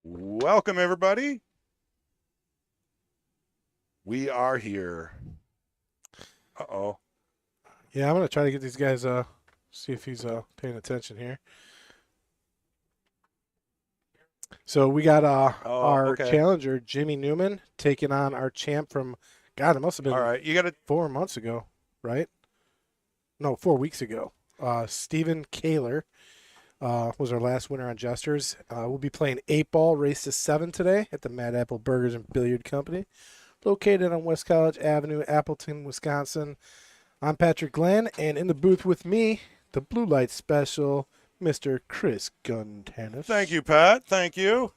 Welcome, everybody. We are here. Uh-oh. Yeah, I'm gonna try to get these guys. See if he's paying attention here. So we got Oh, our okay. challenger Jimmy Newman taking on our champ from. God, it must have All been right. You got to, 4 months ago, right? No, 4 weeks ago. Stephen Kehler was our last winner on Jesters. We'll be playing 8 ball race to 7 today at the Mad Apple Burgers and Billiard Company, located on West College Avenue, Appleton, Wisconsin. I'm Patrick Glenn, and in the booth with me, the Blue Light Special, Mr. Chris thank Guntanis. you, Pat. Thank you.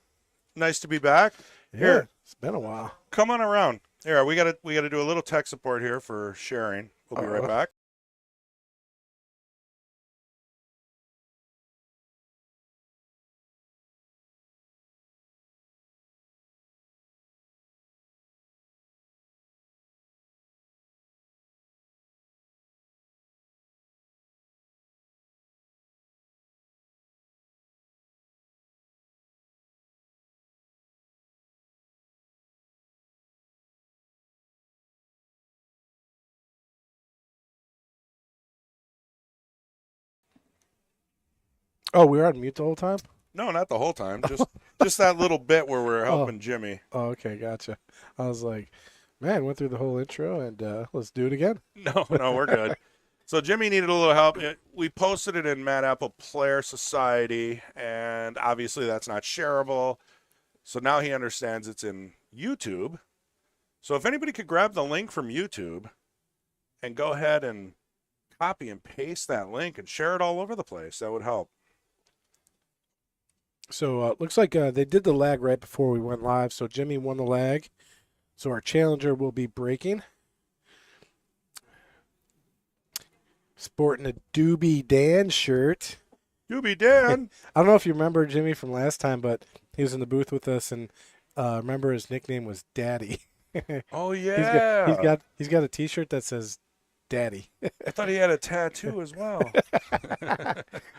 Nice to be back. Yeah, Here, it's been a while. come on around. Here, we got to do a little tech support here for sharing. We'll be right Uh-oh. back. Oh, we were on mute the whole time? No, not the whole time. Just that little bit where we're Oh, helping Jimmy. oh, okay, gotcha. I was like, man, went through the whole intro, and let's do it again. No, we're good. So Jimmy needed a little help. We posted it in Mad Apple Player Society, and obviously that's not shareable. So now he understands it's in YouTube. So if anybody could grab the link from YouTube and go ahead and copy and paste that link and share it all over the place, that would help. So looks like they did the lag right before we went live, so Jimmy won the lag. So our challenger will be breaking. Sporting a Doobie Dan shirt. Doobie I Dan. don't know if you remember Jimmy from last time, but he was in the booth with us, and remember his nickname was Daddy. Oh he's got he's yeah. got he's got a T-shirt that says Daddy. I thought he had a tattoo as well.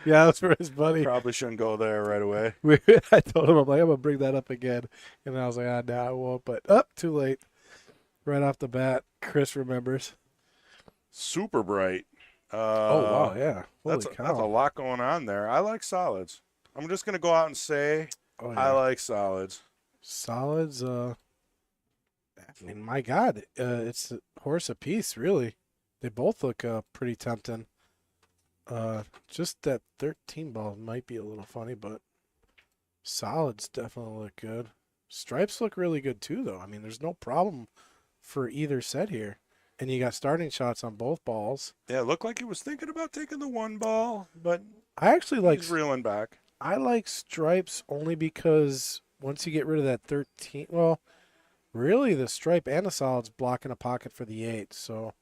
Yeah, that's for his buddy. Probably shouldn't go there right away. I told him, I'm like, I'm gonna bring that up again, and I was like, no, I won't. But up, too late. Right off the bat, Chris remembers. Super bright. Oh wow, yeah. Holy That's a cow. lot going on there. I like solids. I'm just gonna go out and say Oh I yeah. like solids. Solids. I mean, my God, it's a horse apiece, really. They both look pretty tempting. Just that 13 ball might be a little funny, but solids definitely look good. Stripes look really good too, though. I mean, there's no problem for either set here. And you got starting shots on both balls. Yeah, it looked like he was thinking about taking the one ball, but I actually like he's reeling back. I like stripes only because once you get rid of that 13, well, really the stripe and the solids blocking a pocket for the 8, so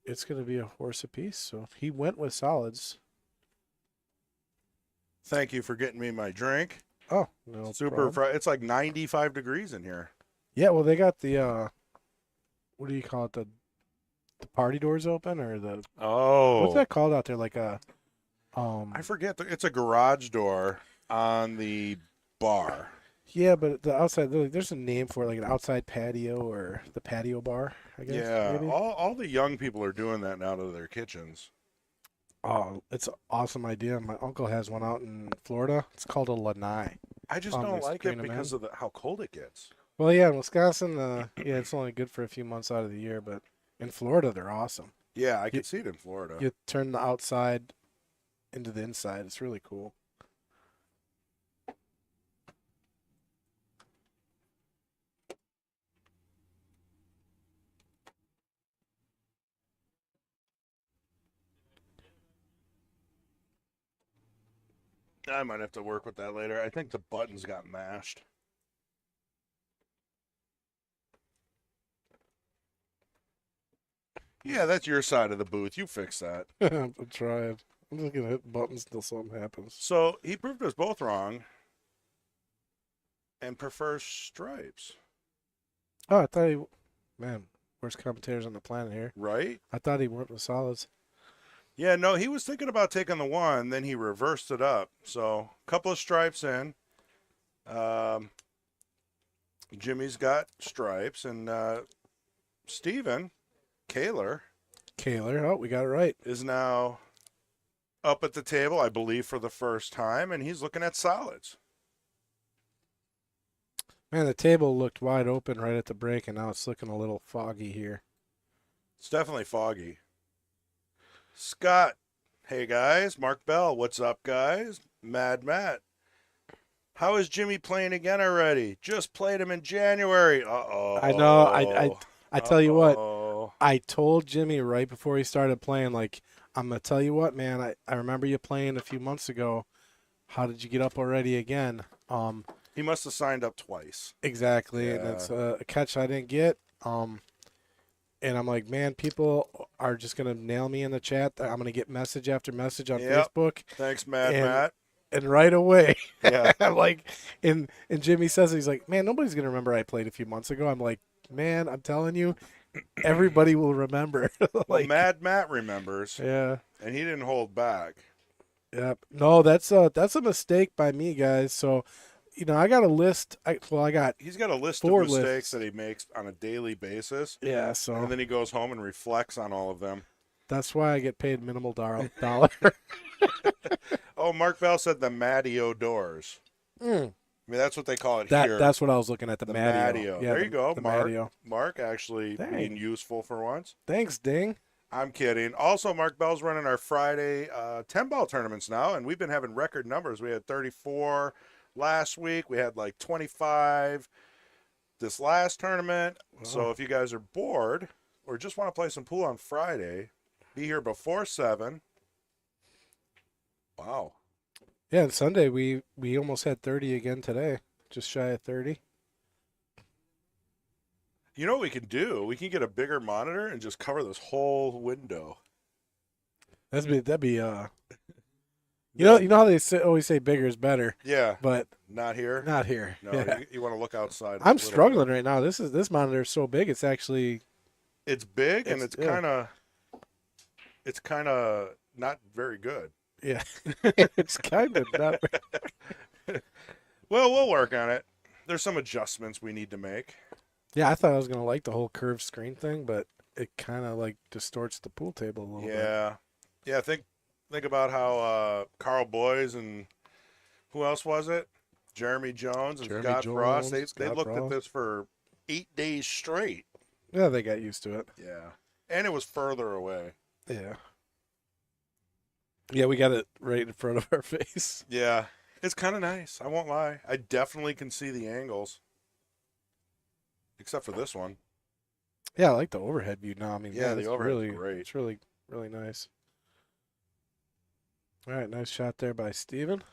it's going to be a horse apiece. So he went with solids. Thank you for getting me my drink. Oh, no Super problem. It's like 95 degrees in here. Yeah, well, they got the what do you call it? The party doors open, or the what's Oh, that called out there? Like a I forget. It's a garage door on the bar. yeah, but the outside there's a name for it, like an outside patio or the patio bar, I guess Yeah, maybe. all the young people are doing that now to their kitchens. Oh, it's an awesome idea. My uncle has one out in Florida. It's called a lanai. I just They don't like screen it them in. because of how cold it gets. Well, yeah, in Wisconsin, yeah, it's only good for a few months out of the year, but in Florida, they're awesome. Yeah, I You could see it in Florida. you turn the outside into the inside. It's really cool. I might have to work with that later. I think the buttons got mashed. Yeah, that's your side of the booth. You fix that. I'm trying. I'm just gonna hit buttons until something happens. So he proved us both wrong and prefers stripes, Oh, I thought man, worst commentators on the planet here. right? I thought he went with solids. Yeah, no, he was thinking about taking the one, then he reversed it up. So a couple of stripes in. Jimmy's got stripes, and Steven Kehler Kehler. Oh, we got it right. is now up at the table, I believe, for the first time, and he's looking at solids. Man, the table looked wide open right at the break, and now it's looking a little foggy here. It's definitely foggy. Scott, hey guys. Mark Bell, what's up, guys? Mad Matt. How is Jimmy playing again already? Just played him in January. Uh-oh. I know. I tell you what, Uh-oh. I told Jimmy right before he started playing, like, I'm going to tell you what, man, I remember you playing a few months ago. How did you get up already again? He must have signed up twice. Exactly, Yeah. and it's a catch I didn't get. And I'm like, man, people are just going to nail me in the chat. I'm going to get message after message on Yep. Facebook. Thanks, Mad And- Matt. And right away, Yeah. I'm like, and Jimmy says, he's like, man, nobody's going to remember I played a few months ago. I'm like, man, I'm telling you, everybody will remember. Well, Mad Matt remembers, Yeah. and he didn't hold back. Yep. No, that's a mistake by me, guys. So, I got a list. I got He's got a list Four of mistakes lists. that he makes on a daily basis, yeah. So and then he goes home and reflects on all of them. that's why I get paid minimal dollar. Oh, Mark Bell said the Mattio doors. I mean, that's what they call it here. That's what I was looking at. The, the Mattio. Mattio. Yeah, There you go, the Mark. Mattio. Mark actually Dang. being useful for once. Thanks, Ding. I'm kidding. Also, Mark Bell's running our Friday 10-ball tournaments now, and we've been having record numbers. We had 34 last week. We had like 25 this last tournament. So if you guys are bored or just want to play some pool on Friday, be here before 7. Wow. Yeah, and Sunday we almost had 30 again today, just shy of 30. You know what we can do? We can get a bigger monitor and just cover this whole window. That'd be you know how they always say bigger is better, Yeah, but not here. not here. No, Yeah. you want to look outside. a I'm little struggling bit. right now. This monitor is so big. It's actually It's big and it's yeah. kind of not very good. yeah. It's kind of not. Well, we'll work on it. There's some adjustments we need to make. Yeah, I thought I was gonna like the whole curved screen thing, but it kind of like distorts the pool table a little bit. Yeah. Think about how Carl Boys and who else was it? Jeremy Jones and Jeremy Scott Frost. Jones, They Scott looked at Frost. this for 8 days straight. Yeah, they got used to it. Yeah, and it was further away. Yeah. Yeah, we got it right in front of our face. Yeah, it's kind of nice. I won't lie. I definitely can see the angles, except for this one. Yeah, I like the overhead view now. I mean, Yeah, man, the it's overhead's really, great. It's really, really nice. All right, nice shot there by Steven.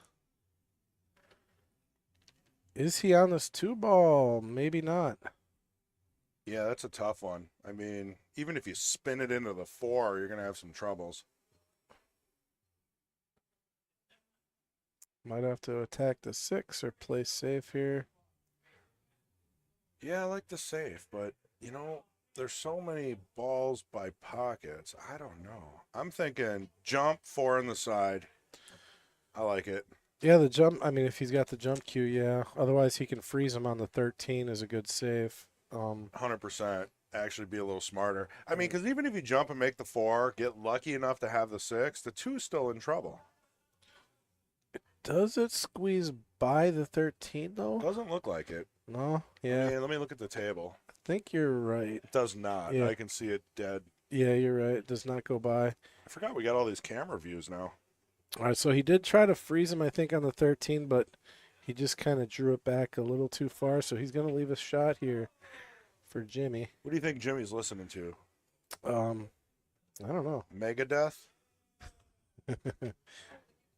Is he on this 2-ball? Maybe not. Yeah, that's a tough one. I mean, even if you spin it into the 4, you're gonna have some troubles. Might have to attack the 6 or play safe here. Yeah, I like the safe, but there's so many balls by pockets. I don't know. I'm thinking jump 4 on the side. I like it. Yeah, the jump. I mean, if he's got the jump cue, yeah. Otherwise, he can freeze him on the 13 is a good save. 100%. Actually, be a little smarter. I mean, because even if you jump and make the 4, get lucky enough to have the 6, the 2's still in trouble. Does it squeeze by the 13 though? Doesn't look like it. No. Yeah, Let me look at the table. I think you're right. It does not. Yeah. I can see it dead. Yeah, you're right. It does not go by. I forgot we got all these camera views now. All right, so he did try to freeze him, I think, on the 13, but he just kind of drew it back a little too far. So he's going to leave a shot here for Jimmy. What do you think Jimmy's listening to? I don't know. Megadeth?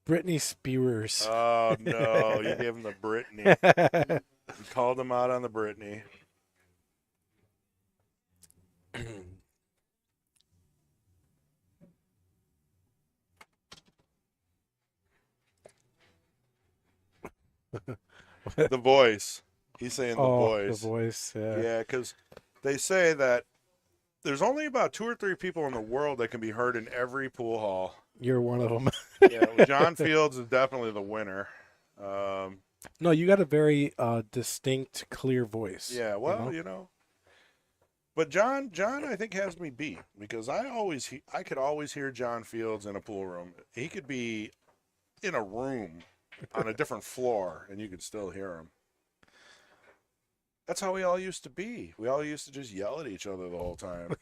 Britney Spears. Oh, no. You gave him the Britney. You called him out on the Britney. The voice. He's saying the voice. The voice, yeah. Yeah, because they say that there's only about 2 or 3 people in the world that can be heard in every pool hall. You're one of them. Yeah, well, John Fields is definitely the winner. No, you got a very distinct, clear voice. Yeah, well, you know. But John, I think has me beat because I could always hear John Fields in a pool room. He could be in a room on a different floor, and you could still hear him. That's how we all used to be. We all used to just yell at each other the whole time,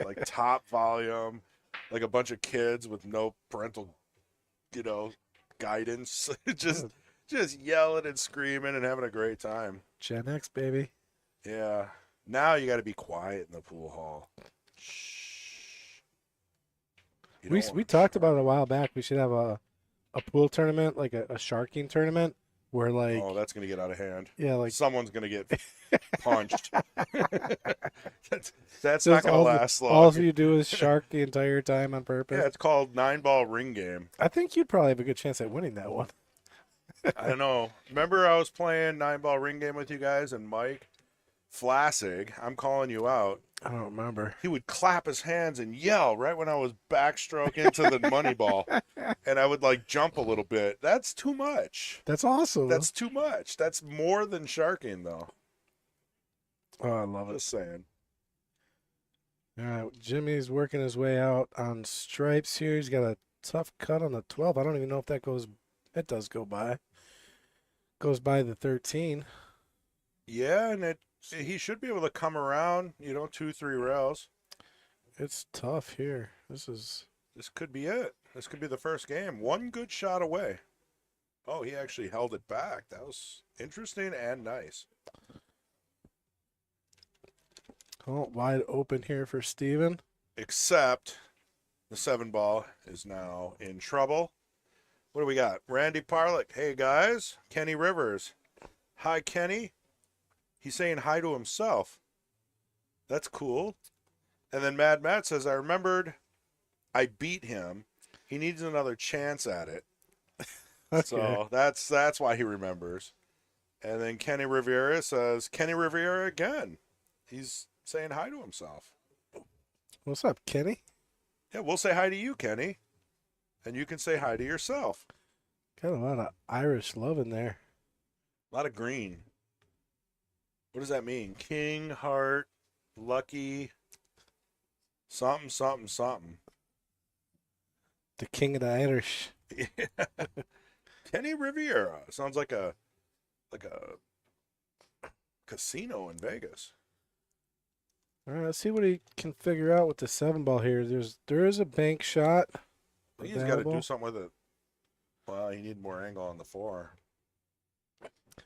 like top volume, like a bunch of kids with no parental, you know, guidance, just yelling and screaming and having a great time. Gen X, baby. Yeah. Now you got to be quiet in the pool hall. Shh. You We don't we want talked shark. about it a while back. We should have a pool tournament, like a sharking tournament, where like Oh, that's gonna get out of hand. yeah, like Someone's gonna get punched. that's not just gonna last all long. you do is shark the entire time on Yeah, purpose. it's called 9-ball ring game. I think you'd probably have a good chance at winning that one. I don't know. Remember I was playing 9-ball ring game with you guys and Mike Flassig. I'm calling you out. I don't remember. He would clap his hands and yell right when I was backstroke into the money ball, and I would like jump a little bit. That's too much. That's awesome. That's too much. That's more than sharking, though. Oh, I love it. Just saying. All right, Jimmy's working his way out on stripes here. He's got a tough cut on the 12. I don't even know if that goes. It does go by. Goes by the 13. Yeah, and he should be able to come around. 2-3 rails. It's tough here. This could be it. This could be the first game. One good shot away. Oh, he actually held it back. That was interesting and nice. wide open here for Steven. Except the 7-ball is now in trouble. What do we got? Randy Parlick. Hey, guys. Kenny Rivers. Hi, Kenny. He's saying hi to himself. That's cool. And then Mad Matt says, I remembered I beat him. He needs another chance at it. Okay. So that's why he remembers. And then Kenny Riviera says, Kenny Riviera again. He's saying hi to himself. What's up, Kenny? Yeah, we'll say hi to you, Kenny. And you can say hi to yourself. Got a lot of Irish love in there. A lot of green. What does that mean? King, heart, lucky, something, something, something. The king of the Irish. Yeah. Kenny Riviera. Sounds like a casino in Vegas. All right, let's see what he can figure out with the 7-ball here. There is a bank shot. I think he's got to do something with it. Well, you need more angle on the 4.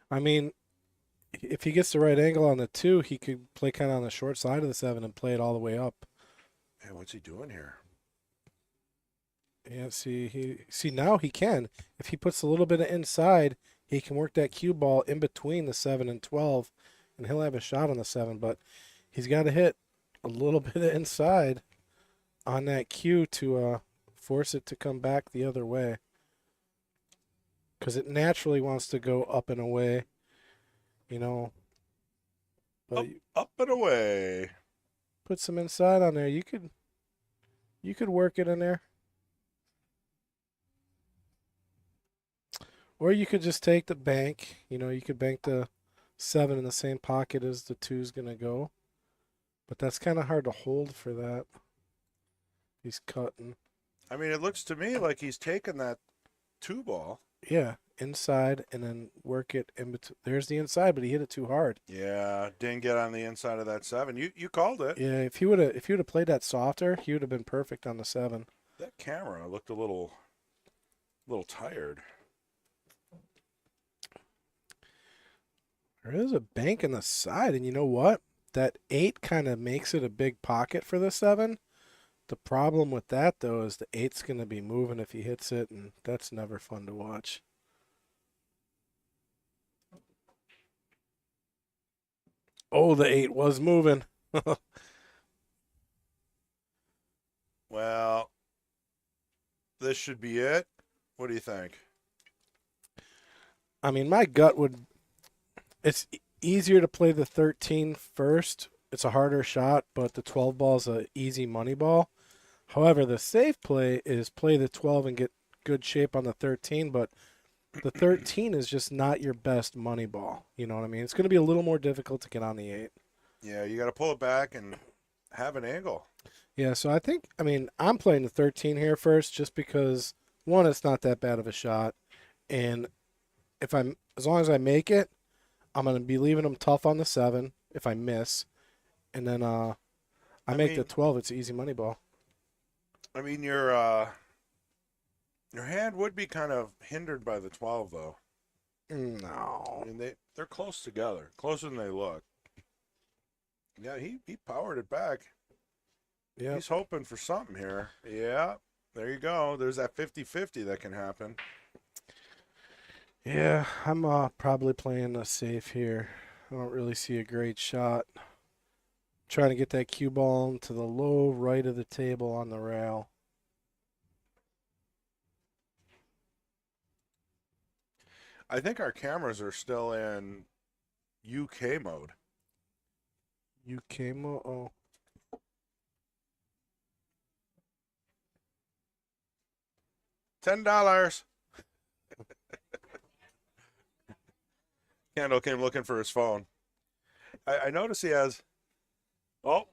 I mean, if he gets the right angle on the 2, he could play kind of on the short side of the 7 and play it all the way up. Hey, what's he doing here? Yeah, see now he can. If he puts a little bit of inside, he can work that cue ball in between the 7 and 12, and he'll have a shot on the 7. But he's got to hit a little bit of inside on that cue to force it to come back the other way, because it naturally wants to go up and away, But Up and away. put some inside on there. You could work it in there. Or you could just take the bank. You could bank the 7 in the same pocket as the 2's going to go. But that's kind of hard to hold for that. He's cutting. I mean, it looks to me like he's taking that 2-ball. Yeah, inside and then work it in between. There's the inside, but he hit it too hard. Yeah, didn't get on the inside of that 7. You called it. Yeah, if he would have played that softer, he would have been perfect on the 7. That camera looked a little tired. There is a bank in the side, and you know what? That 8 kind of makes it a big pocket for the 7. The problem with that, though, is the 8's going to be moving if he hits it, and that's never fun to watch. Oh, the 8 was moving. Well, this should be it. What do you think? I mean, my gut would... It's easier to play the 13 first. It's a harder shot, but the 12 ball is an easy money ball. However, the safe play is play the 12 and get good shape on the 13, but the 13 is just not your best money ball. You know what I mean? It's going to be a little more difficult to get on the 8. Yeah, you got to pull it back and have an angle. Yeah, so I mean, I'm playing the 13 here first just because, one, it's not that bad of a shot. And as long as I make it, I'm going to be leaving them tough on the 7 if I miss. And then I make the 12, it's an easy money ball. I mean, your hand would be kind of hindered by the 12, though. No. I mean, they're close together, closer than they look. Yeah, he powered it back. Yeah. He's hoping for something here. Yeah, there you go. There's that 50-50 that can happen. Yeah, I'm probably playing a safe here. I don't really see a great shot. Trying to get that cue ball into the low right of the table on the rail. I think our cameras are still in UK mode. UK mode? Oh. $10. Kendall came looking for his phone. I notice he has, $10.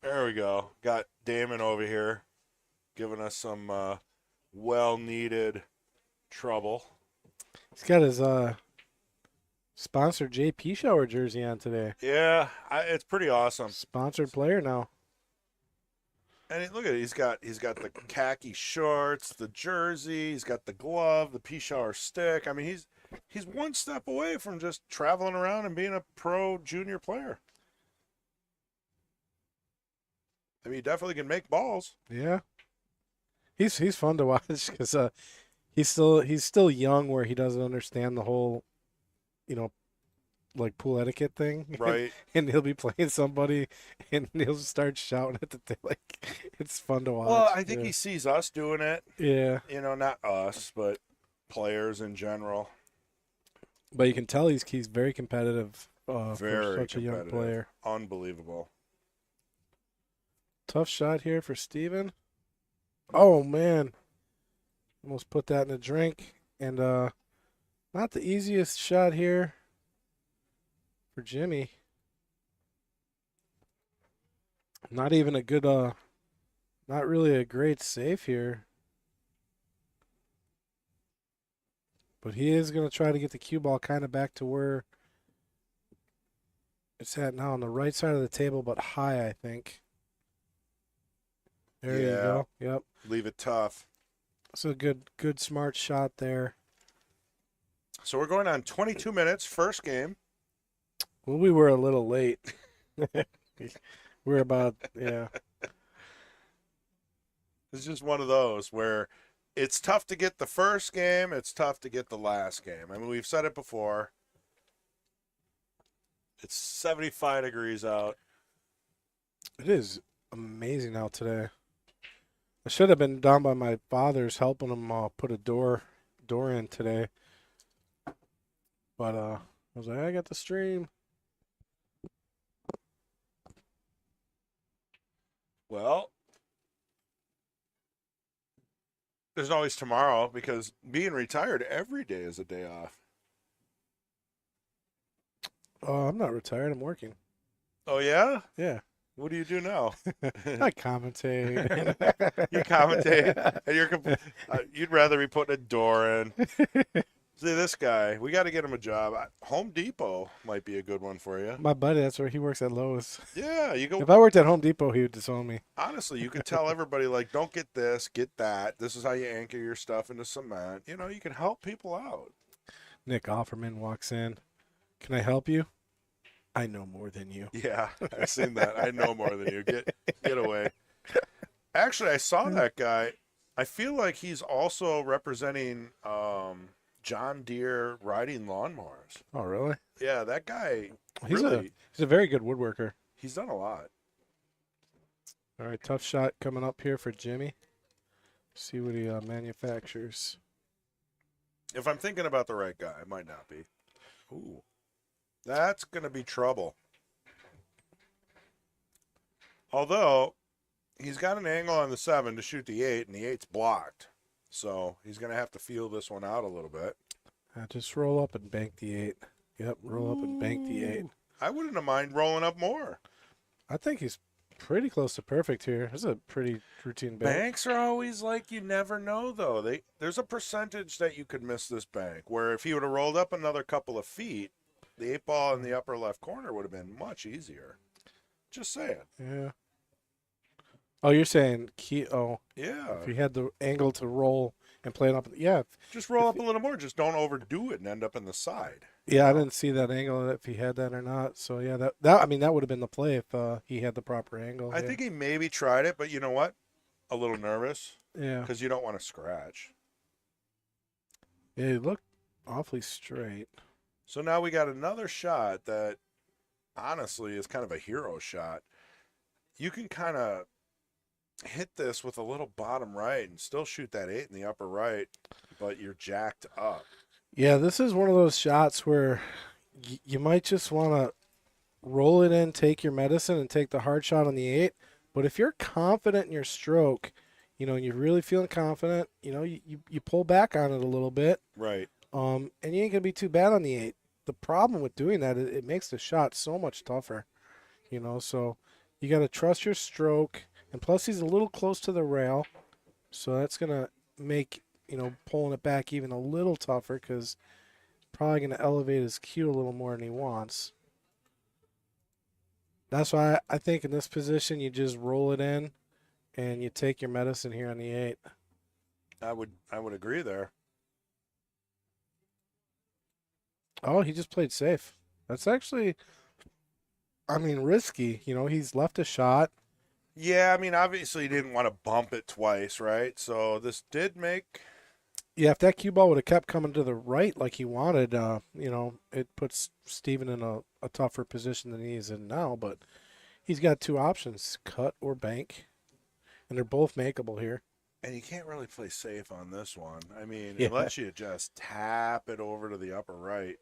There we go. Got Damon over here giving us some well-needed trouble. He's got his sponsored JP Shower jersey on today. Yeah, it's pretty awesome. Sponsored player now. And look at it. He's got the khaki shorts, the jersey. He's got the glove, the pea shower stick. I mean, he's one step away from just traveling around and being a pro junior player. I mean, he definitely can make balls. Yeah, he's fun to watch because he's still young where he doesn't understand the whole, like pool etiquette thing. Right. And he'll be playing somebody and he'll start shouting at the thing. Like, it's fun to watch. Well, I think he sees us doing it. Yeah. Not us, but players in general. But you can tell he's very competitive for Very such a young competitive. player. Unbelievable. Tough shot here for Steven. Oh, man. Almost put that in a drink. And not the easiest shot here for Jimmy. Not even a good, not really a great save here. But he is going to try to get the cue ball kind of back to where it's at now on the right side of the table, but high, I think. There you go. Yep. Leave it tough. It's a good, smart shot there. So we're going on 22 minutes, first game. Well, we were a little late. We're about, yeah. It's just one of those where it's tough to get the first game. It's tough to get the last game. I mean, we've said it before. It's 75 degrees out. It is amazing out today. I should have been down by my father's helping him put a door in today. But I was like, I got the stream. Well, there's always tomorrow because being retired every day is a day off. I'm not retired. I'm working. Oh, yeah? Yeah. What do you do now? I commentate. You commentate, and you'd rather be putting a door in. See, this guy, we got to get him a job. Home Depot might be a good one for you. My buddy, that's where he works at Lowe's. Yeah, you go. If I worked at Home Depot, he would disown me. Honestly, you could tell everybody, like, don't get this, get that. This is how you anchor your stuff into cement. You can help people out. Nick Offerman walks in. Can I help you? I know more than you. Yeah, I've seen that. I know more than you. Get away. Actually, I saw that guy. I feel like he's also representing John Deere riding lawnmowers. Oh, really? Yeah, that guy. He's a very good woodworker. He's done a lot. All right, tough shot coming up here for Jimmy. See what he manufactures. If I'm thinking about the right guy, it might not be. Ooh. That's going to be trouble. Although, he's got an angle on the 7 to shoot the 8, and the 8's blocked. So he's going to have to feel this one out a little bit. Just roll up and bank the 8. Yep, roll up and bank the 8. I wouldn't have mind rolling up more. I think he's pretty close to perfect here. This is a pretty routine bank. Banks are always like you never know, though. There's a percentage that you could miss this bank, where if he would have rolled up another couple of feet, the 8 ball in the upper left corner would have been much easier. Just saying. Yeah. Oh, you're saying Yeah. if you had the angle to roll and play it up, yeah, Just roll up a little more. Just don't overdo it and end up in the side. yeah. I didn't see that angle if he had that or not. So yeah, that I mean that would have been the play if he had the proper angle. I think he maybe tried it, but you know what? A little nervous Yeah, because you don't want to scratch. yeah, he looked awfully straight. So now we got another shot that honestly is kind of a hero shot. You can kind of hit this with a little bottom right and still shoot that 8 in the upper right, but you're jacked up. Yeah, this is one of those shots where you might just want to roll it in, take your medicine, and take the hard shot on the 8. But if you're confident in your stroke, and you're really feeling confident, you pull back on it a little bit. Right. And you ain't gonna be too bad on the 8. The problem with doing that is it makes the shot so much tougher. So you got to trust your stroke, and plus he's a little close to the rail, so that's gonna make pulling it back even a little tougher because probably gonna elevate his cue a little more than he wants. That's why I think in this position you just roll it in, and you take your medicine here on the 8. I would agree there. Oh, he just played safe. That's actually, risky. He's left a shot. Yeah, I mean, obviously he didn't want to bump it twice, right? So this did make. Yeah, if that cue ball would have kept coming to the right like he wanted, it puts Steven in a tougher position than he is in now. But he's got two options, cut or bank, and they're both makeable here. And you can't really play safe on this one. I mean, Yeah. unless you just tap it over to the upper right.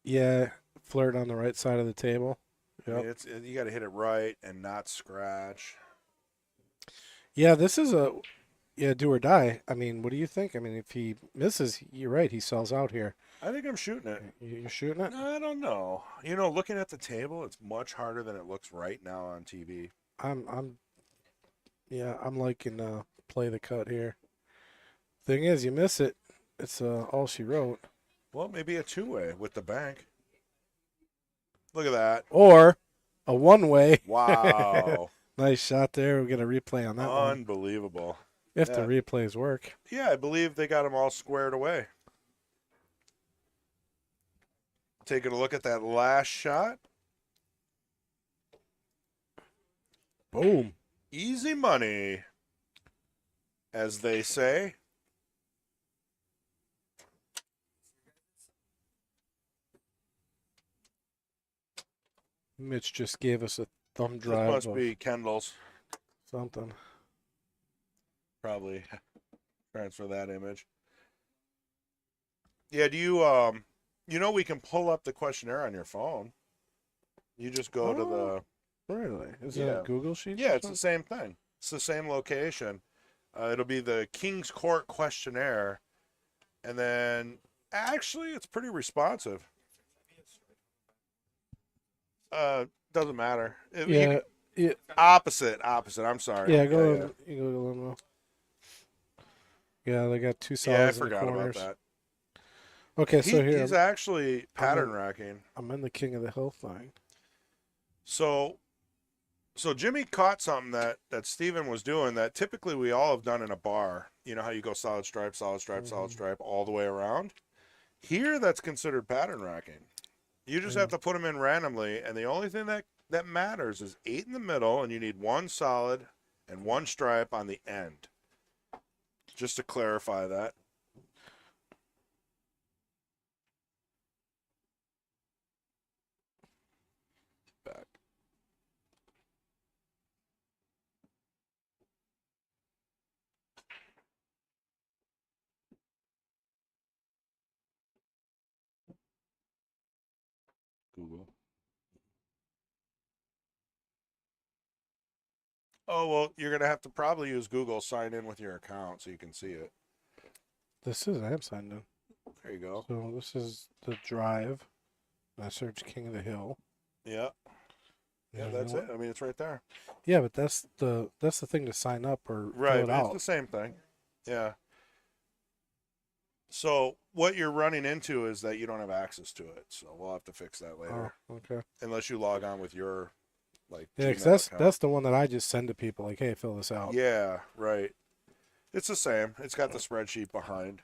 Yeah, flirt on the right side of the table. I mean, you got to hit it right and not scratch. Yeah, this is do or die. I mean, what do you think? I mean, if he misses, you're right. He sells out here. I think I'm shooting it. You're shooting it? I don't know. Looking at the table, it's much harder than it looks right now on TV. I'm liking play the cut here. Thing is, you miss it. It's all she wrote. Well, maybe a two-way with the bank. Look at that. Or a one-way. Wow. Nice shot there. We'll get a replay on that one. Unbelievable. If the replays work. Yeah, I believe they got them all squared away. Taking a look at that last shot. Boom. Easy money, as they say. Mitch just gave us a thumb This drive. must be Kendall's. Something. Probably transfer that image. Yeah, do you, we can pull up the questionnaire on your phone. You just go to the... Really? Is Yeah. it Google Sheets? Yeah, it's the same thing. It's the same location. It'll be the King's Court questionnaire. And then, actually, it's pretty responsive. Doesn't matter. Opposite. I'm sorry. Yeah, you go to limo. Yeah, they got two Yeah, I solids in the forgot about corners. that. Okay, so here He's actually pattern racking. I'm in the King of the Hill thing. So Jimmy caught something that Steven was doing that typically we all have done in a bar. You know how you go solid stripe, solid stripe, solid stripe all the way around? Here, that's considered pattern racking. You just have to put them in randomly, and the only thing that matters is 8 in the middle, and you need one solid and one stripe on the end. Just to clarify that. Back. Google. Oh, well, you're going to have to probably use Google sign in with your account so you can see it. This is I am signed in. There you go. So this is the drive. I search King of the Hill. Yeah. Yeah, that's it. I mean, it's right there. Yeah, but that's the thing to sign up or Right, fill it but it's out. the same thing. Yeah. So what you're running into is that you don't have access to it. So we'll have to fix that later. Oh, okay. Unless you log on with your Yeah, 'cause Gmail account. that's the one that I just send to people. Like, hey, fill this out. Yeah, right. It's the same. It's got the spreadsheet behind.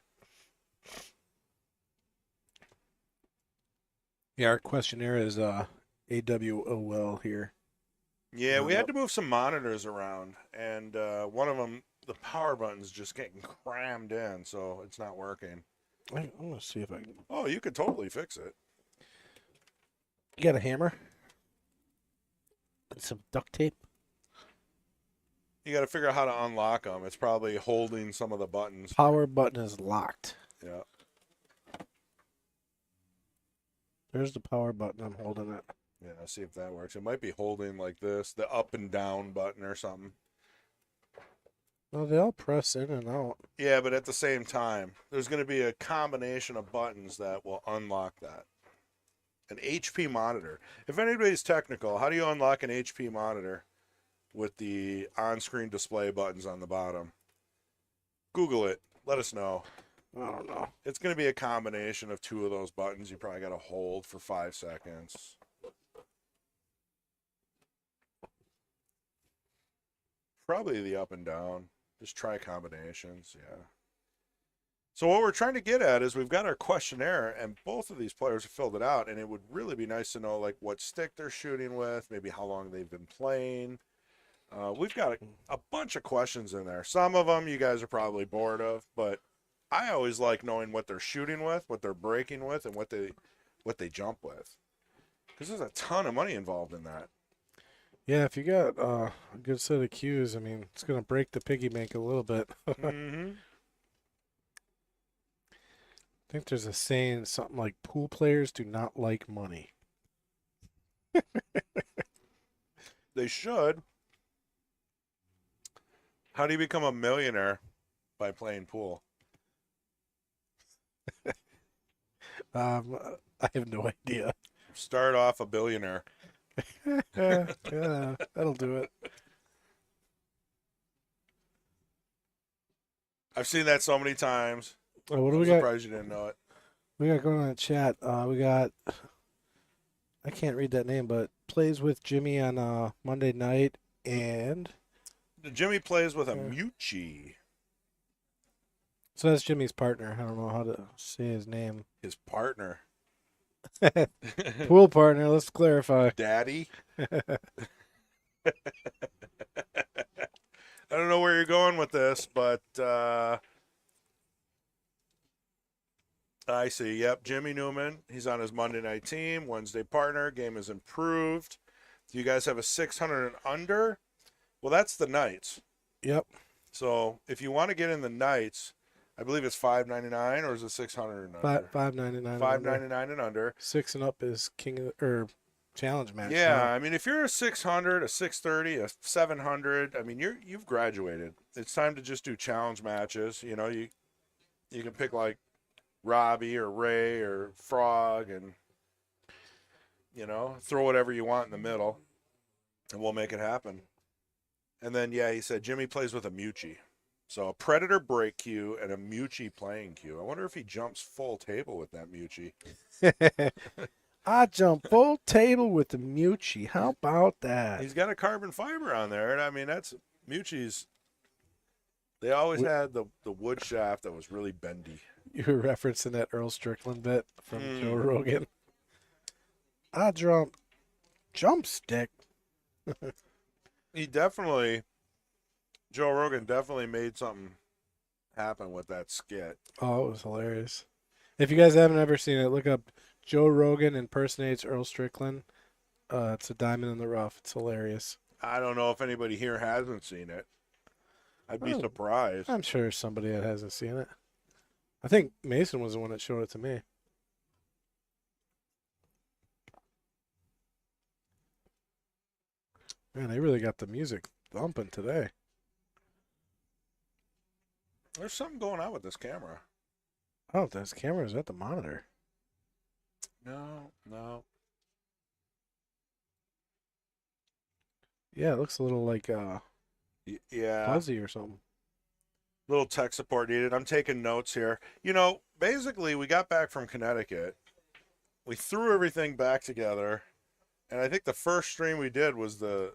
Yeah, our questionnaire is AWOL here. Yeah, we had to move some monitors around, and one of them, the power button's just getting crammed in, so it's not working. I'm gonna see if I can. Oh, you could totally fix it. You got a hammer? And some duct tape? You got to figure out how to unlock them. It's probably holding some of the buttons. Power button is locked. Yeah. There's the power button. I'm holding it. Yeah, see if that works. It might be holding like this, the up and down button or something. Well, they all press in and out. Yeah, but at the same time, there's going to be a combination of buttons that will unlock that. An HP monitor. If anybody's technical, how do you unlock an HP monitor with the on-screen display buttons on the bottom? Google it. Let us know. I don't know. It's going to be a combination of two of those buttons. You probably got to hold for 5 seconds. Probably the up and down. Just try combinations, yeah. So what we're trying to get at is we've got our questionnaire, and both of these players have filled it out, and it would really be nice to know like what stick they're shooting with, maybe how long they've been playing. We've got a bunch of questions in there. Some of them you guys are probably bored of, but I always like knowing what they're shooting with, what they're breaking with, and what they jump with, because there's a ton of money involved in that. Yeah, if you got a good set of cues, I mean, it's gonna break the piggy bank a little bit. Mm-hmm. I think there's a saying something like pool players do not like money. They should. How do you become a millionaire? By playing pool. I have no idea. Start off a billionaire. Yeah, that'll do it. I've seen that so many times. Oh, what do I'm we got? surprised you didn't know it. We got going on in the chat. We got. I can't read that name, but plays with Jimmy on Monday night, and Jimmy plays with a Mucci. so that's Jimmy's partner. I don't know how to say his name. His partner. Pool partner. Let's clarify. Daddy. I don't know where you're going with this, but I see. Yep, Jimmy Newman. He's on his Monday night team. Wednesday partner. Game is improved. Do you guys have a 600 and under? Well, that's the nights. Yep. So if you want to get in the nights, I believe it's $5.99 or is it 600 and under? $5.99. $5.99 and under. 6 and up is challenge match. Yeah, now. I mean, if you're a 600, a 630, a 700, I mean, you've graduated. It's time to just do challenge matches. You know, you can pick like Robbie or Ray or Frog, and you know, throw whatever you want in the middle, and we'll make it happen. And then, yeah, he said Jimmy plays with a Mucci. So a Predator break cue and a Mucci playing cue. I wonder if he jumps full table with that Mucci. I jump full table with the Mucci. How about that? He's got a carbon fiber on there, and I mean, that's Mucci's. They always had the wood shaft that was really bendy. You were referencing that Earl Strickland bit from Joe Rogan. I jump stick. Joe Rogan definitely made something happen with that skit. Oh, it was hilarious. If you guys haven't ever seen it, look up Joe Rogan impersonates Earl Strickland. It's a diamond in the rough. It's hilarious. I don't know if anybody here hasn't seen it. I'd be surprised. I'm sure there's somebody that hasn't seen it. I think Mason was the one that showed it to me. Man, they really got the music thumping today. There's something going on with this camera. Oh, this camera is at the monitor. No. Yeah, it looks a little like Yeah. fuzzy or something. Little tech support needed. I'm taking notes here. Basically, we got back from Connecticut. We threw everything back together, and I think the first stream we did was the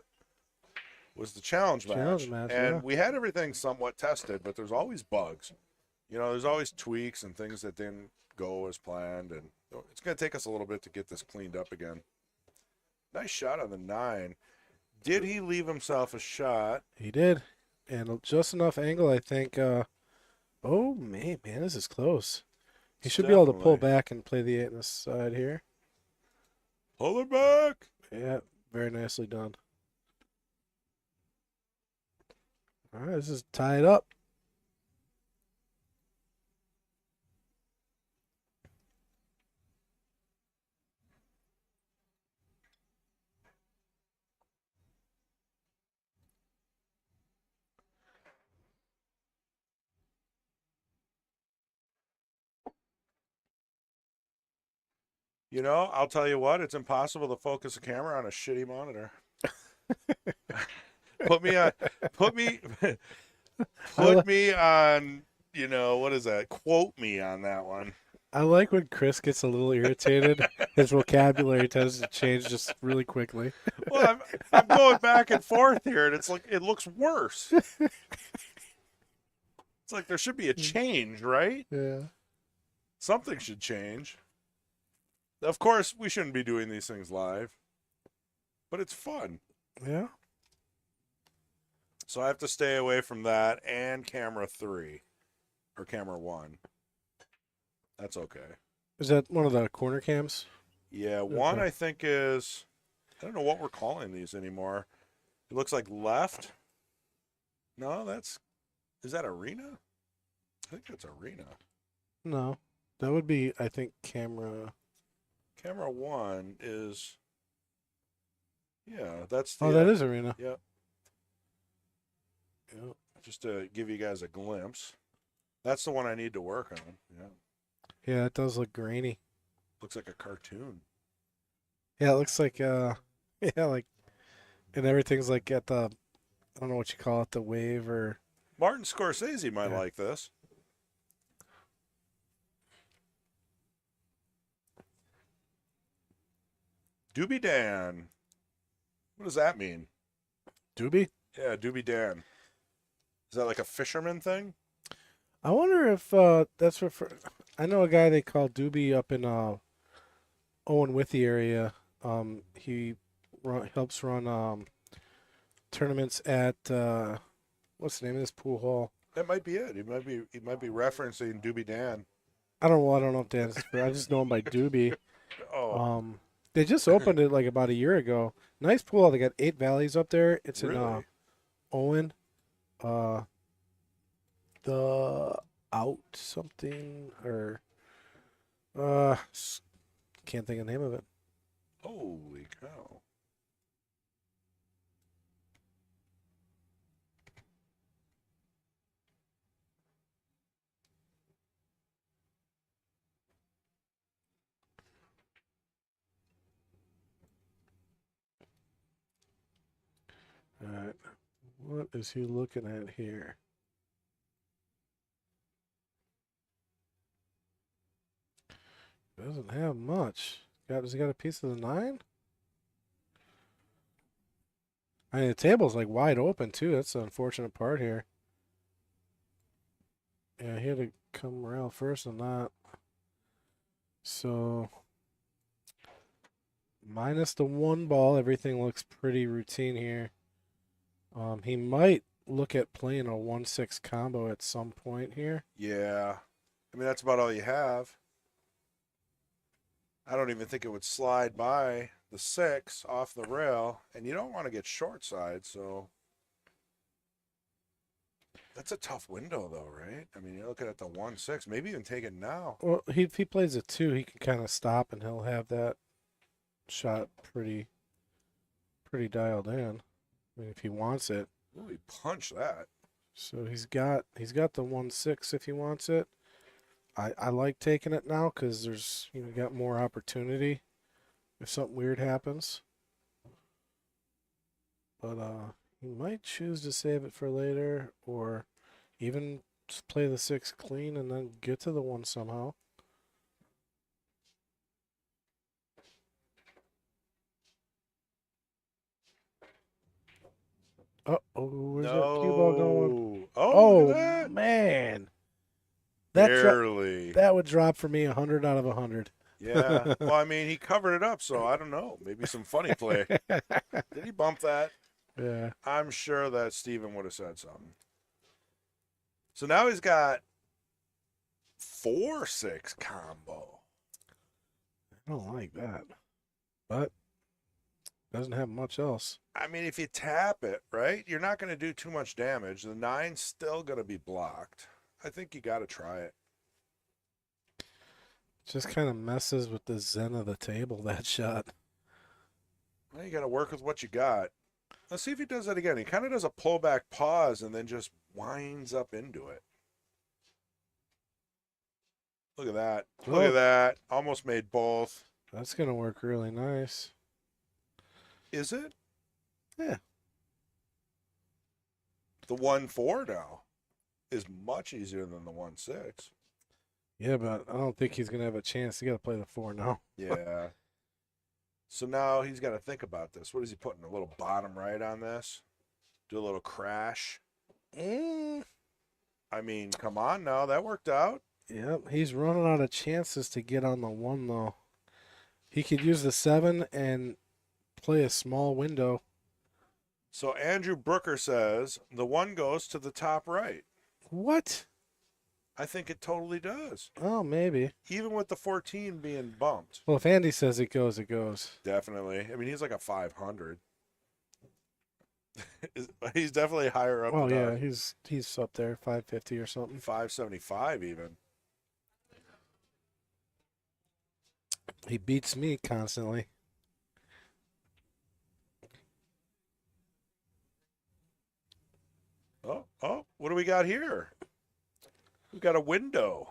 challenge match. And yeah. we had everything somewhat tested, but there's always bugs. There's always tweaks and things that didn't go as planned, and it's going to take us a little bit to get this cleaned up again. Nice shot on the 9. Did he leave himself a shot? He did. And just enough angle, I think. Oh, man, this is close. He should be able to pull back and play the 8 on the side here. Pull it back. Yeah, very nicely done. All right, this is tied up. I'll tell you what, it's impossible to focus a camera on a shitty monitor. Put me on, what is that? Quote me on that one. I like when Chris gets a little irritated. His vocabulary tends to change just really quickly. Well, I'm going back and forth here, and it's like it looks worse. It's like there should be a change, right? Yeah. Something should change. Of course, we shouldn't be doing these things live, but it's fun. Yeah. So I have to stay away from that and camera 3 or camera 1. That's okay. Is that one of the corner cams? Yeah, 1 I think is, I don't know what we're calling these anymore. It looks like left. No, is that arena? I think that's arena. No, that would be, I think, camera. Camera 1 is, yeah, that's the. Oh, that is arena. Yep. Yep. Just to give you guys a glimpse. That's the one I need to work on. Yeah. Yeah, it does look grainy. Looks like a cartoon. Yeah, it looks like and everything's like at the, I don't know what you call it, the wave or. Martin Scorsese might like this. Doobie Dan. What does that mean? Doobie? Yeah, Doobie Dan. Is that like a fisherman thing? I wonder if that's I know a guy they call Doobie up in Owen Withy area. He helps run tournaments at what's the name of this pool hall? That might be it. He might be referencing Doobie Dan. I don't know if Dan's. I just know him by Doobie. Oh. They just opened it like about a year ago. Nice pool. They got 8 valleys up there. It's Really? in Owen. The out something or can't think of the name of it. Holy cow. All right. What is he looking at here? Doesn't have much. Does he got a piece of the 9? I mean, the table's like wide open too. That's the unfortunate part here. Yeah, he had to come around first on that. So, minus the 1 ball, everything looks pretty routine here. He might look at playing a 1-6 combo at some point here. Yeah. I mean, that's about all you have. I don't even think it would slide by the 6 off the rail, and you don't want to get short side, so that's a tough window, though, right? I mean, you're looking at the 1-6, maybe even take it now. Well, if he plays a 2, he can kind of stop, and he'll have that shot pretty dialed in. I mean, if he wants it. Ooh, he punched that. So he's got the 1-6 if he wants it. I like taking it now because there's got more opportunity if something weird happens. But he might choose to save it for later, or even just play the 6 clean and then get to the 1 somehow. Oh, where's that cue ball going? Oh, look Oh at that. man, Barely. that would drop for me 100 out of 100. Yeah. Well, I mean, he covered it up, so I don't know. Maybe some funny play. Did he bump that? Yeah. I'm sure that Steven would have said something. So now he's got 4-6 combo. I don't like that, but doesn't have much else. I mean, if you tap it, right, you're not going to do too much damage. The 9's still going to be blocked. I think you got to try it. Just kind of messes with the zen of the table, that shot. Well, you got to work with what you got. Let's see if he does that again. He kind of does a pullback pause and then just winds up into it. Look at that. Look at that. Almost made both. That's going to work really nice. Is it? Yeah. The 1-4 now is much easier than the 1-6. Yeah, but I don't think he's going to have a chance. You got to play the 4 now. Yeah. So now he's got to think about this. What is he putting? A little bottom right on this? Do a little crash? I mean, come on now. That worked out. Yep, he's running out of chances to get on the 1, though. He could use the 7 and play a small window. So Andrew Brooker says the 1 goes to the top right. What? I think it totally does. Oh, maybe. Even with the 14 being bumped. Well, if Andy says it goes, it goes. Definitely. I mean, he's like a 500. He's definitely higher up. Oh, yeah, he's up there, 550 or something. 575 even. He beats me constantly. Oh, what do we got here? We've got a window.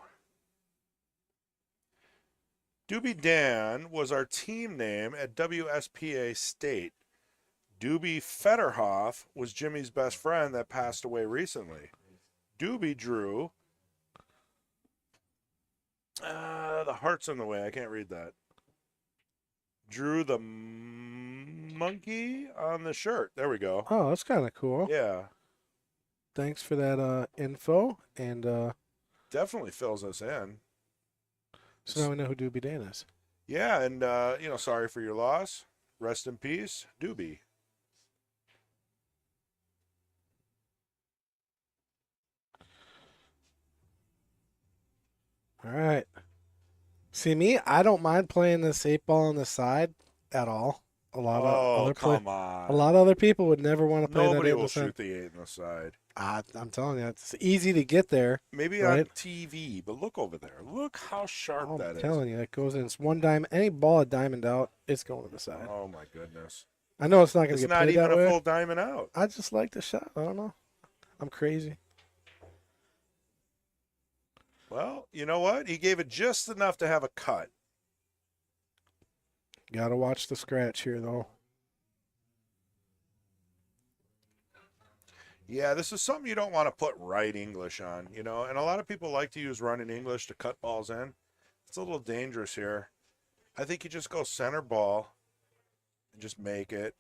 Doobie Dan was our team name at WSPA State. Doobie Federhoff was Jimmy's best friend that passed away recently. Doobie drew. The heart's in the way. I can't read that. Drew the monkey on the shirt. There we go. Oh, that's kind of cool. Yeah. Thanks for that info. And definitely fills us in. So now we know who Doobie Dan is. Yeah, and, sorry for your loss. Rest in peace, Doobie. All right. See me, I don't mind playing this 8-ball on the side at all. A lot of other people would never want to play Nobody that 8 will on the side. shoot the 8 on the side. I'm telling you, it's easy to get there. Maybe right? on TV, but look over there. Look how sharp that I'm is. telling you, it goes in. It's one diamond. Any ball a diamond out, it's going to the side. Oh my goodness! I know it's not going to It's get not played even that a way. full diamond out. I just like the shot. I don't know. I'm crazy. Well, you know what? He gave it just enough to have a cut. Got to watch the scratch here, though. Yeah, this is something you don't want to put right English on, and a lot of people like to use running English to cut balls in. It's a little dangerous here. I think you just go center ball and just make it.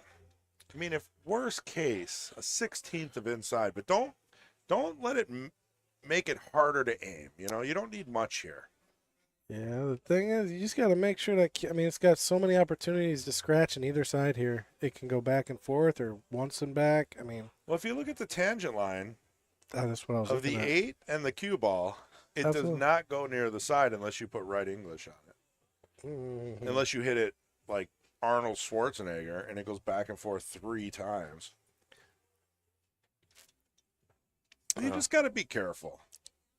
I mean, if worst case, a 16th of inside, but don't let it make it harder to aim. You don't need much here. Yeah, the thing is, you just got to make sure that, it's got so many opportunities to scratch on either side here. It can go back and forth or once and back. Well, if you look at the tangent line that's what I was of the looking at. 8 and the cue ball, it does not go near the side unless you put right English on it. Mm-hmm. Unless you hit it like Arnold Schwarzenegger and it goes back and forth 3 times. You just got to be careful.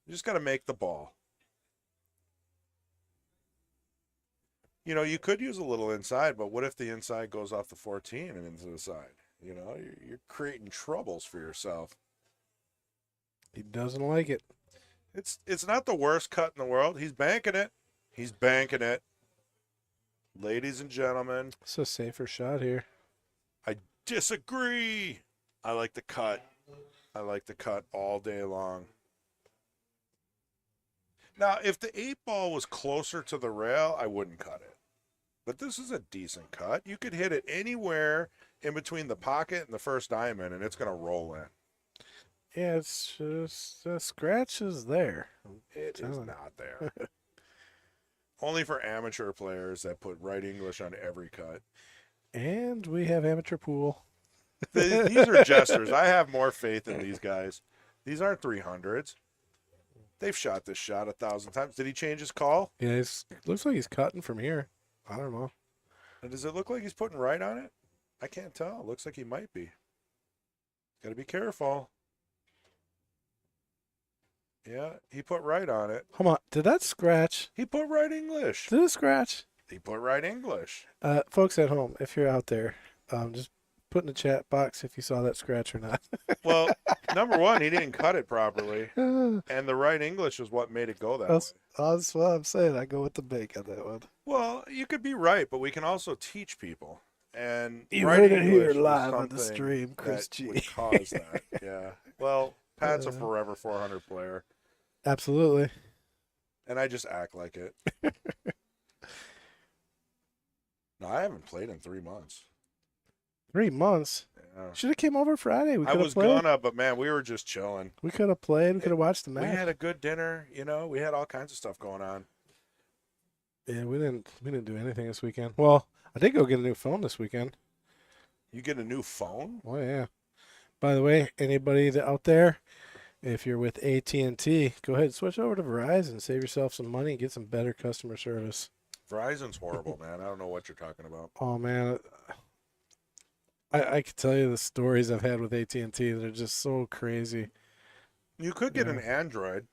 You just got to make the ball. You could use a little inside, but what if the inside goes off the 14 and into the side? You know, you're creating troubles for yourself. He doesn't like it. It's not the worst cut in the world. He's banking it. He's banking it. Ladies and gentlemen, It's a safer shot here. I disagree. I like the cut. I like the cut all day long. Now, if the 8-ball was closer to the rail, I wouldn't cut it. But this is a decent cut. You could hit it anywhere in between the pocket and the first diamond, and it's going to roll in. Yeah, it's just the scratch is there. It is not there. Only for amateur players that put right English on every cut. And we have amateur pool. These are jesters. I have more faith in these guys. These aren't 300s. They've shot this shot 1,000 times. Did he change his call? Yeah, it looks like he's cutting from here. I don't know. And does it look like he's putting right on it? I can't tell. It looks like he might be. Got to be careful. Yeah, he put right on it. Come on. Did that scratch? He put right English. Did it scratch? He put right English. Folks at home, if you're out there, just put in the chat box if you saw that scratch or not. Well, number one, he didn't cut it properly. And the right English is what made it go that way. That's what I'm saying. I go with the bank on that one. Well, you could be right, but we can also teach people. And You right heard it here English is live on the something stream, Chris that G. would cause that. Yeah. Well, Pat's a forever 400 player, Absolutely. and I just act like it. No, I haven't played in 3 months. 3 months. Yeah. Should have came over Friday. We I could have was played. gonna, but man, we were just chilling. We could have played. We could have watched the We match. had a good dinner, you know. We had all kinds of stuff going on. Yeah, we didn't do anything this weekend. Well, I did go get a new phone this weekend. You get a new phone? Oh yeah. By the way, anybody out there, if you're with AT&T, go ahead and switch over to Verizon. Save yourself some money and get some better customer service. Verizon's horrible, man. I don't know what you're talking about. Oh man, I could tell you the stories I've had with AT&T that are just so crazy. You could get an Android.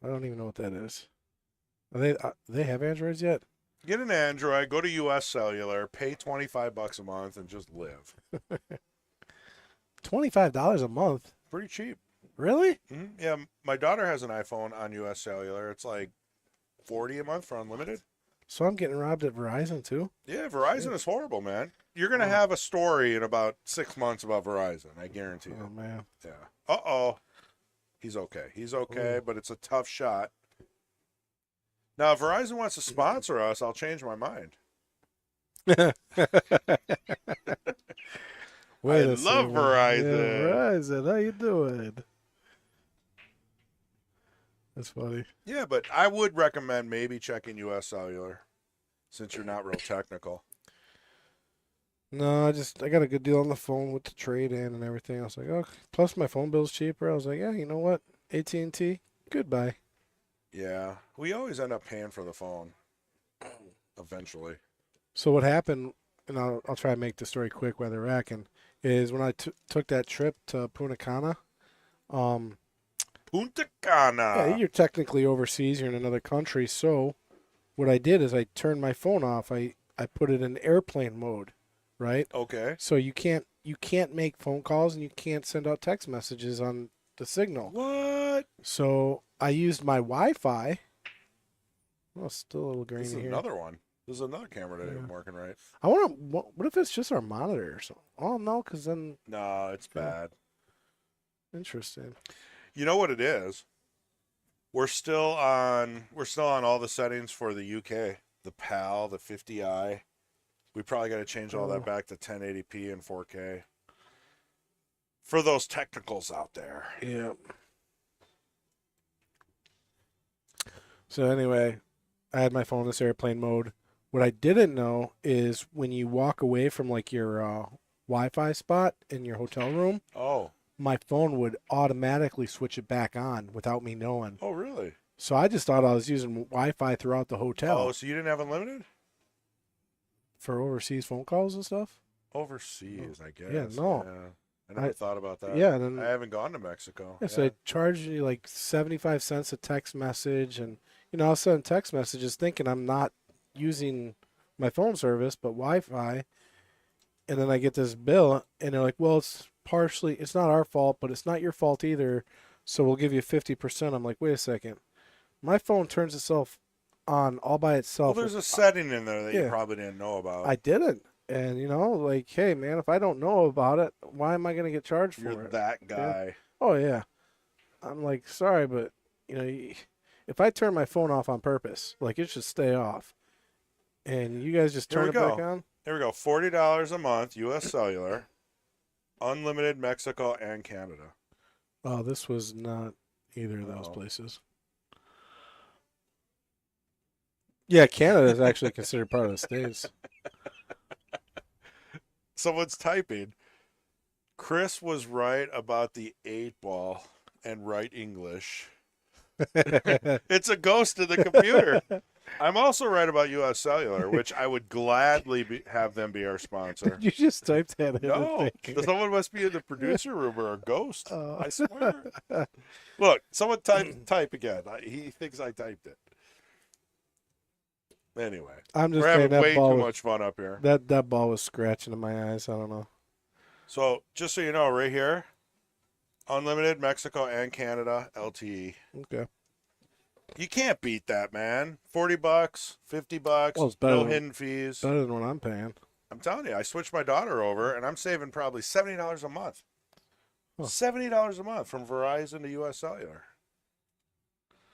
I don't even know what that is. Are they have Androids yet? Get an Android, go to US Cellular, pay $25 a month, and just live. $25 a month? Pretty cheap. Really? Mm-hmm. Yeah, my daughter has an iPhone on US Cellular. It's like $40 a month for unlimited. So I'm getting robbed at Verizon too? Yeah, Verizon is horrible, man. You're going to have a story in about 6 months about Verizon, I guarantee you. Oh man. Yeah. Uh-oh. He's okay. He's okay, but it's a tough shot. Now, if Verizon wants to sponsor us, I'll change my mind. Wait I a love second. Verizon. Yeah, Verizon, how you doing? That's funny. Yeah, but I would recommend maybe checking US Cellular since you're not real technical. No, I got a good deal on the phone with the trade in and everything. I was like, oh, plus my phone bill's cheaper. I was like, yeah, you know what? AT&T, goodbye. Yeah, we always end up paying for the phone eventually. So what happened, and I'll try to make the story quick while they're racking, is when I took that trip to Punta Cana. Punta Cana. Yeah, you're technically overseas. You're in another country. So what I did is I turned my phone off. I put it in airplane mode, right? Okay. So you can't make phone calls and you can't send out text messages on the signal. What? So I used my Wi-Fi. Oh, still a little grainy This is here. another one. This is another camera that isn't working right. I want to. What if it's just our monitor or something? Oh no, because then No, it's bad. interesting. You know what it is? We're still on all the settings for the UK. The PAL, the 50i. We probably got to change all that back to 1080p and 4K. For those technicals out there. Yeah. So anyway, I had my phone in this airplane mode. What I didn't know is when you walk away from like your Wi-Fi spot in your hotel room, Oh. my phone would automatically switch it back on without me knowing. Oh, really? So I just thought I was using Wi-Fi throughout the hotel Oh, so you didn't have unlimited? for overseas phone calls and stuff. Overseas, I guess. Yeah, no. Yeah. I never thought about that. Yeah, then I haven't gone to Mexico. yeah, so they charge you like 75 cents a text message, and I'll send text messages thinking I'm not using my phone service, but Wi-Fi, And then I get this bill, and they're like, well, it's not our fault, but it's not your fault either. So we'll give you 50%. I'm like, wait a second. My phone turns itself on all by Well, itself. there's a setting in there that you Yeah. probably didn't know about. I didn't. And, like, hey, man, if I don't know about it, why am I going to get charged for You're it? that guy. Oh, yeah. I'm like, sorry, but, if I turn my phone off on purpose, like, it should stay off. And you guys just Here turn we it back go. on? Here we go. $40 a month, U.S. Cellular, unlimited Mexico and Canada. Oh, this was not either of those Oh. places. Yeah, Canada is actually considered part of the States. Someone's typing. Chris was right about the 8-ball and right English. It's a ghost in the computer. I'm also right about U.S. Cellular, which I would gladly have them be our sponsor. You just typed that in. No, someone must be in the producer room or a ghost. Oh. I swear. Look, someone type again. He thinks I typed it. Anyway, I'm just we're saying having that way ball too was, much fun up here. that ball was scratching in my eyes. I don't know. So just so you know, right here, unlimited Mexico and Canada LTE. Okay. You can't beat that, man. $40, $50, Well, it's better no than- hidden fees. Better than what I'm paying. I'm telling you, I switched my daughter over, and I'm saving probably $70 a month. Huh. $70 a month from Verizon to U.S. Cellular.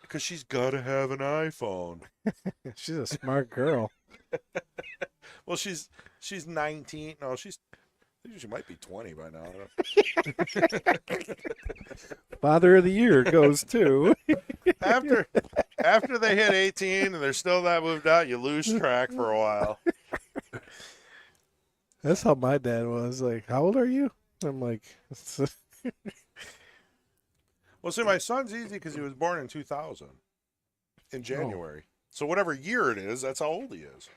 Because she's got to have an iPhone. She's a smart girl. Well, she's 19. No, I think she might be 20 by now. Father of the year goes to. After they hit 18 and they're still not moved out, you lose track for a while. That's how my dad was. Like, how old are you? I'm like, Well, see, my son's easy because he was born in 2000 in January. So whatever year it is, that's how old he is.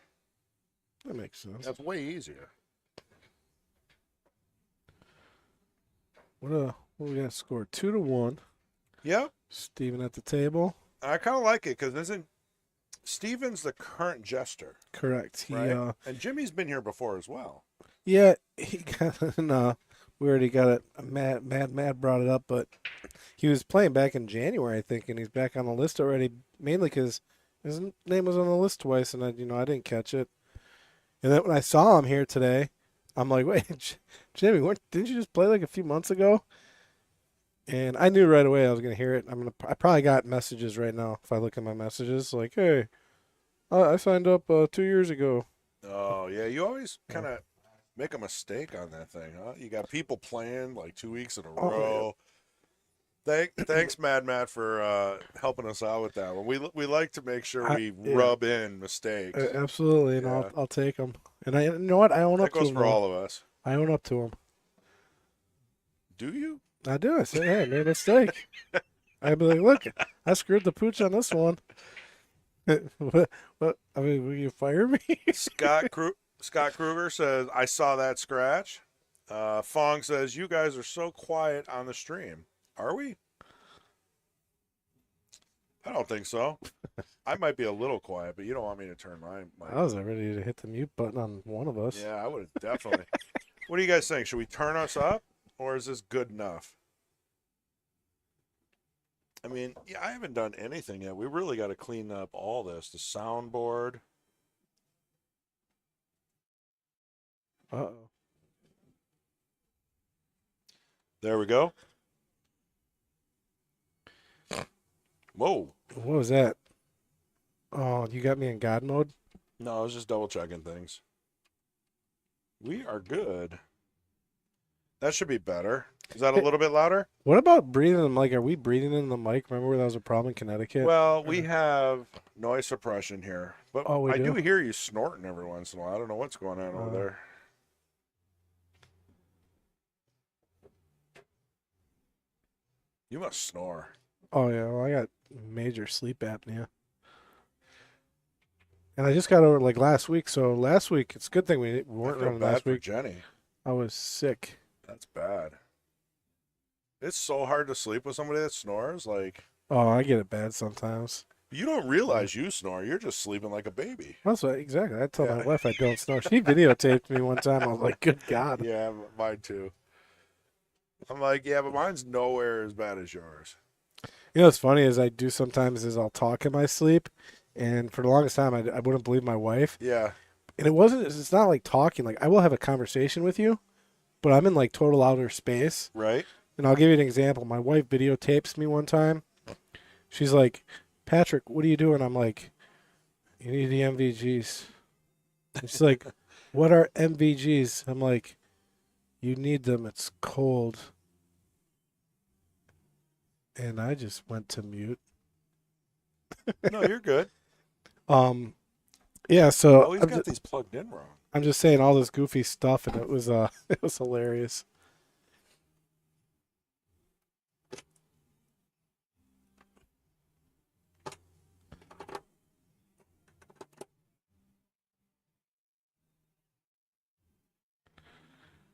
that makes sense. That's way easier. What we got scored 2-1. Yep. Steven at the table. I kind of like it because isn't Steven's the current Jester, Correct. He right? And Jimmy's been here before as well. yeah, he got no. We already got it. Matt brought it up, but he was playing back in January, I think, and he's back on the list already. Mainly because his name was on the list twice, and I didn't catch it. And then when I saw him here today, I'm like, wait, Jimmy, didn't you just play like a few months ago? And I knew right away I was gonna hear it. I probably got messages right now if I look at my messages like, hey, I signed up 2 years ago. Oh yeah, you always kind of make a mistake on that thing, huh? You got people playing like 2 weeks in a row. Thanks, Mad Matt, for helping us out with that one. We like to make sure we rub in mistakes. Absolutely, and Yeah. I'll take them. And you know what? I own up That to goes him. for all of us. I own up to him. Do you? I do. I say, hey, I made a mistake. I'd be like, look, I screwed the pooch on this one. What? I mean, will you fire me? Scott Kruger says, I saw that scratch. Fong says, you guys are so quiet on the stream. Are we? I don't think so. I might be a little quiet, but you don't want me to turn my mic. I was ready to hit the mute button on one of us. Yeah, I would have definitely. What do you guys think? Should we turn us up, or is this good enough? I mean, yeah, I haven't done anything yet. We really got to clean up all this. The soundboard. Uh-oh. There we go. Whoa. What was that? Oh, you got me in God mode? No, I was just double checking things. We are good. That should be better. Is that a little bit louder? What about breathing? Like, are we breathing in the mic? Remember where that was a problem in Connecticut? Well, we have noise suppression here, but Oh, we I do do? hear you snorting every once in a while. I don't know what's going on over there. You must snore. Oh, yeah. Well, I got major sleep apnea. And I just got over like last week. So last week, it's a good thing we I weren't feel running bad last for week. Jenny. I was sick. That's bad. It's so hard to sleep with somebody that snores. Like, Oh, I get it bad sometimes. You don't realize you snore. You're just sleeping like a baby. That's what, exactly. I tell my Yeah. wife I don't snore. She videotaped me one time. I was like, good God. Yeah, mine too. I'm like, yeah, but mine's nowhere as bad as yours. You know what's funny is I do sometimes is I'll talk in my sleep, and for the longest time I wouldn't believe my wife. Yeah. And it's not like talking. Like I will have a conversation with you, but I'm in like total outer space. Right? And I'll give you an example. My wife videotapes me one time. She's like, Patrick, what are you doing? I'm like, you need the MVGs. And she's like, what are MVGs? I'm like, you need them. It's cold. And I just went to mute. No, you're good. Yeah, so Oh, he's got these plugged in wrong. I'm just saying all this goofy stuff, and it was it was hilarious.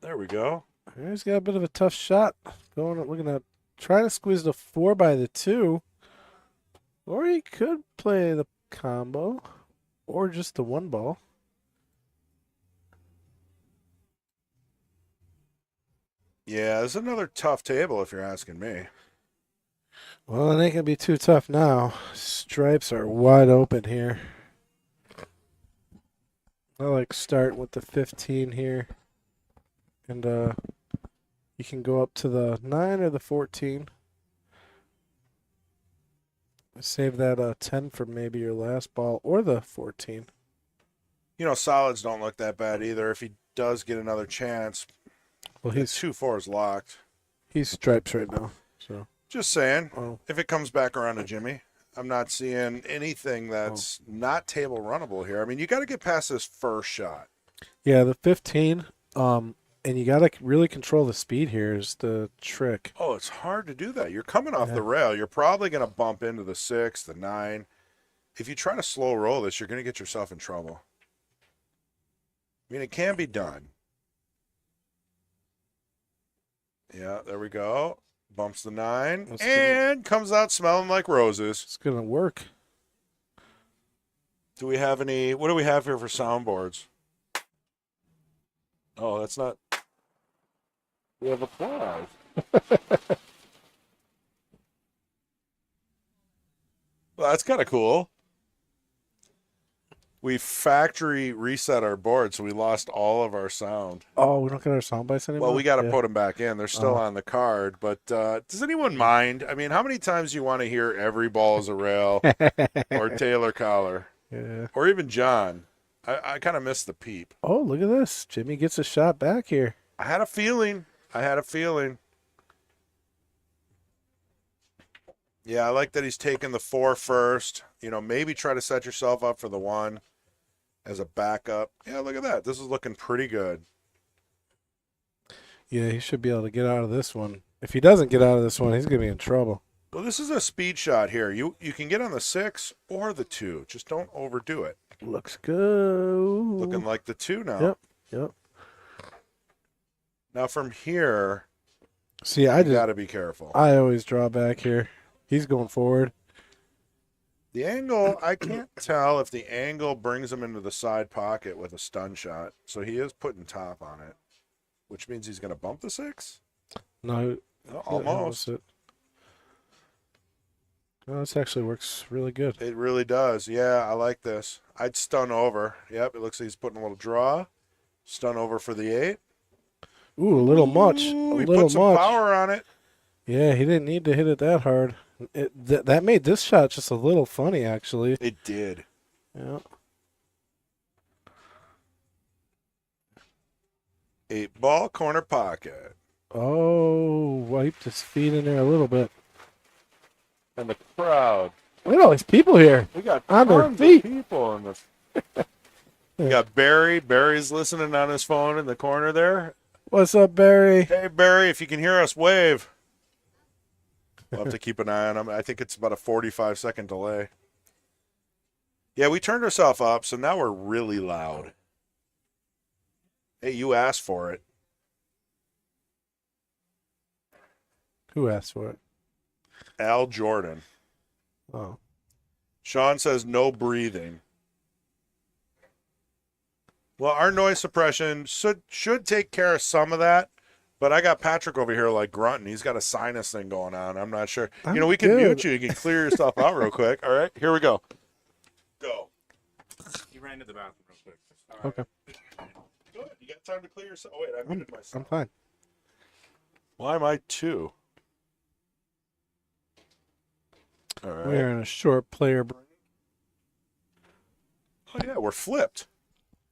There we go. He's got a bit of a tough shot. Looking at trying to squeeze the 4 by the 2, or he could play the combo, or just the 1 ball. Yeah, it's another tough table if you're asking me. Well, it ain't gonna be too tough now. Stripes are wide open here. I like start with the 15 here, and you can go up to the 9 or the 14. Save that 10 for maybe your last ball or the 14. You know, solids don't look that bad either. If he does get another chance, Well, his 2-4 is locked. he's stripes right now. So Just saying, oh, if it comes back around to Jimmy, I'm not seeing anything that's not table runnable here. I mean, you got to get past this first shot. yeah, the 15. And you gotta really control the speed here is the trick. Oh, it's hard to do that. You're coming off Yeah. the rail. You're probably going to bump into the 6, the 9. If you try to slow roll this, you're going to get yourself in trouble. I mean, it can be done. Yeah, there we go. Bumps the 9 Let's and comes out smelling like roses. It's gonna work. Do we have any? What do we have here for soundboards? Oh, that's not. We have applause. Well, that's kind of cool. We factory reset our board, so we lost all of our sound. Oh, we don't get our sound bites anymore. Well, we got to Yeah. put them back in. They're still Oh. on the card. But does anyone mind? I mean, how many times do you want to hear every ball is a rail or Taylor Collar Yeah. or even John? I kind of miss the peep. Oh, look at this. Jimmy gets a shot back here. I had a feeling. Yeah, I like that he's taking the 4 first. You know, maybe try to set yourself up for the 1 as a backup. Yeah, look at that. This is looking pretty good. Yeah, he should be able to get out of this one. If he doesn't get out of this one, he's gonna be in trouble. Well, this is a speed shot here. You can get on the 6 or the 2. Just don't overdo it. Looks good. Looking like the 2 now. Yep. Yep. Now from here, See, you got to be careful. I always draw back here. He's going forward. The angle, I can't tell if the angle brings him into the side pocket with a stun shot. So he is putting top on it, which means he's going to bump the 6? No, Almost. it. No, this actually works really good. It really does. Yeah, I like this. I'd stun over. Yep, it looks like he's putting a little draw. Stun over for the 8. Ooh, a little much. Ooh, A he little put some much. power on it. Yeah, he didn't need to hit it that hard. That made this shot just a little funny, actually. It did. Yeah. 8 ball corner pocket. Oh, wiped his feet in there a little bit. And the crowd. Look at all these people here. We got On their tons of feet. people in the. We got Barry. Barry's listening on his phone in the corner there. What's up, Barry? Hey, Barry, if you can hear us, wave. We'll have to keep an eye on him. I think it's about a 45-second delay. Yeah, we turned ourselves up, so now we're really loud. Hey, you asked for it. Who asked for it? Al Jordan. Oh. Sean says no breathing. Well, our noise suppression should take care of some of that, but I got Patrick over here like grunting. He's got a sinus thing going on. I'm not sure. I'm We can good. mute you. You can clear yourself out real quick. All right, here we go. Go. He ran to the bathroom real quick. All right. Okay. Good. You got time to clear yourself. Oh, wait, I muted myself. I'm fine. Why am I 2? All right. We're in a short player break. Oh yeah, we're flipped.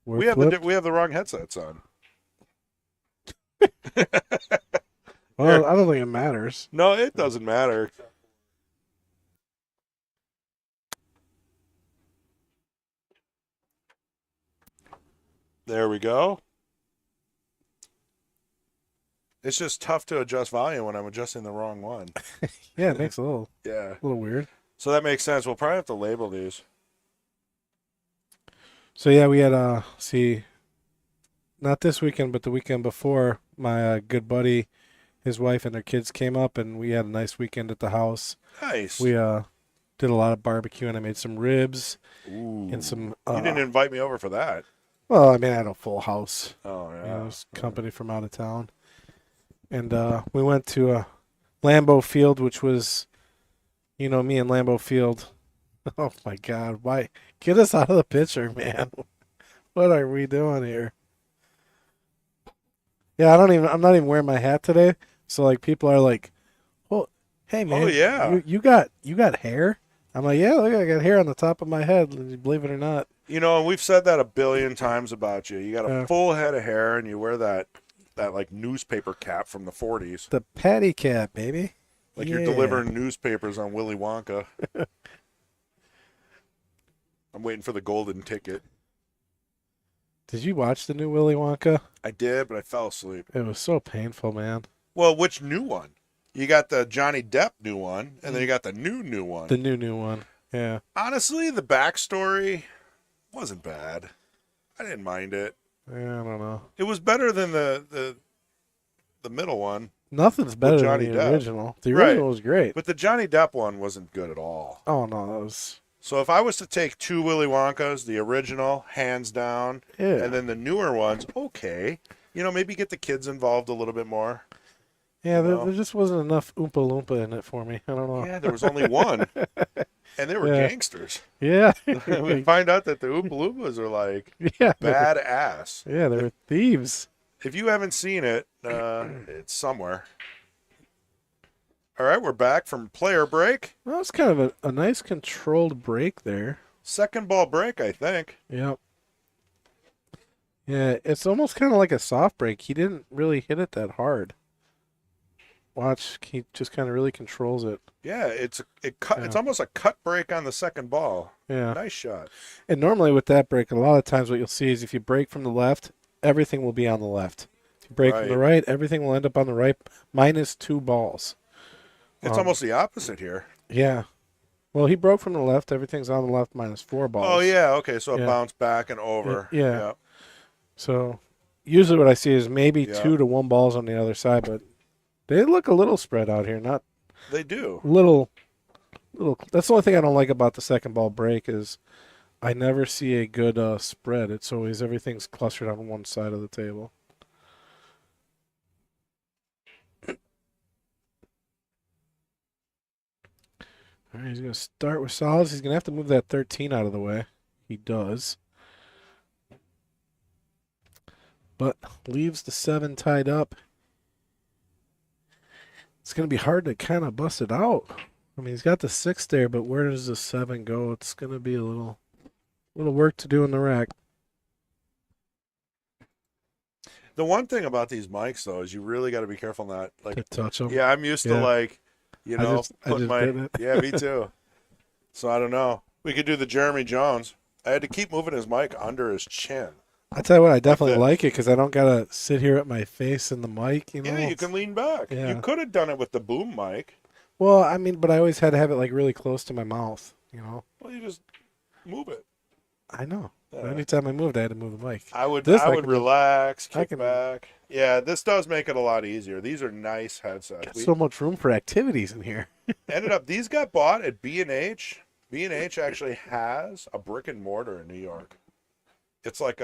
We're We have flipped. the wrong headsets on. Well, I don't think it matters. No, it doesn't matter. There we go. It's just tough to adjust volume when I'm adjusting the wrong one. Yeah, it makes a Yeah. little weird. So that makes sense. We'll probably have to label these. So yeah, we had not this weekend, but the weekend before, my good buddy, his wife and their kids came up, and we had a nice weekend at the house. Nice. We did a lot of barbecue, and I made some ribs Ooh. and some. You didn't invite me over for that. Well, I mean, I had a full house. Oh You yeah. know, it was company from out of town, and we went to Lambeau Field, which was, me and Lambeau Field. Oh my God! Why get us out of the picture, man? What are we doing here? Yeah, I'm not even wearing my hat today. So like people are like, "Well, hey man, Oh, yeah. you got hair?" I'm like, "Yeah, look, I got hair on the top of my head, believe it or not." And we've said that a billion times about you. You got a Yeah. full head of hair, and you wear that like newspaper cap from the 40s, The patty cap, baby. like you're Yeah. delivering newspapers on Willy Wonka. I'm waiting for the golden ticket. Did you watch the new Willy Wonka? I did, but I fell asleep. It was so painful, man. Well, which new one? You got the Johnny Depp new one, and then you got the new one. The new one. Yeah. Honestly, the backstory wasn't bad. I didn't mind it. Yeah, I don't know. It was better than the middle one, Nothing's better than Johnny the Depp. original. The Right. original was great. but the Johnny Depp one wasn't good at all. Oh no, that was So if I was to take 2 Willy Wonkas, the original, hands down, yeah. and then the newer ones, okay, maybe get the kids involved a little bit more. Yeah, No. there just wasn't enough Oompa Loompa in it for me. I don't know. Yeah, there was only one, and they were Yeah. gangsters. Yeah. We find out that the Oompa Loompas are like Yeah. badass. Yeah, they were thieves. If you haven't seen it, it's somewhere. All right, we're back from player break. Well, it's kind of a nice controlled break there. Second ball break, I think. Yep. Yeah, it's almost kind of like a soft break. He didn't really hit it that hard. Watch, he just kind of really controls it. Yeah, it's Yeah. almost a cut break on the second ball. Yeah. Nice shot. And normally with that break, a lot of times what you'll see is if you break from the left, everything will be on the left. If you break from the right, everything will end up on the right, minus 2 balls. It's almost the opposite here. Yeah. Well, he broke from the left. Everything's on the left, minus 4 balls. Oh yeah, okay, so it Yeah. bounced back and over. Yeah. So usually what I see is maybe Yeah. 2 to 1 balls on the other side, but they look a little spread out here. Not They do. little. That's the only thing I don't like about the second ball break is I never see a good spread. It's always everything's clustered on one side of the table. All right, he's going to start with solids. He's going to have to move that 13 out of the way. He does. But leaves the 7 tied up. It's going to be hard to kind of bust it out. I mean, he's got the 6 there, but where does the 7 go? It's going to be a little work to do in the rack. The one thing about these mics though is you really got to be careful not To touch them. Yeah, I'm used to I just putting did it. Yeah, me too. So I don't know. We could do the Jeremy Jones. I had to keep moving his mic under his chin. I tell you what, I definitely this. like it because I don't got to sit here at my face in the mic. You know? Yeah, you can lean back. Yeah. You could have done it with the boom mic. Well, I mean, but I always had to have it like really close to my mouth. You know. Well, you just move it. I know. Yeah. Anytime I moved, I had to move the mic. I would This I I would can- relax, I kick can- back. Yeah, this does make it a lot easier. These are nice headsets. Got We so much room for activities in here. ended up these got bought at B&H B&H actually has a brick and mortar in New York. It's like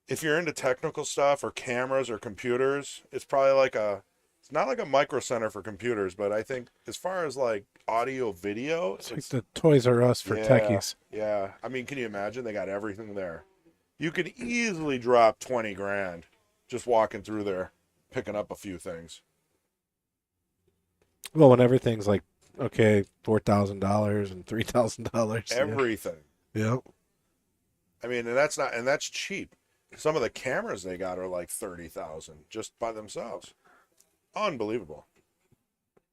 if you're into technical stuff or cameras or computers, it's probably like it's not like a micro center for computers, but I think as far as like audio video, It's like the Toys R Us for techies. Yeah. I mean, can you imagine? They got everything there. You could easily drop 20 grand just walking through there, picking up a few things. Well, when everything's like, okay, $4,000 and $3,000. Everything. Yeah. I mean, and that's cheap. Some of the cameras they got are like 30,000 just by themselves. Unbelievable.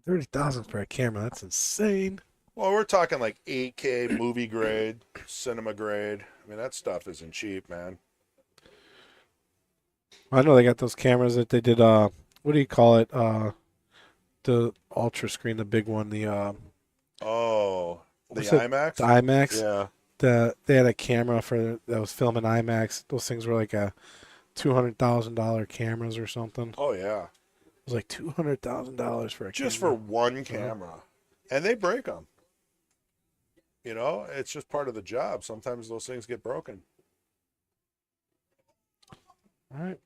30,000 for a camera. That's insane. Well, we're talking like 8K movie grade, cinema grade. I mean, that stuff isn't cheap, man. I know they got those cameras that they did. What do you call it? The ultra screen, the big one. The The what's it? IMAX? The IMAX. Yeah. They had a camera that was filming IMAX. Those things were like a $200,000 cameras or something. Oh, yeah. It was like $200,000 for a Just camera. for one camera. And they break them. You know, it's just part of the job. Sometimes those things get broken. All right.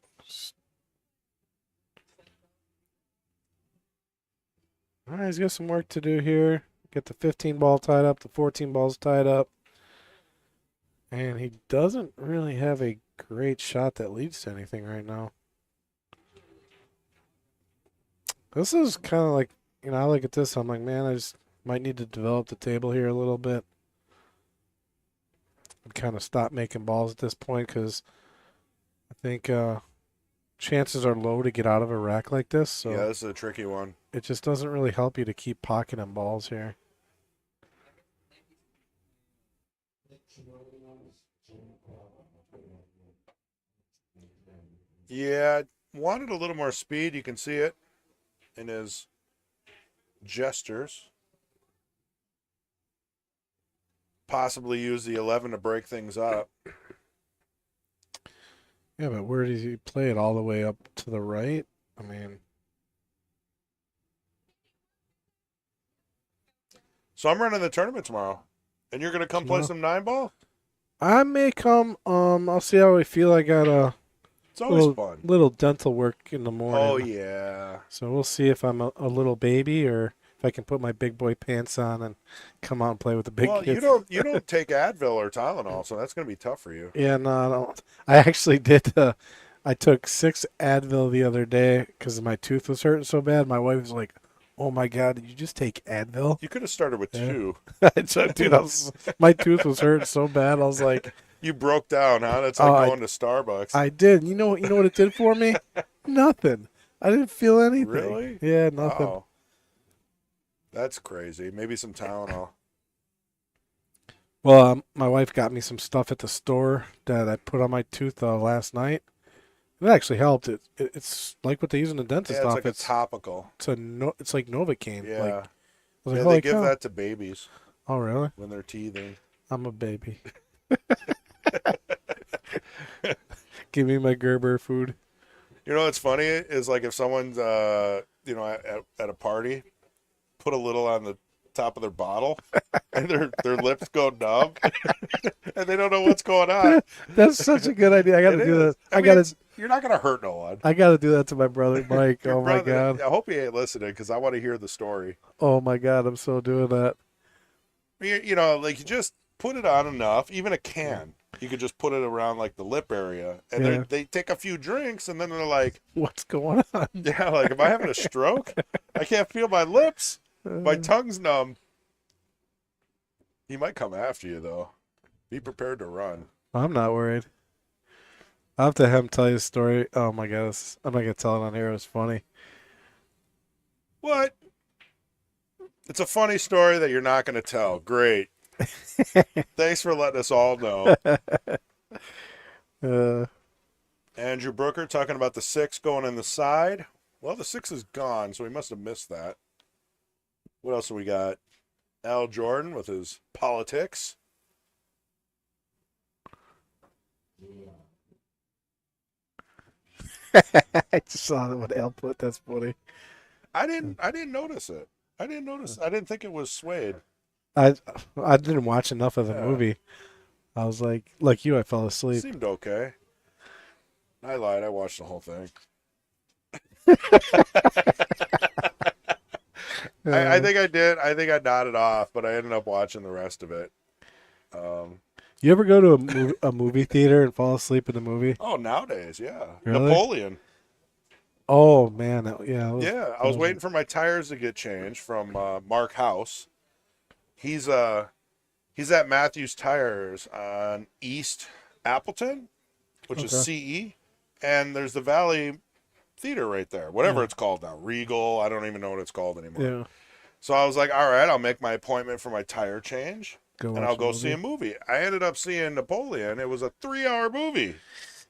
All right, he's got some work to do here. Get the 15 ball tied up, the 14 balls tied up. And he doesn't really have a great shot that leads to anything right now. This is kind of like, I look at this, I'm like, man, I just might need to develop the table here a little bit. And kind of stop making balls at this point because I think chances are low to get out of a rack like this. So Yeah, this is a tricky one. it just doesn't really help you to keep pocketing balls here. Yeah, wanted a little more speed. You can see it in his gestures. Possibly use the 11 to break things up. Yeah, but where does he play it? All the way up to the right? I mean, So I'm running the tournament tomorrow. And you're going to come play some 9-ball? I may come. I'll see how I feel. I got a It's always fun. little dental work in the morning. Oh, yeah. So we'll see if I'm a little baby or if I can put my big boy pants on and come out and play with the big Well, kids. you don't take Advil or Tylenol, so that's going to be tough for you. Yeah, no, I don't. I actually did. I took 6 Advil the other day because my tooth was hurting so bad. My wife was like, "Oh my God, did you just take Advil?" You could have started with 2. I took, dude, my tooth was hurting so bad. I was like, You broke down, huh? That's like going to Starbucks. I did. You know what it did for me? Nothing. I didn't feel anything. Really? Yeah, nothing. Wow. That's crazy. Maybe some Tylenol. Well, my wife got me some stuff at the store that I put on my tooth last night. It actually helped. It's like what they use in the dentist Yeah, it's office. like a topical. It's like Novocaine. Yeah. Like, I was like, Yeah, holy they give cow. that to babies Oh, really? when they're teething. I'm a baby. Give me my Gerber food. You know what's funny is like if someone's at a party, put a little on the top of their bottle, and their lips go numb, and they don't know what's going on. That's such a good idea. I got to It do is. that. I mean, you're not gonna hurt no one. I got to do that to my brother Mike. Your Oh my brother- God. I hope he ain't listening because I want to hear the story. Oh my God. I'm so doing that. Like you just put it on enough, even a can. You could just put it around like the lip area, and Yeah. they take a few drinks, and then they're like, What's going on? "Yeah, like am I having a stroke? I can't feel my lips. My tongue's numb." He might come after you though. Be prepared to run. I'm not worried. I'll have to have him tell you a story. Oh my God. I'm not going to tell it on here. It was funny. What? It's a funny story that you're not going to tell. Great. Thanks for letting us all know. Andrew Brooker talking about the 6 going in the side. Well, the 6 is gone, so we must have missed that. What else do we got? Al Jordan with his politics. I just saw that what Al put. That's funny. I didn't notice it. I didn't think it was suede. I I didn't watch enough of the Yeah. movie. I was like you, I fell asleep. Seemed okay. I lied. I watched the whole thing. I Uh, think I did. I think I nodded off, but I ended up watching the rest of it. Um, you ever go to a movie theater and fall asleep in the movie? oh, nowadays, yeah. Really? Napoleon. Oh man, yeah. Yeah, I was waiting for my tires to get changed from Mark House. He's at Matthews Tires on East Appleton, which is Okay. CE, and there's the Valley Theater right there. Whatever Yeah. it's called now, Regal. I don't even know what it's called anymore. Yeah. So I was like, all right, I'll make my appointment for my tire change, Go and watch I'll a go see movie. a movie. I ended up seeing Napoleon. It was a 3-hour movie.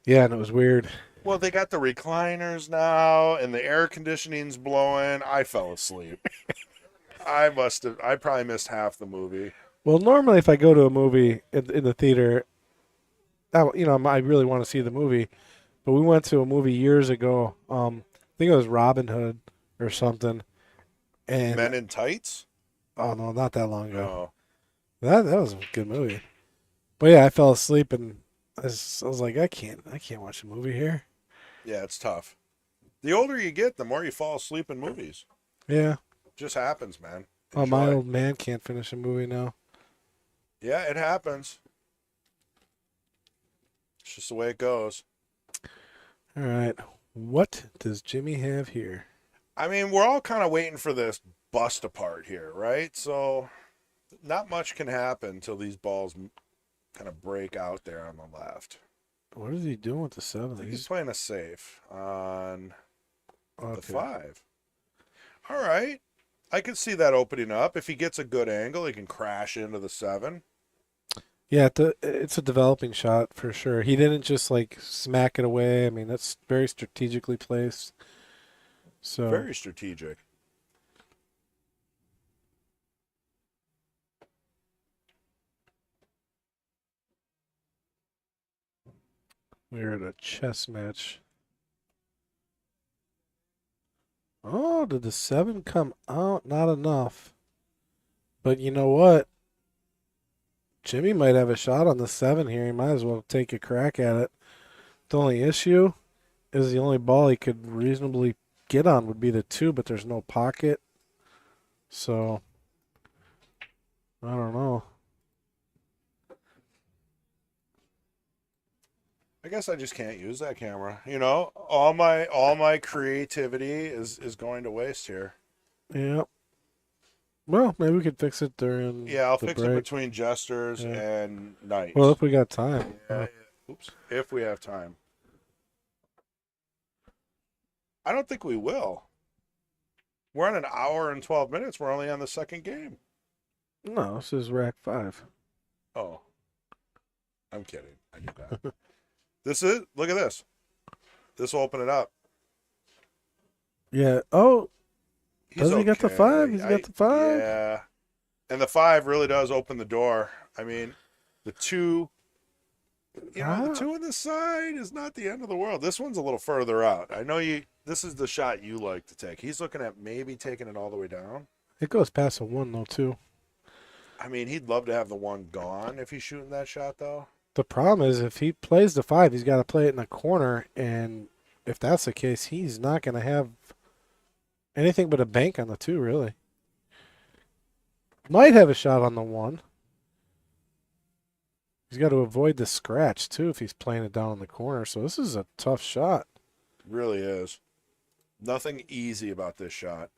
Yeah, and it was weird. Well, they got the recliners now, and the air conditioning's blowing. I fell asleep. I probably missed half the movie. Well, normally if I go to a movie in the theater, I really want to see the movie. But we went to a movie years ago. I think it was Robin Hood or something. And Men in Tights? oh no, not that long ago. Oh, That was a good movie. But yeah, I fell asleep and I was like, I can't watch a movie here. yeah, it's tough. The older you get, the more you fall asleep in movies. Yeah. Just happens, man. Oh, my Enjoy. old man can't finish a movie now. Yeah, it happens. It's just the way it goes. All right. What does Jimmy have here? I mean, we're all kind of waiting for this bust apart here, right? So, not much can happen until these balls kind of break out there on the left. What is he doing with the I seven? think he's playing a safe on the Okay. 5. All right. I can see that opening up. If he gets a good angle, he can crash into the 7. Yeah, it's a developing shot for sure. He didn't just like smack it away. I mean, that's very strategically placed. So Very strategic. we're at a chess match. Oh, did the 7 come out? Not enough. But you know what? Jimmy might have a shot on the 7 here. He might as well take a crack at it. The only issue is the only ball he could reasonably get on would be the 2, but there's no pocket. So, I don't know. I guess I just can't use that camera. You know, all my creativity is going to waste here. Yeah. Well, maybe we could fix it during Yeah, I'll the fix it break. between Jesters Yeah. and Knights. Well, if we got time. Yeah, yeah. Oops. If we have time. I don't think we will. We're on an hour and 12 minutes. We're only on the second game. No, this is rack 5. Oh. I'm kidding. I knew that. Look at this. This will open it up. Yeah. Oh, He's doesn't he got the okay. 5? He's got the 5? Yeah. And the 5 really does open the door. I mean, the 2, the 2 on the side is not the end of the world. This one's a little further out. I know this is the shot you like to take. He's looking at maybe taking it all the way down. It goes past a 1, though, too. I mean, he'd love to have the 1 gone if he's shooting that shot, though. The problem is if he plays the 5, he's got to play it in the corner, and if that's the case, he's not going to have anything but a bank on the 2, really. Might have a shot on the 1. He's got to avoid the scratch, too, if he's playing it down in the corner, so this is a tough shot. It really is. Nothing easy about this shot.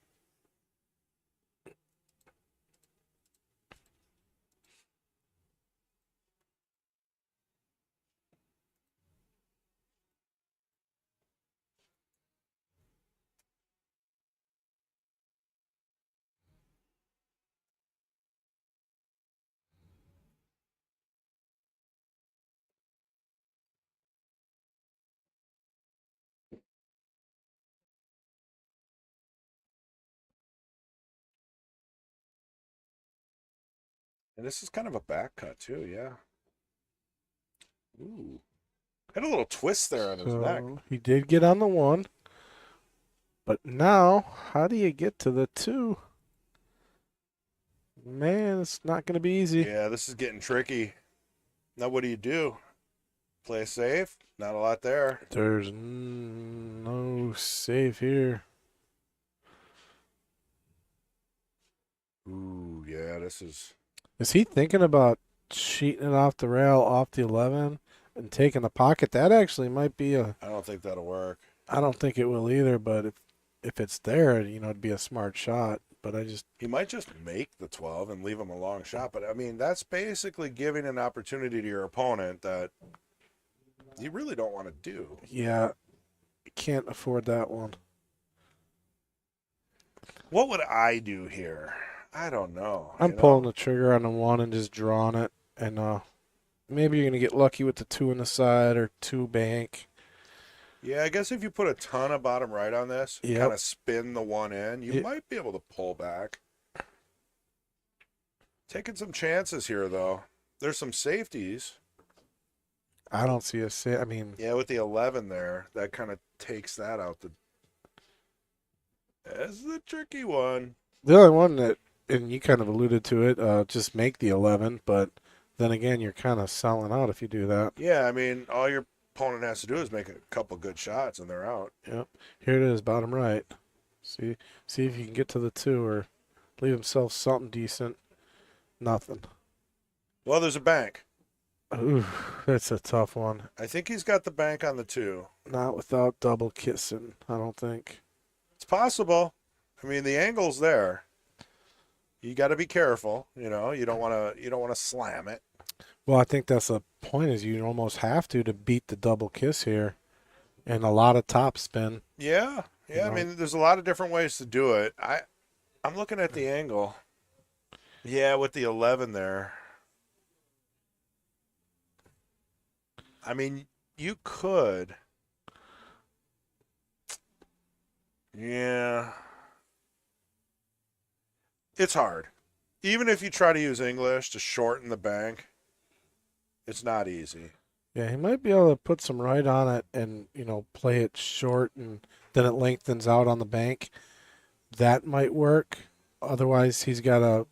And this is kind of a back cut, too, yeah. Ooh. Had a little twist there on his neck. So he did get on the 1. But now, how do you get to the 2? Man, it's not going to be easy. Yeah, this is getting tricky. Now, what do? Play safe? Not a lot there. There's no save here. Ooh, yeah, this is. Is he thinking about cheating it off the rail, off the 11, and taking the pocket? That actually might be a. I don't think that'll work. I don't think it will either, but if it's there, it'd be a smart shot. But He might just make the 12 and leave him a long shot. But, I mean, that's basically giving an opportunity to your opponent that you really don't want to do. yeah, can't afford that one. What would I do here? I don't know. I'm pulling the trigger on the 1 and just drawing it, and maybe you're gonna get lucky with the 2 on the side or 2 bank. Yeah, I guess if you put a ton of bottom right on this, Yep. kind of spin the 1 in, you Yep. might be able to pull back. Taking some chances here, though. There's some safeties. I don't see a save. I mean, Yeah, with the 11 there, that kind of takes that out. That's the tricky one. the only one that, and you kind of alluded to it, just make the 11, but then again, you're kind of selling out if you do that. Yeah, I mean, all your opponent has to do is make a couple good shots and they're out. Yep. Here it is, bottom right. See if you can get to the 2 or leave himself something decent. Nothing. Well, there's a bank. Ooh, that's a tough one. I think he's got the bank on the 2. Not without double kissing, I don't think. It's possible. I mean, the angle's there. You got to be careful. You don't want to slam it. Well, I think that's the point is you almost have to beat the double kiss here. And a lot of top spin. Yeah. Yeah, I mean, there's a lot of different ways to do it. I'm looking at the angle. Yeah, with the 11 there. I mean, you could. Yeah. It's hard. Even if you try to use English to shorten the bank, it's not easy. Yeah, he might be able to put some right on it and, play it short and then it lengthens out on the bank. That might work. Otherwise, he's got to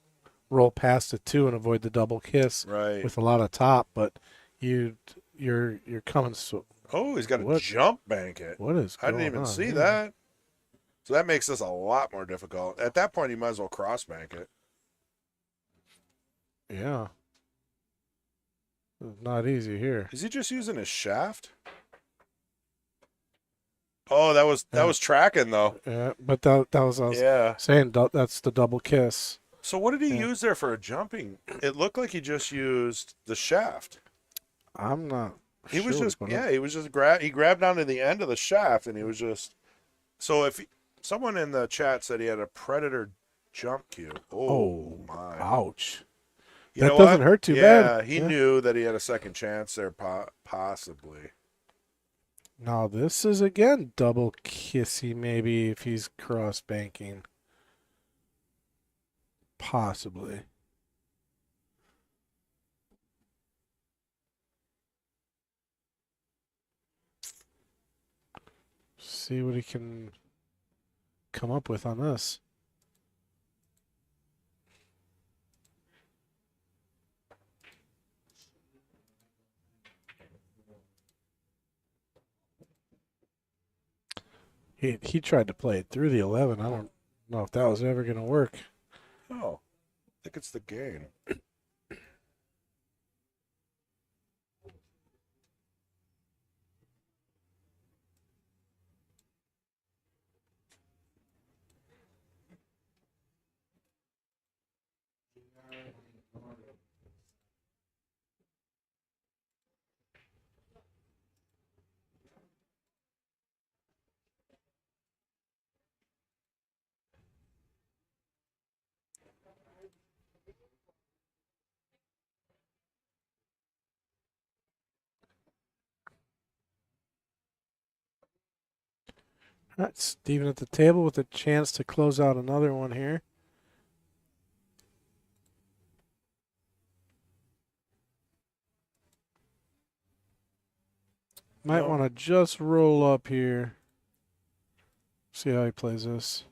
roll past the 2 and avoid the double kiss Right. with a lot of top. But you're coming. So Oh, he's got to What? jump bank it. what is? I didn't going even on see here? that. So that makes this a lot more difficult. At that point, you might as well cross bank it. Yeah, it's not easy here. Is he just using his shaft? Oh, that was Yeah. tracking though. Yeah, but that was I was Yeah. saying. That's the double kiss. So what did he Yeah. use there for a jumping? It looked like he just used the shaft. I'm not. He was sure, just but he was just he grabbed onto the end of the shaft and he was just. So if someone in the chat said he had a predator jump cue. Oh, my. Ouch. You That know doesn't what? hurt too Yeah, bad. he Yeah. knew that he had a second chance there, possibly. Now this is again double kissy. Maybe if he's cross banking, possibly. See what he can come up with on this. He tried to play it through the 11. I don't know if that was ever going to work. Oh, I think it's the game. All right, Steven at the table with a chance to close out another one here. Might No. want to just roll up here. See how he plays this.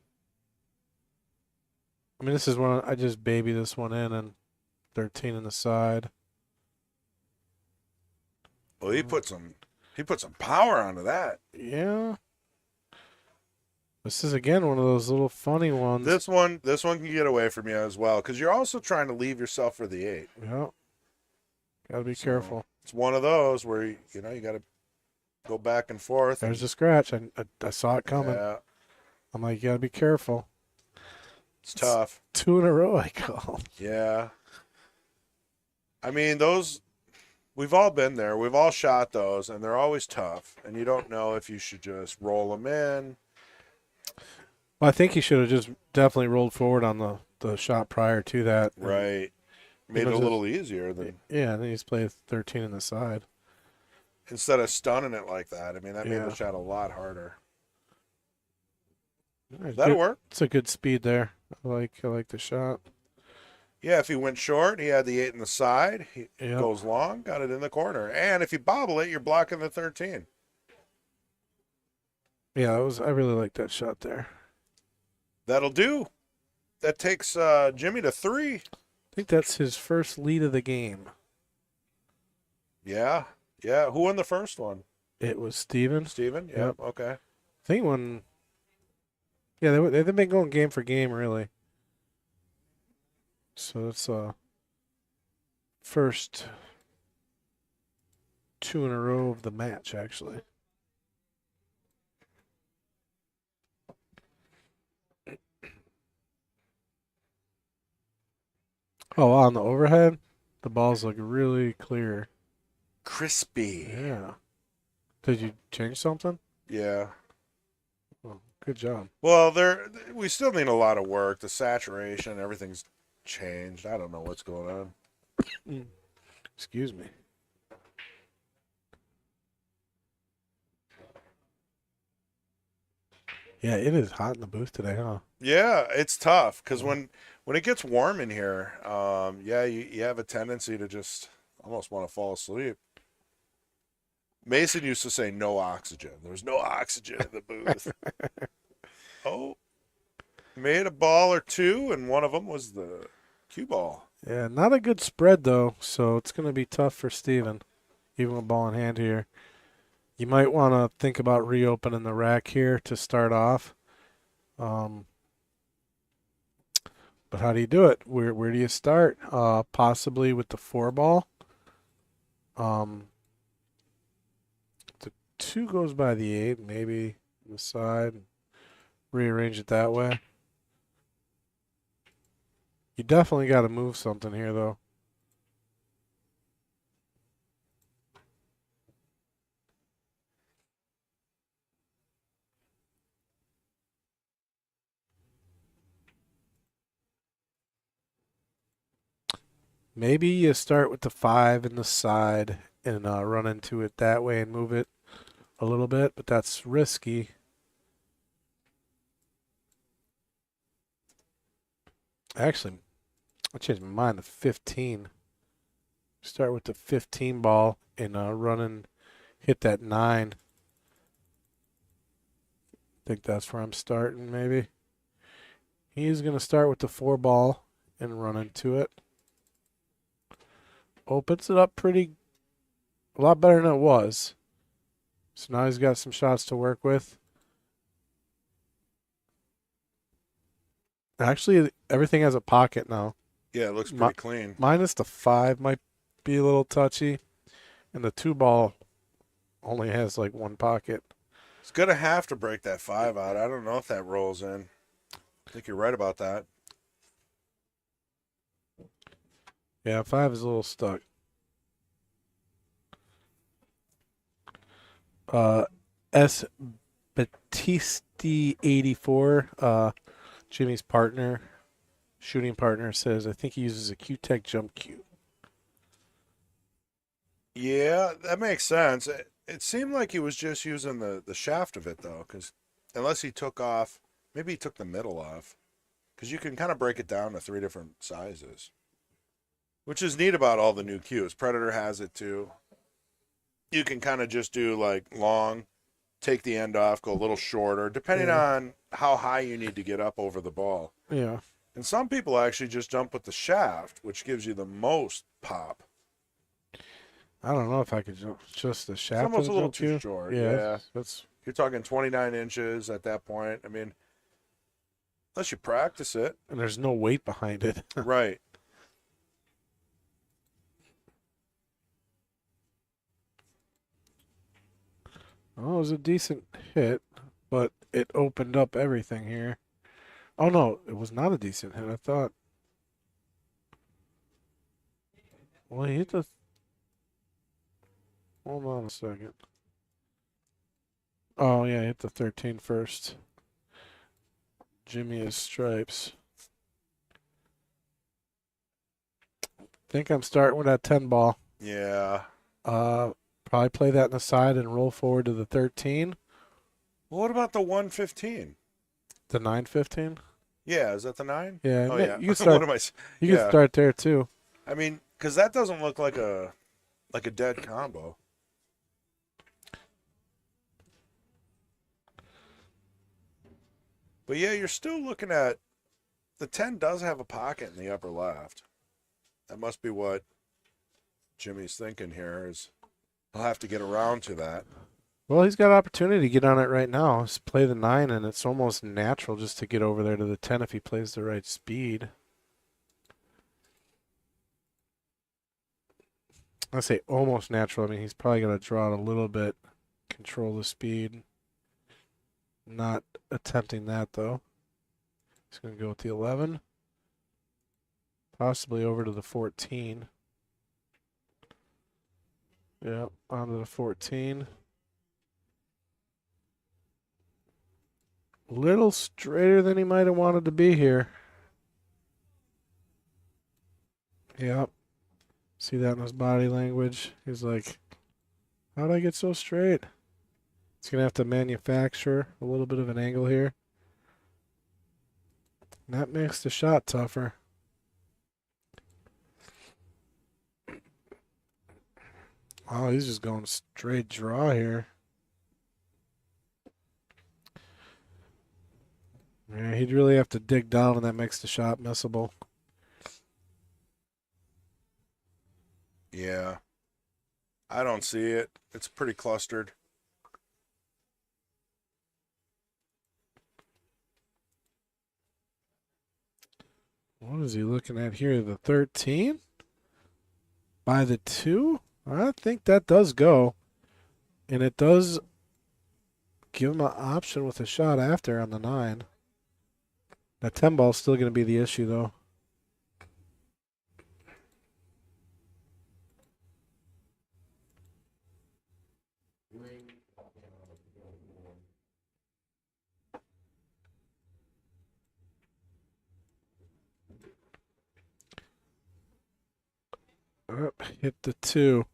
I mean, this is one I just baby this one in and 13 in the side. Well, he put some power onto that. Yeah. This is again one of those little funny ones. This one can get away from you as well because you're also trying to leave yourself for the 8. Yeah. Got to be careful. It's one of those where you got to go back and forth. There's a scratch. I saw it coming. Yeah, I'm like, you got to be careful. it's tough. 2 in a row I call. Yeah. I mean, those, we've all been there. We've all shot those, and they're always tough. And you don't know if you should just roll them in. Well, I think he should have just definitely rolled forward on the shot prior to that. Right. Made it a little easier than Yeah, and then he's played 13 in the side. instead of stunning it like that. I mean, that made Yeah. the shot a lot harder. That'll That'll work. It's a good speed there. I like the shot. Yeah, if he went short, he had the 8 in the side. He Yep. goes long, got it in the corner. And if you bobble it, you're blocking the 13. Yeah, I really like that shot there. That'll do. That takes Jimmy to 3. I think that's his first lead of the game. Yeah. Yeah. Who won the first one? It was Steven. Steven? Yep. Yep. Okay. I think when. Yeah, they've been going game for game, really. So it's first 2 in a row of the match, actually. Oh, on the overhead, the balls look really clear. Crispy. Yeah. Did you change something? Yeah. Oh, good job. Well, we still need a lot of work. The saturation, everything's changed. I don't know what's going on. Excuse me. Yeah, it is hot in the booth today, huh? Yeah, it's tough because when it gets warm in here, you have a tendency to just almost want to fall asleep. Mason used to say no oxygen. There was no oxygen in the booth. Oh, made a ball or two, and one of them was the cue ball. Yeah, not a good spread, though, so it's going to be tough for Steven, even with ball in hand here. You might want to think about reopening the rack here to start off. But how do you do it? Where do you start? Possibly with the 4 ball. The 2 goes by the 8, maybe on the side. Rearrange it that way. You definitely got to move something here, though. Maybe you start with the 5 in the side and run into it that way and move it a little bit, but that's risky. Actually, I changed my mind to 15. Start with the 15 ball and hit that 9. Think that's where I'm starting, maybe. He's going to start with the 4 ball and run into it. Opens it up a lot better than it was. So now he's got some shots to work with. Actually, everything has a pocket now. Yeah, it looks pretty clean. Minus the 5 might be a little touchy. And the 2 ball only has like 1 pocket. It's going to have to break that 5 out. I don't know if that rolls in. I think you're right about that. Yeah, 5 is a little stuck. S. Battisti 84, Jimmy's shooting partner, says, I think he uses a Q-Tech jump cue. Yeah, that makes sense. It seemed like he was just using the shaft of it, though, because unless he took off, maybe he took the middle off, because you can kind of break it down to 3 different sizes. Which is neat about all the new cues. Predator has it too. You can kind of just do like long, take the end off, go a little shorter, depending on how high you need to get up over the ball. Yeah. And some people actually just jump with the shaft, which gives you the most pop. I don't know if I could jump just the It's shaft. almost a little jump too cue. short. Yeah, Yeah. that's You're talking 29 inches at that point. I mean, unless you practice it. and there's no weight behind it. Right. Oh, it was a decent hit, but it opened up everything here. Oh no, it was not a decent hit. I thought. Well, he hit the. Hold on a second. Oh yeah, he hit the 13 first. Jimmy is stripes. Think I'm starting with that 10 ball. Yeah. Probably play that in the side and roll forward to the 13. Well, what about the 115? The 9-15. Yeah, is that the 9? Yeah, Oh, yeah. you can start. What am I? You Yeah. can start there too. I mean, because that doesn't look like a dead combo. But yeah, you're still looking at the 10 does have a pocket in the upper left. That must be what Jimmy's thinking here is he'll have to get around to that. Well, he's got opportunity to get on it right now. Just play the 9, and it's almost natural just to get over there to the 10 if he plays the right speed. I say almost natural. I mean, he's probably going to draw it a little bit, control the speed. Not attempting that, though. He's going to go with the 11. Possibly over to the 14. Yep, onto the 14. Little straighter than he might have wanted to be here. Yep. See that in his body language? He's like, how'd I get so straight? He's going to have to manufacture a little bit of an angle here. And that makes the shot tougher. Oh, he's just going straight draw here. Yeah, he'd really have to dig down, and that makes the shot missable. Yeah. I don't see it. It's pretty clustered. What is he looking at here? The 13? By the 2? I think that does go. And it does give him an option with a shot after on the 9. That 10 ball's still going to be the issue, though. Hit the 2.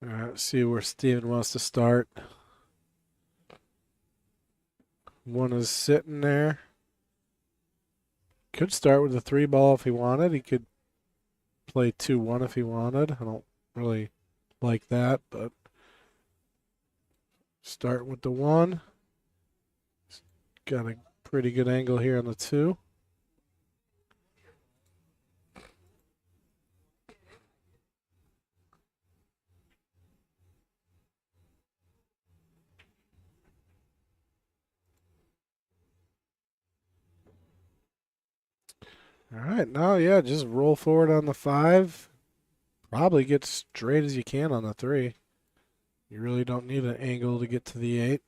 All right, let's see where Steven wants to start. 1 is sitting there. Could start with the 3 ball if he wanted. He could play 2-1 if he wanted. I don't really like that, but start with the 1. Got a pretty good angle here on the 2. All right, now, yeah, just roll forward on the 5. Probably get straight as you can on the 3. You really don't need an angle to get to the 8.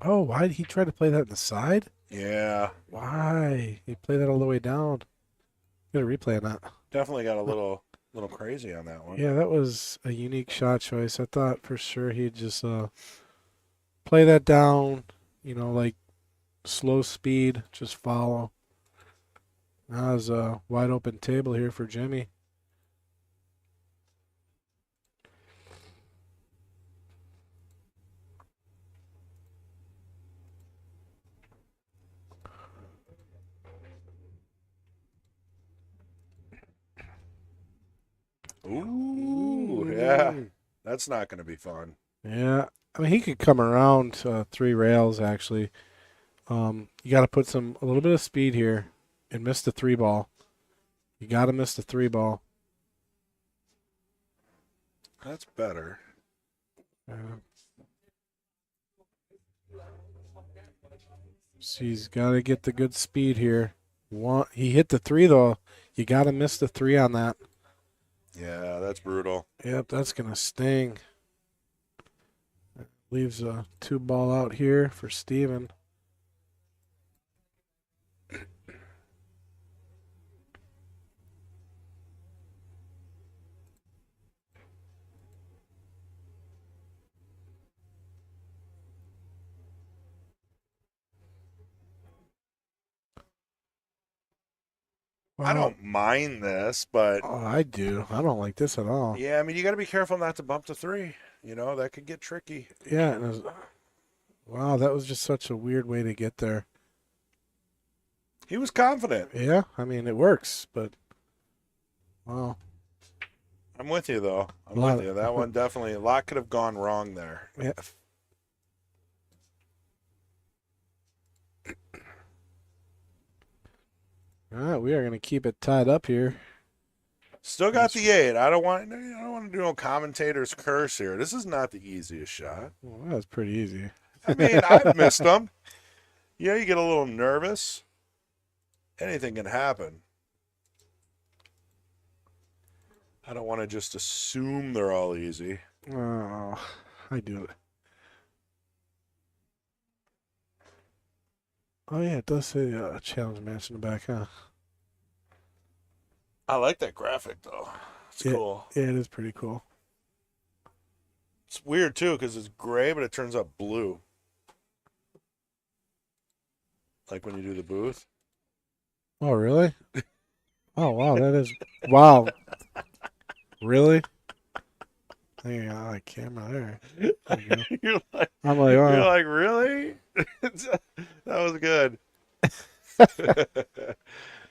Oh, why did he try to play that in the side? Yeah. Why? He played that all the way down. Get a replay on that. Definitely got a little crazy on that one. Yeah, that was a unique shot choice. I thought for sure he'd just play that down, like slow speed, just follow. Now there's a wide open table here for Jimmy. Ooh, yeah. That's not going to be fun. Yeah. I mean, he could come around 3 rails, actually. You got to put a little bit of speed here and miss the 3 ball. You got to miss the 3 ball. That's better. So he's got to get the good speed here. He hit the 3, though. You got to miss the 3 on that. Yeah, that's brutal. Yep, that's going to sting. Leaves a 2 ball out here for Steven. I don't mind this, but Oh, I do. I don't like this at all. yeah, I mean, you got to be careful not to bump the 3. You know, that could get tricky. Yeah. Wow, that was just such a weird way to get there. He was confident. Yeah, I mean, it works, but wow. I'm with you, though. I'm Lot- with you. That one definitely, a lot could have gone wrong there. Yeah. All right, we are going to keep it tied up here. Still got the 8. I don't want to do no commentator's curse here. This is not the easiest shot. Well, that was pretty easy. I mean, I've missed them. You know, you get a little nervous. Anything can happen. I don't want to just assume they're all easy. Oh, I do it. Oh, yeah, it does say challenge match in the back, huh? I like that graphic, though. It's Yeah. cool. Yeah, it is pretty cool. It's weird, too, because it's gray, but it turns out blue. Like when you do the booth. Oh, really? Oh, wow, that is... Wow. Really? There you go, like camera there. There you go. You're like, I'm like, oh. you're like, really? That was good.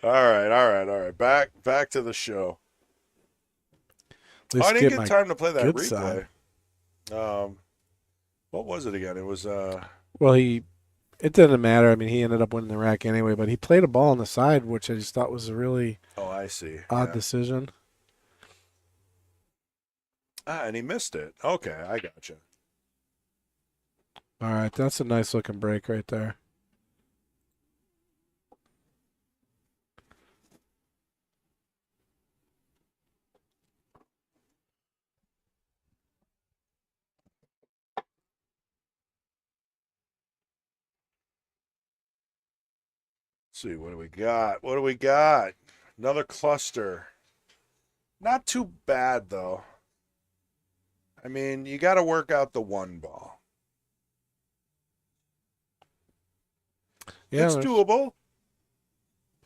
All right. Back to the show. At least I didn't get get my time to play that good replay. side. What was it again? It was Well, it didn't matter. I mean, he ended up winning the rack anyway, but he played a ball on the side, which I just thought was a really oh, I see. odd decision. And he missed it. Okay, I gotcha. All right, that's a nice looking break right there. Let's see, what do we got? What do we got? Another cluster. Not too bad, though. I mean, you got to work out the 1 ball. Yeah, It's there's doable.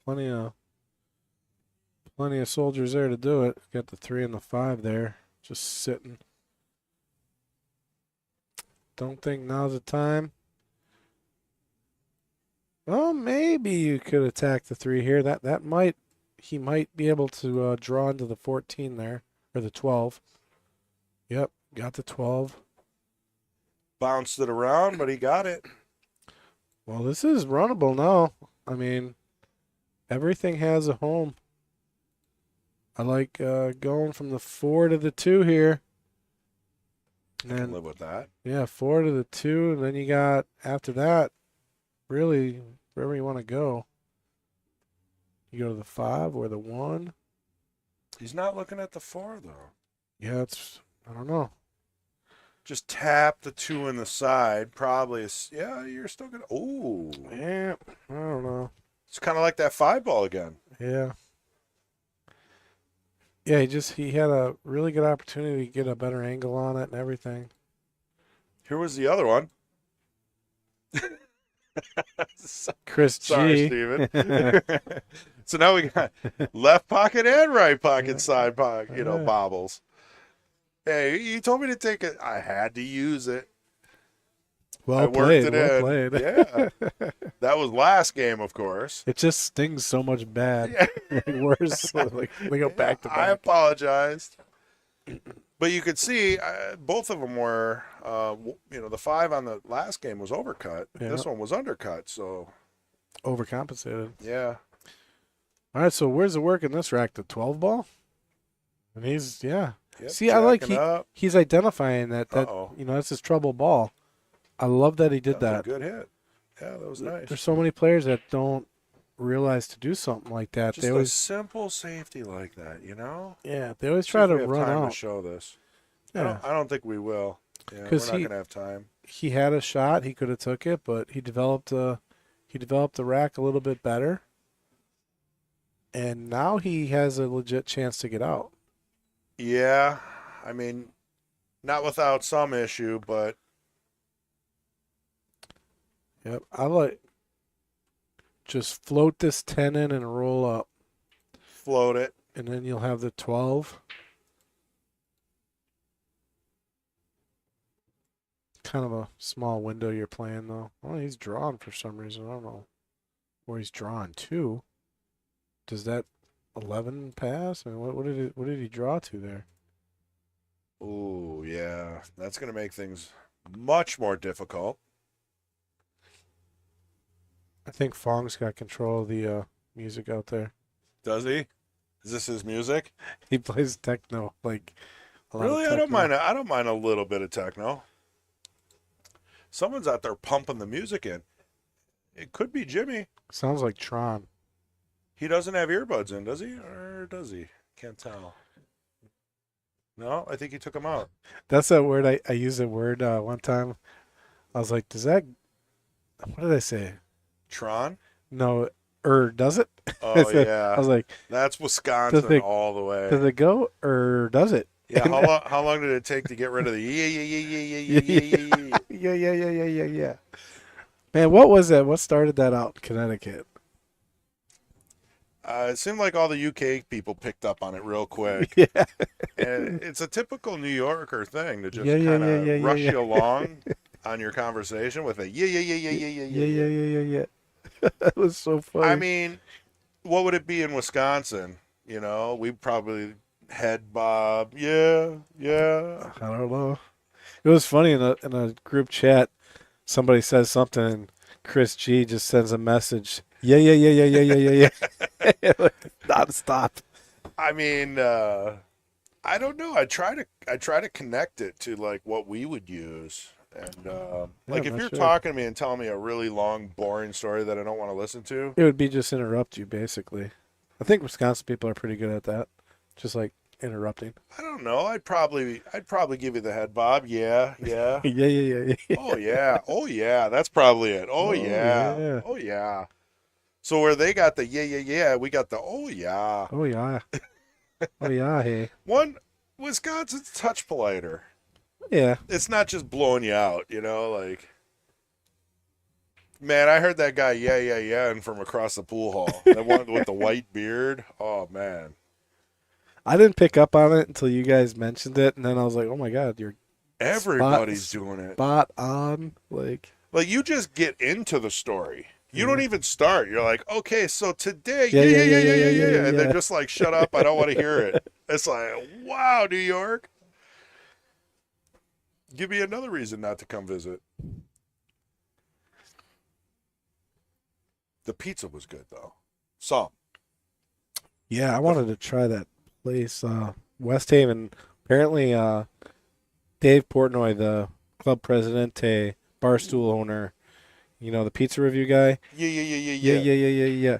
plenty of soldiers there to do it. Got the 3 and the 5 there, just sitting. Don't think now's the time. Well, maybe you could attack the 3 here. He might be able to draw into the 14 there, or the 12. Yep, got the 12. Bounced it around, but he got it. Well, this is runnable now. I mean, everything has a home. I like going from the 4 to the 2 here. I can And live with that. yeah, 4 to the 2, and then you got, after that, really, wherever you want to go. You go to the 5 or the 1. He's not looking at the 4, though. Yeah, I don't know. Just tap the 2 in the side. Probably, yeah, you're still going to, ooh. Yeah, I don't know. It's kind of like that 5 ball again. Yeah. Yeah, he had a really good opportunity to get a better angle on it and everything. Here was the other one. Chris Sorry, G. Steven. So now we got left pocket and right pocket, side pocket, bobbles. Hey, you told me to take it. I had to use it. Well played. Well Played. Yeah. That was last game, of course. It just stings so much bad. Yeah. Like worse. Like, they go back to I back. apologized. But you could see both of them were, the 5 on the last game was overcut. Yeah. This one was undercut. So, Overcompensated. yeah. All right, so where's it work in this rack? The 12 ball? And he's, yeah. Yep, See, I like jacking up. he's identifying that Uh-oh. that's his trouble ball. I love that he did That was a that. good hit. Yeah, that was nice. There's so many players that don't realize to do something like that. Just They a always, simple safety like that, they always try See to if we have run time out. to show this. Yeah, I don't think we will. Yeah, we're 'Cause not he- going to have time. he had a shot. He could have took it, but he developed the rack a little bit better, and now he has a legit chance to get out. Yeah, I mean, not without some issue, but Yep, I like just float this 10 in and roll up, float it. and then you'll have the 12. Kind of a small window you're playing though. Well, he's drawn for some reason. I don't know where he's drawn to. Does that 11 pass? I mean, what did he draw to there? Ooh, yeah. That's going to make things much more difficult. I think Fong's got control of the music out there. Does he? Is this his music? He plays techno like a lot of Really? I don't techno. mind. I don't mind a little bit of techno. Someone's out there pumping the music in. It could be Jimmy. Sounds like Tron. He doesn't have earbuds in, does he? Or does he? Can't tell. No, I think he took them out. That's that word I used a word one time. I was like, does that? What did I say? Tron? No, does it? I Oh, said- yeah. I was like, That's Wisconsin Does it- all the way. does it go or does it? Yeah, how long did it take to get rid of the yeah? Yeah. Man, what was that? What started that out in Connecticut? It seemed like all the UK people picked up on it real quick. Yeah. And it's a typical New Yorker thing to just Yeah, kind of yeah, rush yeah. you along on your conversation with a Yeah. That was so funny. I mean, what would it be in Wisconsin? You know, we probably head bob. Yeah. I don't know. It was funny in a group chat. Somebody says something, and Chris G just sends a message. Yeah. Nonstop. I mean, I don't know. I try to connect it to like what we would use. And like if I'm you're sure. talking to me and telling me a really long, boring story that I don't want to listen to, It would be just interrupt you, basically. I think Wisconsin people are pretty good at that. Just like interrupting. I don't know. I'd probably give you the head bob. Yeah. Yeah. Oh yeah. That's probably it. Oh yeah. yeah. Oh yeah. So where they got the yeah, we got the oh yeah. Oh yeah. Oh yeah. Hey. One Wisconsin's touch politer. Yeah. It's not just blowing you out, like. Man, I heard that guy yeah and from across the pool hall. That one with the white beard. Oh man. I didn't pick up on it until you guys mentioned it, and then I was like, "Oh my god, you're Everybody's doing it. spot on!" Like Like you just get into the story. You don't even start. You're like, okay, so today, Yeah. and they're just like, shut up, I don't want to hear it. It's like, wow, New York. Give me another reason not to come visit. The pizza was good though. Some. yeah, I wanted to try that place, West Haven. Apparently, Dave Portnoy, the club president, barstool owner, the pizza review guy. Yeah.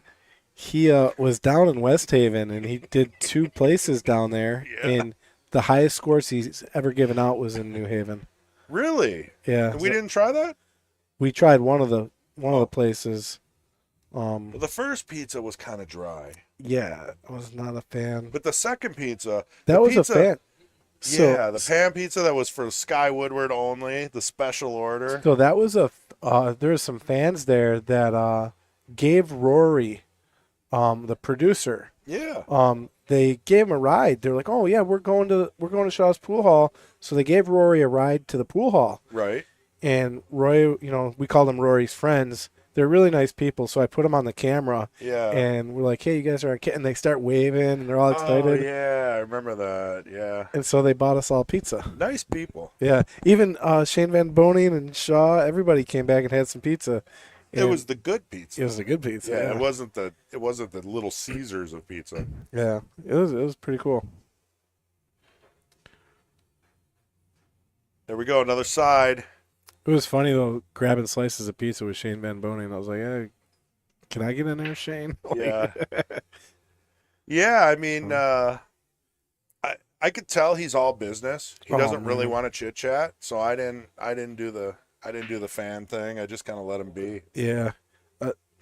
He was down in West Haven, and he did 2 places down there, Yeah. and the highest scores he's ever given out was in New Haven. Really? Yeah, And we didn't try that? we tried one of the places. Well, the first pizza was kind of dry. Yeah, I was not a fan. But the second pizza, That the was pizza, a fan. So, yeah, the pan pizza that was for Sky Woodward only, the special order. So that was there was some fans there that gave Rory, the producer, Yeah. they gave him a ride. They're like, "Oh yeah, we're going to Shaw's Pool Hall." So they gave Rory a ride to the pool hall. Right. And Roy, we called him Rory's friends. they're really nice people. So I put them on the camera, Yeah. and we're like, "Hey, you guys are on," and they start waving, and they're all Oh, excited. yeah, I remember that. Yeah. And so they bought us all pizza. Nice people. Yeah, even Shane Van Boning and Shaw, everybody came back and had some pizza. It And was the good pizza. it was a good pizza. Yeah, Yeah, it wasn't the Little Caesars of pizza. Yeah, it was pretty cool. There we go, another side. It was funny though, grabbing slices of pizza with Shane Van Boning. I was like, hey, can I get in there, Shane? Yeah. Yeah, I mean, I could tell he's all business. He Oh, doesn't really man. want to chit chat, so I didn't do the fan thing. I just kind of let him be. Yeah.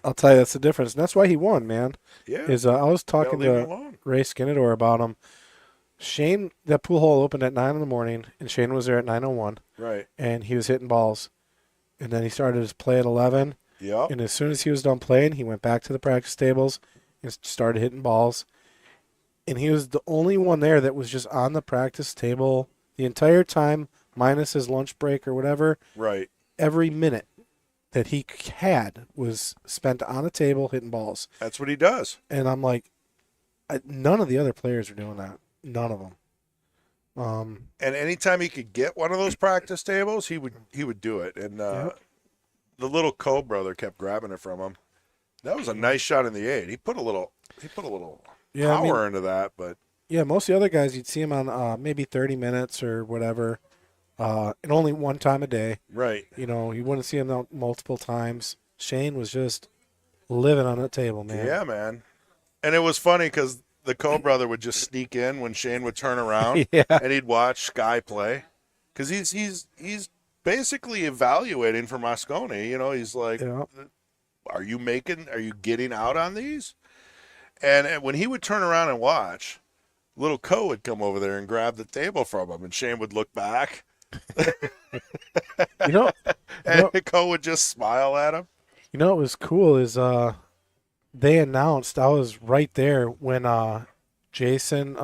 I'll tell you, that's the difference. And that's why he won, man. Yeah. Is I was talking Gotta leave him to alone. Ray Skinador about him. Shane, that pool hole opened at 9 in the morning, and Shane was there at 9:01, Right. and he was hitting balls. And then he started his play at 11, Yep. and as soon as he was done playing, he went back to the practice tables and started hitting balls. And he was the only one there that was just on the practice table the entire time, minus his lunch break or whatever. Right. Every minute that he had was spent on a table hitting balls. That's what he does. And I'm like, none of the other players are doing that. None of them. And anytime he could get one of those practice tables, he would do it. And Yep. the little Cole brother kept grabbing it from him. That was a nice shot in the 8. He put a little Yeah, power into that, but yeah, most of the other guys, you'd see him on maybe 30 minutes or whatever, and only one time a day. right. You know, you wouldn't see him out multiple times. Shane was just living on that table, man. Yeah, man. And it was funny because the Cole brother would just sneak in when Shane would turn around, Yeah. and he'd watch Sky play, because he's basically evaluating for Moscone. You know, he's like, Yeah. are you getting out on these? And when he would turn around and watch, little Co would come over there and grab the table from him, and Shane would look back, You know, and Co would just smile at him. what was cool is they announced, I was right there when Jason,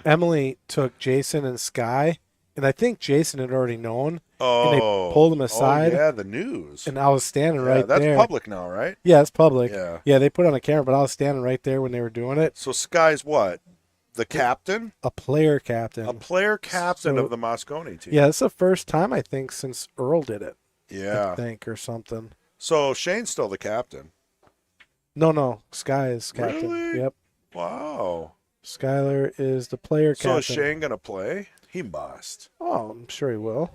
Emily took Jason and Sky, and I think Jason had already known, Oh, and they pulled him aside, Oh, yeah, the news. and I was standing Yeah, right that's there. public now, right? Yeah, it's public. Yeah. Yeah, they put it on a camera, but I was standing right there when they were doing it. So Sky's what? The captain? A player captain. A player captain So- of the Moscone team. Yeah, it's the first time I think since Earl did it. I Yeah. think or something. So Shane's still the captain. No, Sky is captain. Really? Yep, Wow. Skyler is the player So is captain. Shane gonna play? He must. Oh, I'm sure he will.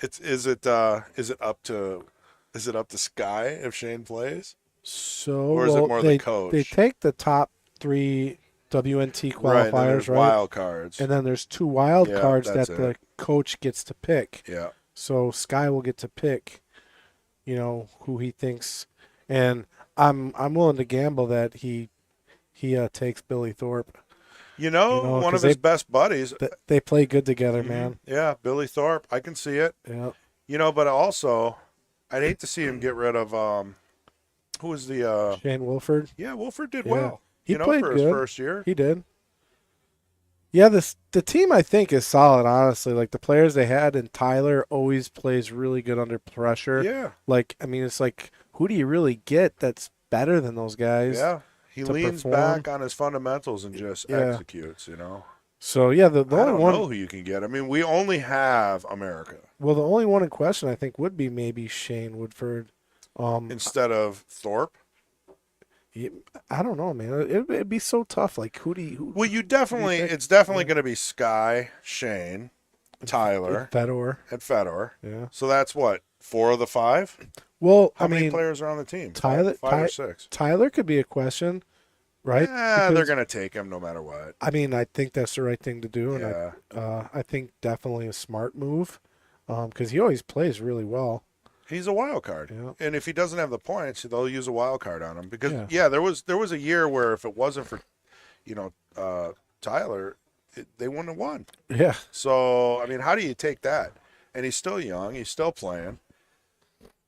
Is it up to Sky if Shane plays? So, Or is it more the they, coach? They take the top 3 WNT Right. And then qualifiers, there's right? wild cards. And then there's 2 wild Yeah, cards that that's the it. coach gets to pick. Yeah. So Sky will get to pick, who he thinks, and I'm willing to gamble that he takes Billy Thorpe. You know, one 'cause of his best buddies. They play good together, Mhm. man. Yeah, Billy Thorpe. I can see it. Yeah. But also, I'd hate to see him get rid of who was the Shane Wolford, yeah, Wolford did Yeah. well. He played for his good. first year. he did. Yeah, the team I think is solid. Honestly, like the players they had, and Tyler always plays really good under pressure. Yeah. Like I mean, it's like who do you really get that's better than those guys? Yeah. He to leans perform. back on his fundamentals and just Yeah. executes, So yeah, the I only don't one. know who you can get. I mean, we only have America Well, the only one in question I think would be maybe Shane Woodford. instead of Thorpe. I don't know, man. It'd be so tough. Like who do you? Well, it's definitely going to be Sky, Shane, Tyler, Fedor. and Fedor. Yeah. So that's what, 4 of the 5? Well, How I many mean, players are on the team? Tyler- Five or 6? Tyler could be a question, right? Yeah, they're Because, going to take him no matter what. I mean, I think that's the right thing to do, and Yeah. I think definitely a smart move, because he always plays really well. He's a wild card. Yeah. And if he doesn't have the points, they'll use a wild card on him. Because, Yeah. there was a year where if it wasn't for, Tyler, they wouldn't have won. Yeah. So, I mean, how do you take that? And he's still young. He's still playing.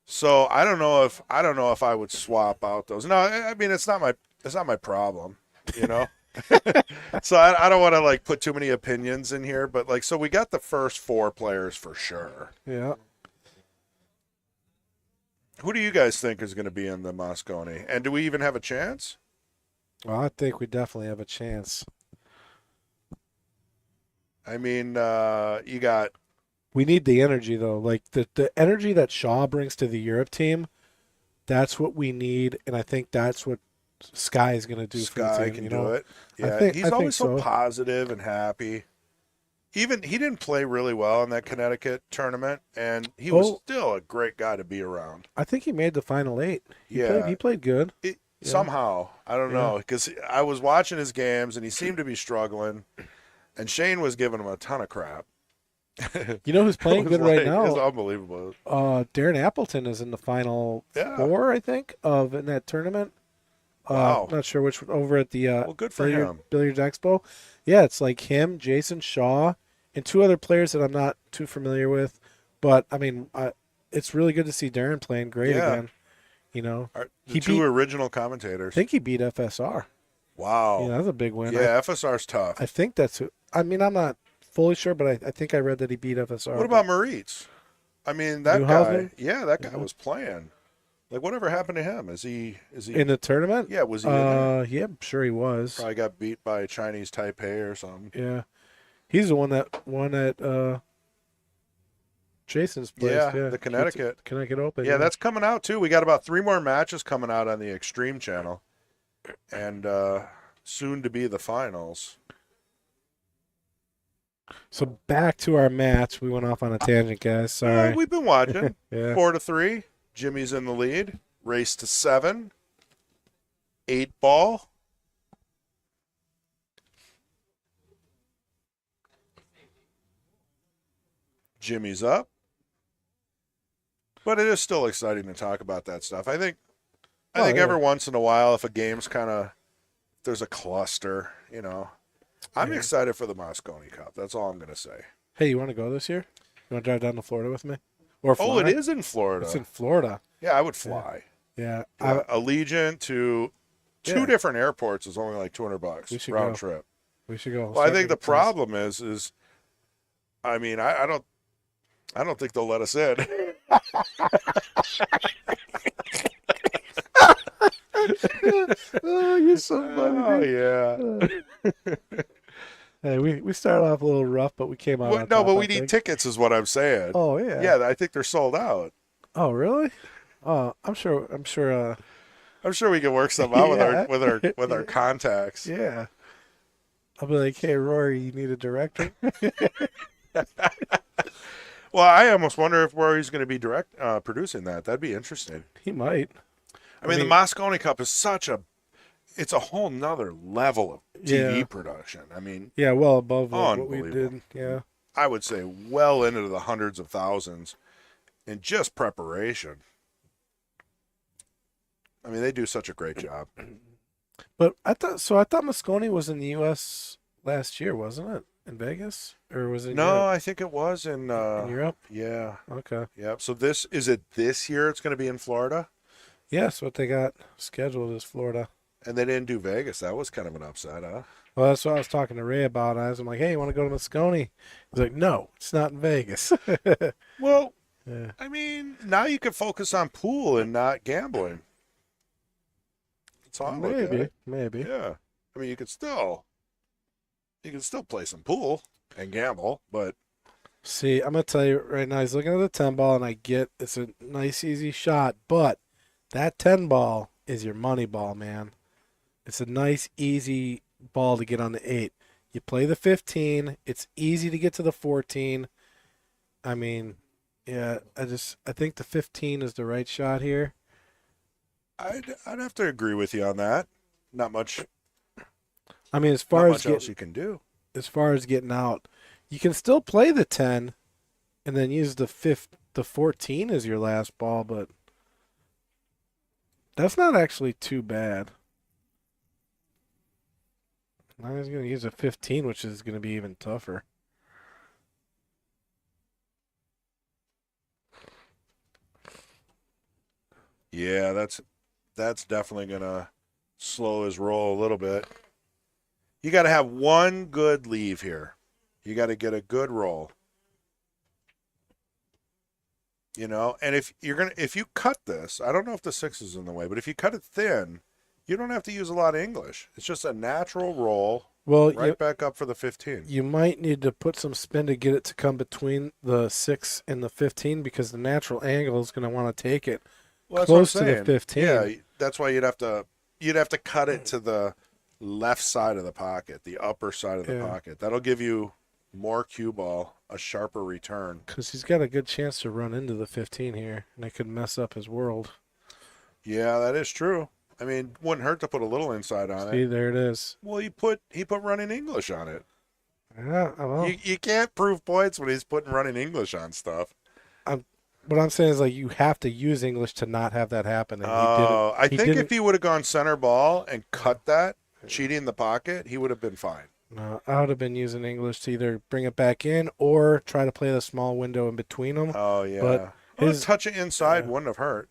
So I don't know if I would swap out those. No, I mean it's not my problem, So I don't want to put too many opinions in here, but so we got the first 4 players for sure. Yeah. Who do you guys think is going to be in the Moscone? And do we even have a chance? Well, I think we definitely have a chance. I mean, you got We need the energy though. Like the energy that Shaw brings to the Europe team, that's what we need, and I think that's what Sky is going to do for the Sky team. can You do know, it. Yeah, think- he's I think always so so. positive and happy. Even he didn't play really well in that Connecticut tournament, and he was Oh. still a great guy to be around. I think he made the final 8. Yeah, He played good. It, Yeah. somehow I don't Yeah. know, because I was watching his games and he seemed to be struggling, and Shane was giving him a ton of crap. You know who's playing It was good right like- It's now? unbelievable. Darren Appleton is in the final Yeah. 4, I think, of in that tournament. Wow. Not sure which one, over at the Well, good for him. Billiards Expo. Yeah, it's like him, Jason Shaw, and 2 other players that I'm not too familiar with. But I mean, it's really good to see Darren playing great Yeah. again. You know, The He two beat- original I commentators. think he beat FSR. Wow. Yeah, that's a big win. Yeah, FSR's tough. I think that's who. I mean, I'm not fully sure, but I think I read that he beat FSR. What about Moritz? I mean, that Newhausen? guy. Yeah, that guy Yeah. was playing. Like, whatever happened to him? Is he? in the tournament? Yeah, was he in there? Yeah, I'm sure he was. Probably got beat by Chinese Taipei or something. Yeah, he's the one that won at Jason's place. Yeah, the Connecticut. Connecticut Open. Yeah, that's coming out too. We got about 3 more matches coming out on the Extreme channel, and soon to be the finals. So back to our match. We went off on a tangent, guys. Sorry. We've been watching. Yeah. 4-3. Jimmy's in the lead. Race to 7. 8 ball. Jimmy's up. But it is still exciting to talk about that stuff. I think Oh, yeah. every once in a while, if a game's kind of, there's a cluster, you know. I'm Yeah. excited for the Moscone Cup. That's all I'm going to say. Hey, you want to go this year? You want to drive down to Florida with me? Or Oh, fly? it is in Florida. It's in Florida. Yeah, I would fly. Yeah. Allegiant to two Yeah. different airports is only like $200 We should round go. trip. We should go. Well, I think the problem is, I mean, I don't think they'll let us in. Oh, you're so funny. Oh yeah. Hey, we started off a little rough, but we came out. Well, on no, top, but I we need think. tickets, is what I'm saying. Oh yeah. Yeah, I think they're sold out. Oh really? Oh, I'm sure. I'm sure we can work something out Yeah. with our contacts. Yeah. I'll be like, hey, Rory, you need a director? Well, I almost wonder if Rory's going to be producing that. That'd be interesting. He might. I mean, the Moscone Cup is it's a whole nother level of TV Yeah. production. I mean, Yeah, well above what we Unbelievable. did. Yeah. I would say well into the hundreds of thousands in just preparation. I mean, they do such a great job. But I thought Moscone was in the U.S. last year, wasn't it? In Vegas, or was it? No, I think it was in In Europe. yeah. Okay. Yep. So this year it's going to be in Florida? Yeah, so what they got scheduled is Florida. And they didn't do Vegas. That was kind of an upset, huh? Well, that's what I was talking to Ray about. I'm like, hey, you want to go to Moscone? He's like, no, it's not in Vegas. Well, Yeah. I mean, now you can focus on pool and not gambling. That's all I look at it. Maybe. Yeah. I mean, you can still play some pool and gamble, but See, I'm gonna tell you right now. He's looking at the 10 ball, and I get it's a nice, easy shot, but that 10 ball is your money ball, man. It's a nice, easy ball to get on the 8. You play the 15. It's easy to get to the 14. I mean, yeah, I think the 15 is the right shot here. I'd have to agree with you on that. Not much, I mean, as not far much as else you can do. getting out, you can still play the 10 and then use the 14 as your last ball, but that's not actually too bad. Now he's going to use a 15, which is going to be even tougher. Yeah, that's definitely gonna slow his roll a little bit. You got to have one good leave here. You got to get a good roll. You know, and if you cut this, I don't know if the 6 is in the way, but if you cut it thin, you don't have to use a lot of English. It's just a natural roll Well, right back up for the 15. you might need to put some spin to get it to come between the 6 and the 15 because the natural angle is going to want to take it Well, close to the 15. Yeah, that's why you'd have to cut it to the left side of the pocket, the upper side of the Yeah. pocket. That'll give you more cue ball, a sharper return. Because he's got a good chance to run into the 15 here, and it could mess up his world. Yeah, that is true. I mean, wouldn't hurt to put a little inside on See, it. there it is. Well, he put running English on it. Yeah, well, You can't prove points when he's putting running English on stuff. what I'm saying is like you have to use English to not have that happen. And Oh, I he think didn't- if he would have gone center ball and cut that, cheating the pocket, he would have been fine. No, I would have been using English to either bring it back in or try to play the small window in between them. Oh, yeah. But Well, his- touch it inside yeah. wouldn't have hurt.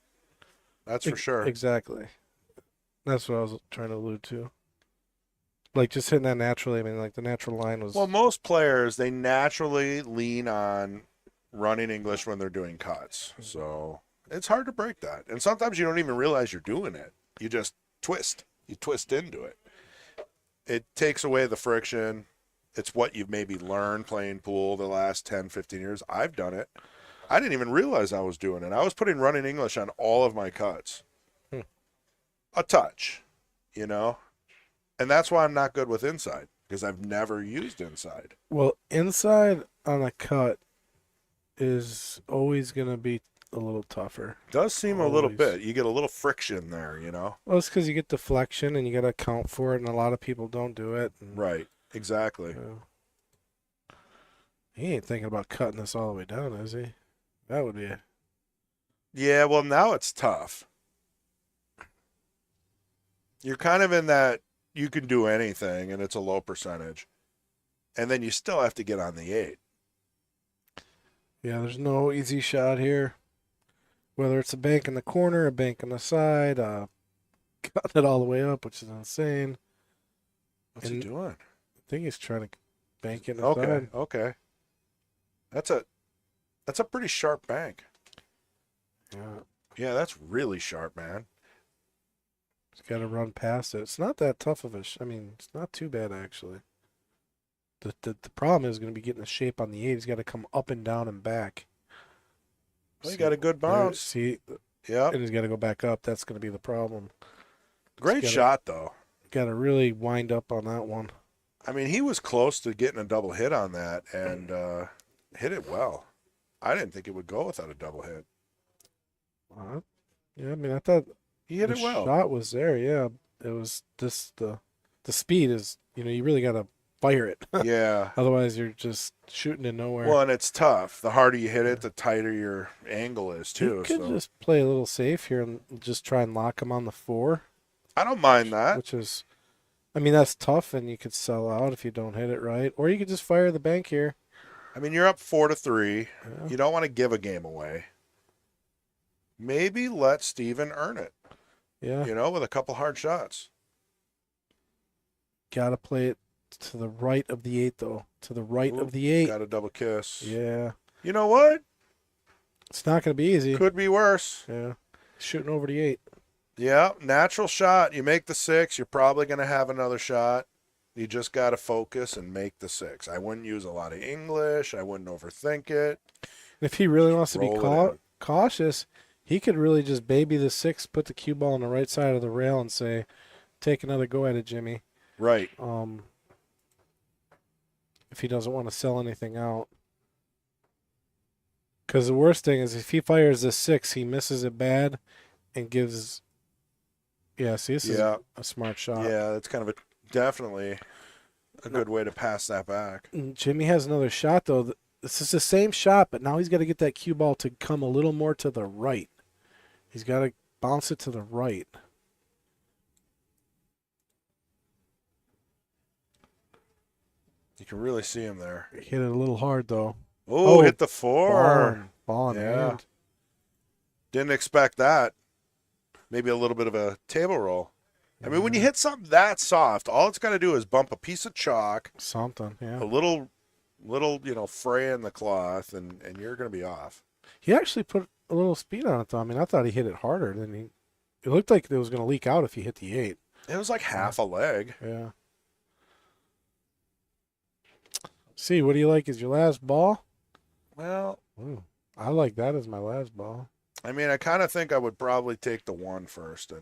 That's for sure. Exactly. That's what I was trying to allude to. Like just hitting that naturally. I mean, like the natural line was. Well, most players, they naturally lean on running English when they're doing cuts. So it's hard to break that. And sometimes you don't even realize you're doing it. You just twist. You twist into it. It takes away the friction. It's what you've maybe learned playing pool the last 10, 15 years. I've done it. I didn't even realize I was doing it. I was putting running English on all of my cuts. A touch, you know? And that's why I'm not good with inside, because I've never used inside. Well, inside on a cut is always going to be a little tougher. Does seem a little Always. bit. You get a little friction there, you know? Well, it's because you get deflection and you got to account for it, and a lot of people don't do it. And, Right. Exactly. he ain't thinking about cutting this all the way down, is he? That would be a... Yeah, well, now it's tough. You're kind of in that you can do anything, and it's a low percentage. And then you still have to get on the 8. Yeah, there's no easy shot here. Whether it's a bank in the corner, a bank on the side, cutting it all the way up, which is insane. What's he And- doing? I think he's trying to bank it Okay, inside. okay. That's a pretty sharp bank. Yeah, Yeah, that's really sharp, man. he's got to run past it. It's not that tough of a. I mean, it's not too bad actually. The problem is going to be getting the shape on the 8. He's got to come up and down and back. Well, you got a good bounce. See, Yeah, and he's got to go back up. That's going to be the problem. great gotta- shot, though. Got to really wind up on that one. I mean, he was close to getting a double hit on that and hit it well. I didn't think it would go without a double hit. Yeah, I mean, I thought He hit the it well. shot was there. Yeah, it was just the speed is. You really got to fire it. Yeah. Otherwise, you're just shooting to nowhere. Well, and it's tough. The harder you hit it, the tighter your angle is, too. You could So just play a little safe here and just try and lock him on the 4, I don't mind that. which is, I mean, that's tough, and you could sell out if you don't hit it right, or you could just fire the bank here. I mean, you're up 4-3. Yeah. You don't want to give a game away. Maybe let Steven earn it, Yeah, with a couple hard shots. gotta play it to the right of the 8, though. To the right Ooh, of the 8. Got a double kiss. Yeah, You know what? it's not gonna be easy. Could be worse. Yeah, shooting over the 8. Yeah, natural shot. You make the 6, you're probably going to have another shot. You just got to focus and make the 6. I wouldn't use a lot of English. I wouldn't overthink it. And if he really wants to be roll it in. cautious, he could really just baby the 6, put the cue ball on the right side of the rail, and say, "Take another go at it, Jimmy." Right. If he doesn't want to sell anything out. Because the worst thing is if he fires the 6, he misses it bad and gives. Yeah, see, this is Yeah. a smart shot. Yeah, that's kind of definitely a good way to pass that back. And Jimmy has another shot, though. This is the same shot, but now he's got to get that cue ball to come a little more to the right. He's got to bounce it to the right. You can really see him there. He hit it a little hard, though. Oh, hit the 4. Ball in Yeah. hand. Didn't expect that. Maybe a little bit of a table roll. I mean, when you hit something that soft, all it's got to do is bump a piece of chalk, Something, yeah. a little fray in the cloth, and you're going to be off. He actually put a little speed on it, though. I mean, I thought he hit it harder than he. It looked like it was going to leak out if he hit the 8. It was like half a leg. Yeah. See, what do you like as your last ball? Well, Ooh, I like that as my last ball. I mean, I kind of think I would probably take the 1 first,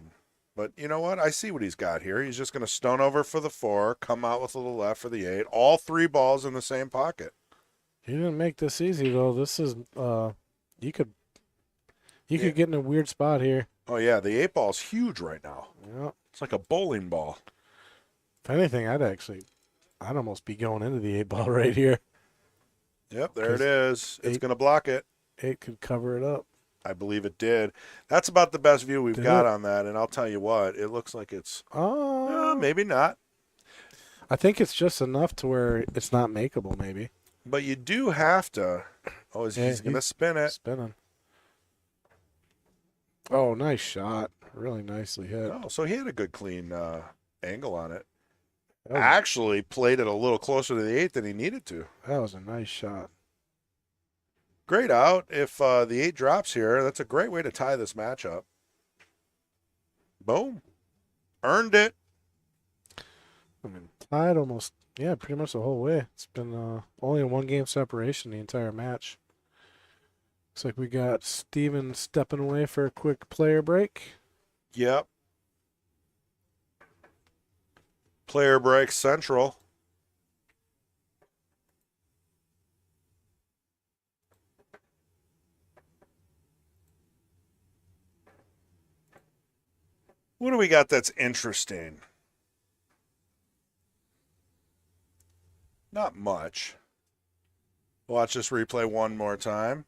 but you know what? I see what he's got here. He's just going to stone over for the 4, come out with a little left for the 8. All 3 balls in the same pocket. He didn't make this easy though. This is you could get in a weird spot here. Oh yeah, the 8 ball's huge right now. Yeah. It's like a bowling ball. If anything, I'd almost be going into the 8 ball right here. Yep, there it is. It's 8 going to block it. 8 could cover it up. I believe it did. That's about the best view we've Did got it? on that, and I'll tell you what, it looks like it's Oh, maybe not. I think it's just enough to where it's not makeable. Maybe But you do have to. Oh, he's going to spin it. spinning. Oh, nice shot. Really nicely hit. Oh, so he had a good clean angle on it. That was, Actually played it a little closer to the 8 than he needed to. that was a nice shot. Great out. If the 8 drops here, that's a great way to tie this matchup. Boom. Earned it. I mean, tied almost, yeah, pretty much the whole way. It's been only a 1-game separation the entire match. Looks like we got Steven stepping away for a quick player break. Yep. Player break central. What do we got that's interesting? Not much. Watch this replay one more time.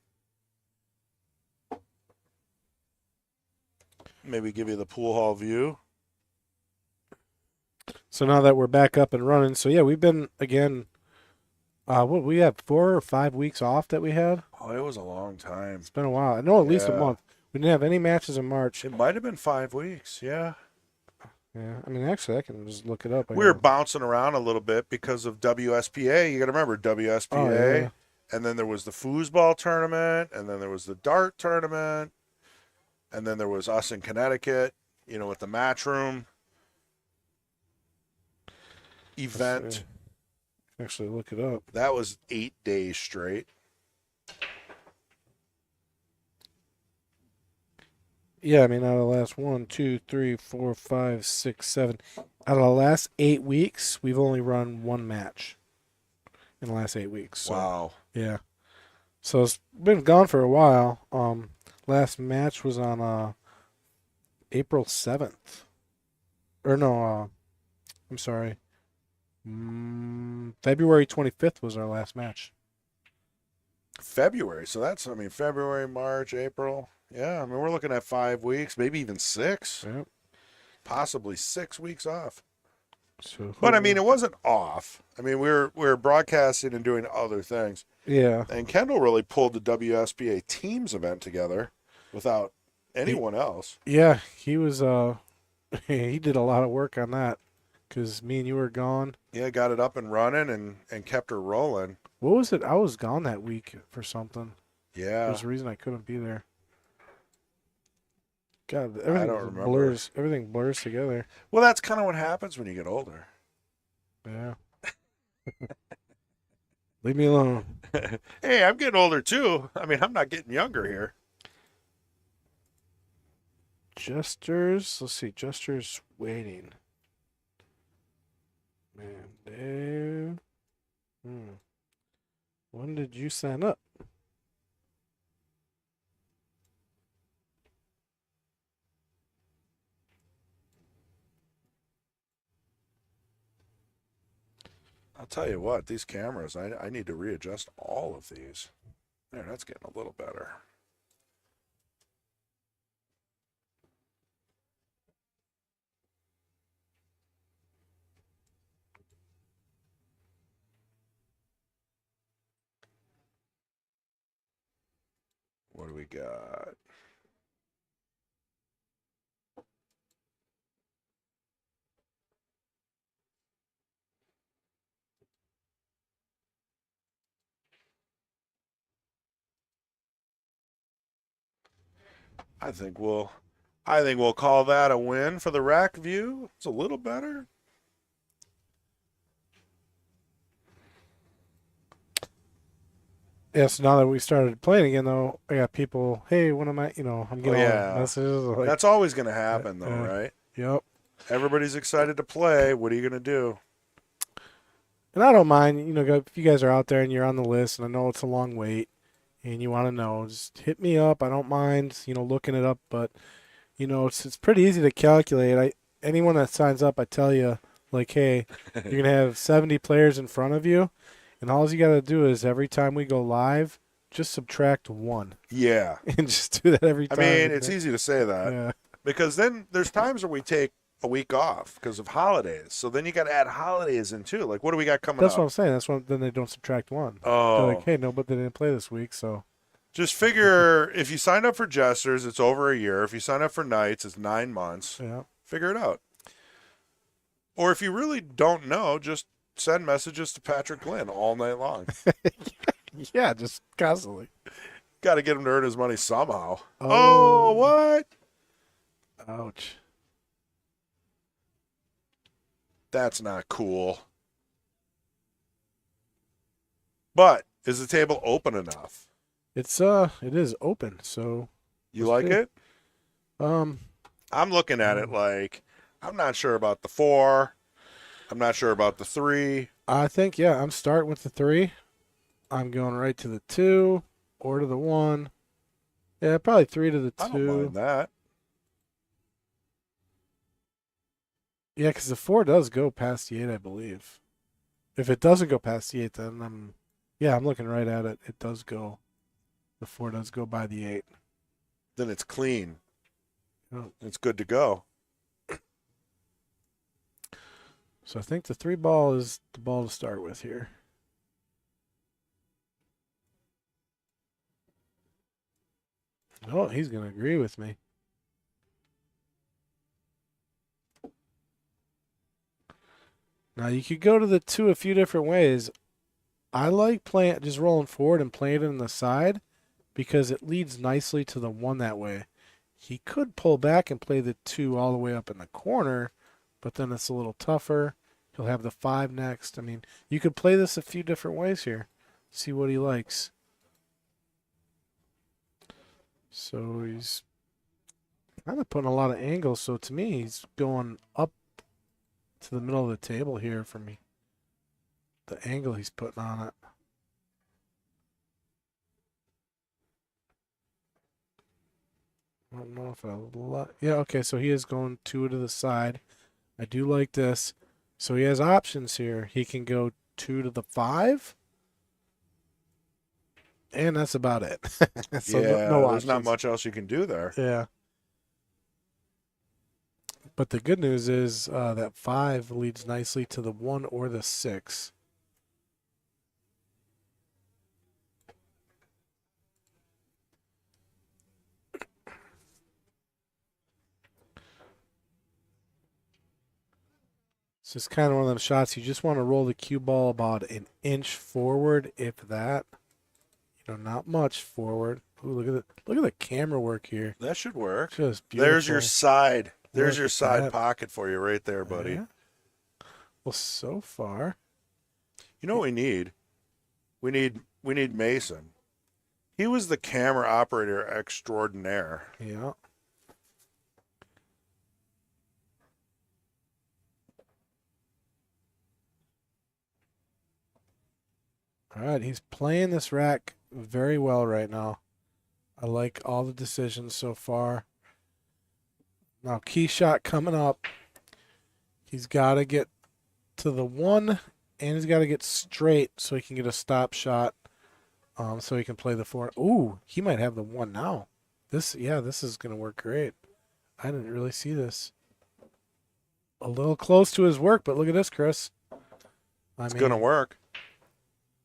Maybe give you the pool hall view. So now that we're back up and running, so yeah, we've been again. What we have 4 or 5 weeks off that we had. Oh, it was a long time. It's been a while. I know at least a Yeah. month. We didn't have any matches in March. It might have been 5 weeks. Yeah. Yeah, I mean, actually, I can just look it up. We were bouncing around a little bit because of WSPA. You got to remember WSPA. Oh, yeah. And then there was the foosball tournament. And then there was the dart tournament. And then there was us in Connecticut, with the match room event. Actually, look it up. That was 8 days straight. Yeah, I mean, out of the last 1, 2, 3, 4, 5, 6, 7. Out of the last 8 weeks, we've only run 1 match in the last 8 weeks. So, Wow. yeah. So it's been gone for a while. Last match was on April 7th. Or no, I'm sorry. February 25th was our last match. February. So that's, February, March, April. Yeah, we're looking at 5 weeks, maybe even 6. Yep. Possibly 6 weeks off. So, But it wasn't off. We were broadcasting and doing other things. yeah. And Kendall really pulled the WSBA teams event together without anyone else. Yeah, he was he did a lot of work on that because me and you were gone. Yeah, got it up and running and kept her rolling. What was it? I was gone that week for something. Yeah. There's a reason I couldn't be there. God, don't everything remember. blurs. Everything blurs together. Well, that's kind of what happens when you get older. Yeah. Leave me alone. Hey, I'm getting older too. I'm not getting younger here. Jesters. Let's see. Jesters waiting. Man, Dave. When did you sign up? I'll tell you what, these cameras, I need to readjust all of these. There, that's getting a little better. What do we got? I think we'll call that a win for the rack view. It's a little better. Yeah, so now that we started playing again, though, I got people, hey, when am I, I'm getting all yeah. the messages. Like, That's always going to happen, though, right? Yep. Everybody's excited to play. What are you going to do? And I don't mind, if you guys are out there and you're on the list, and I know it's a long wait, and you want to know, just hit me up. I don't mind, looking it up, but, it's pretty easy to calculate. Anyone that signs up, I tell you, like, hey, you're going to have 70 players in front of you, and all you got to do is every time we go live, just subtract 1. Yeah. And just do that every time. I mean, it's easy to say that. Yeah. Because then there's times where we take a week off because of holidays. So then you got to add holidays in too. Like, what do we got coming That's up? what I'm saying. That's why then they don't subtract 1. Oh. They're like, hey, no, but they didn't play this week, so. Just figure if you sign up for Jesters, it's over a year. If you sign up for Knights, it's 9 months. Yeah. Figure it out. Or if you really don't know, just send messages to Patrick Glynn all night long. Yeah, just constantly. Got to get him to earn his money somehow. Oh. Oh, what? Ouch. That's not cool. But is the table open enough? It is open, so You let's like see. it? Um, I'm looking at it like I'm not sure about the 4. I'm not sure about the 3. I think I'm starting with the 3. I'm going right to the 2 or to the 1. Yeah, probably 3 to the 2. I don't mind that. Yeah, because the 4 does go past the 8, I believe. If it doesn't go past the 8, then I'm looking right at it. It does go. The 4 does go by the 8. Then it's clean. Oh. It's good to go. So I think the 3 ball is the ball to start with here. Oh, he's going to agree with me. Now, you could go to the 2 a few different ways. I like just rolling forward and playing it in the side because it leads nicely to the 1 that way. He could pull back and play the 2 all the way up in the corner, but then it's a little tougher. He'll have the 5 next. I mean, you could play this a few different ways here. See what he likes. So he's kind of putting a lot of angles. So to me, he's going up to the middle of the table here for me. The angle he's putting on it. I don't know if yeah, okay, so he is going 2 to the side. I do like this. So he has options here. He can go 2 to the 5. And that's about it. So yeah, no there's not options. much else you can do there. Yeah. But the good news is that 5 leads nicely to the 1 or the 6. It's just kind of one of them shots. You just want to roll the cue ball about an inch forward, if that. Not much forward. Ooh, look at the camera work here. That should work. Just beautiful. There's your side. There's Look your at side that. pocket for you right there, buddy. Yeah. Well, so far, You know what we need? We need Mason. He was the camera operator extraordinaire. yeah. All right, he's playing this rack very well right now. I like all the decisions so far. Now, key shot coming up. He's got to get to the 1, and he's got to get straight so he can get a stop shot. So he can play the 4. Ooh, he might have the 1 now. This is going to work great. I didn't really see this. A little close to his work, but look at this, Chris. It's going to work.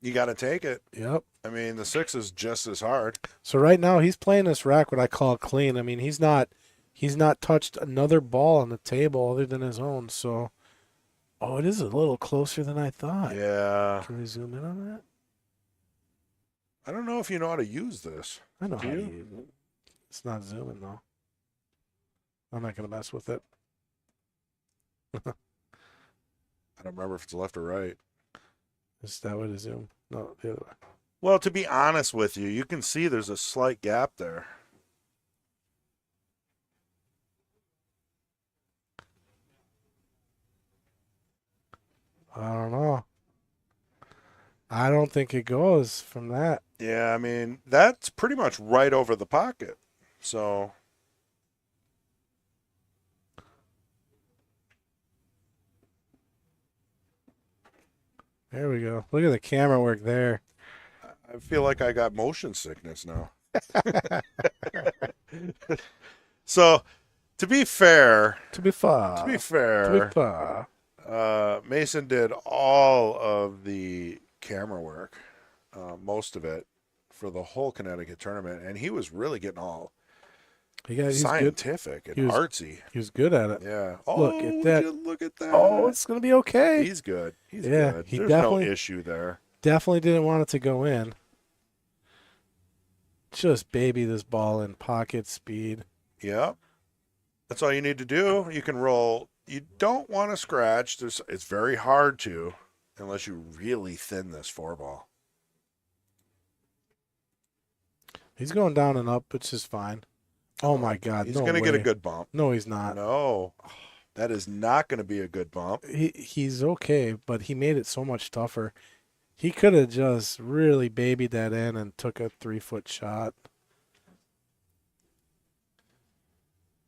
You got to take it. Yep. I mean, the 6 is just as hard. So right now he's playing this rack what I call clean. I mean, he's not touched another ball on the table other than his own. So, it is a little closer than I thought. Yeah. Can we zoom in on that? I don't know if you know how to use this. I know Do how to you? use it. It's not zooming though. I'm not gonna mess with it. I don't remember if it's left or right. Is that way to zoom? No, the other way. Well, to be honest with you, you can see there's a slight gap there. I don't know. I don't think it goes from that. Yeah, I mean, that's pretty much right over the pocket. So, There we go. Look at the camera work there. I feel like I got motion sickness now. So, to be fair, To be fair. to be fair, Mason did all of the camera work, most of it, for the whole Connecticut tournament, and he was really getting all He's good. scientific and He was- artsy. He was good at it. Yeah. Look at that. would you look at that. Oh, it's gonna be okay. He's good. He's Yeah, good. he There's no definitely- issue there. Definitely didn't want it to go in. Just baby this ball in pocket speed. Yeah. That's all you need to do. You can roll. You don't want to scratch. It's very hard to, unless you really thin this 4-ball. He's going down and up, which is fine. Oh my God! He's no going to get a way. good bump. No, he's not. No. That is not going to be a good bump. He's okay, but he made it so much tougher. He could have just really babied that in and took a 3-foot shot.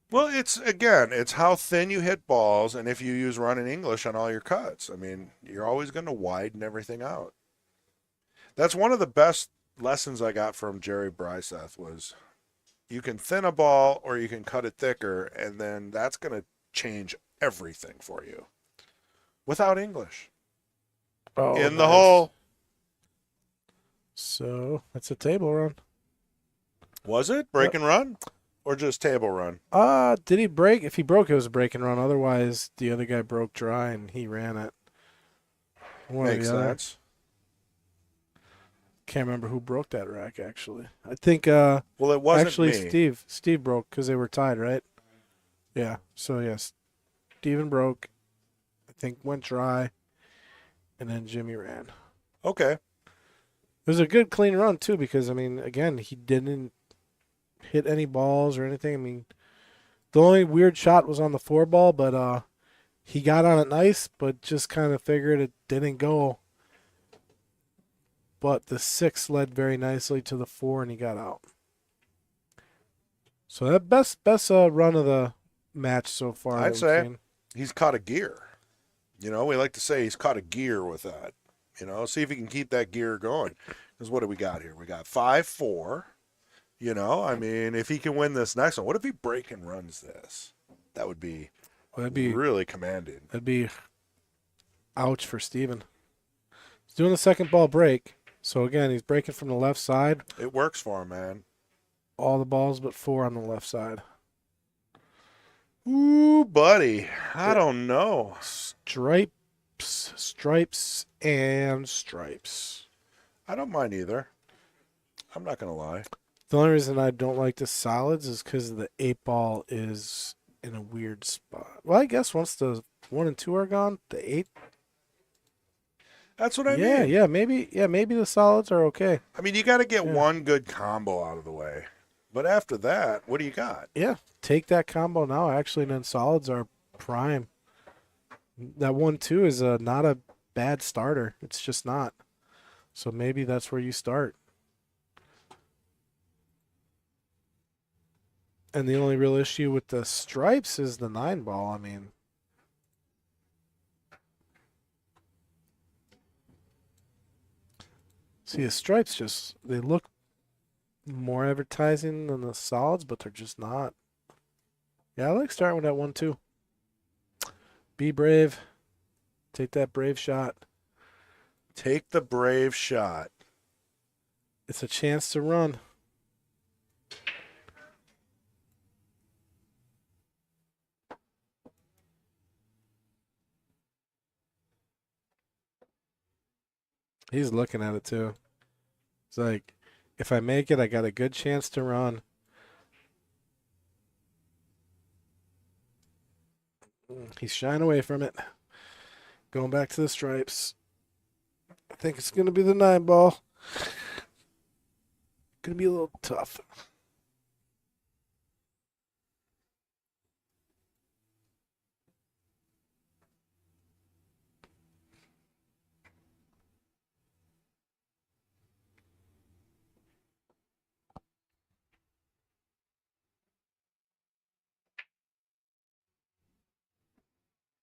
Well, it's how thin you hit balls and if you use running English on all your cuts. I mean, you're always going to widen everything out. That's one of the best lessons I got from Jerry Bryseth was you can thin a ball or you can cut it thicker, and then that's going to change everything for you without English. Oh, In the nice. hole. So that's a table run. Was it break and run or just table run? Did he break? If he broke, it was a break and run. Otherwise, the other guy broke dry and he ran it. One or Makes the other. sense. Can't remember who broke that rack actually. I think Well, it wasn't actually me. Steve broke because they were tied, right? Yeah. So yes, Steven broke. I think went dry, and then Jimmy ran. Okay. It was a good clean run too because I mean again he didn't hit any balls or anything. I mean the only weird shot was on the 4-ball, but he got on it nice, but just kind of figured it didn't go. But the 6 led very nicely to the 4 and he got out. So that best run of the match so far. I'd that we've say. seen. He's caught a gear. You know, we like to say he's caught a gear with that. You know, see if he can keep that gear going. Because what do we got here? We got 5-4. You know, I mean, if he can win this next one, what if he break and runs this? That would be, really commanding. That'd be ouch for Steven. He's doing the second ball break. So again, he's breaking from the left side. It works for him, man. All the balls but 4 on the left side. Ooh, buddy. I don't know. Stripes, and stripes. I don't mind either. I'm not going to lie. The only reason I don't like the solids is because the 8-ball is in a weird spot. Well, I guess once the 1 and 2 are gone, the 8. That's what I mean. Yeah, maybe the solids are okay. I mean, you got to get Yeah. one good combo out of the way. But after that, what do you got? Yeah, take that combo now, actually, and then solids are prime. That 1-2 is not a bad starter. It's just not. So maybe that's where you start. And the only real issue with the stripes is the 9-ball. I mean, see, the stripes just, they look more advertising than the solids, but they're just not. Yeah, I like starting with that 1-2. Be brave. Take that brave shot. Take the brave shot. It's a chance to run. He's looking at it too. It's like, if I make it, I got a good chance to run. He's shying away from it. Going back to the stripes. I think it's going to be the 9 ball. Going to be a little tough.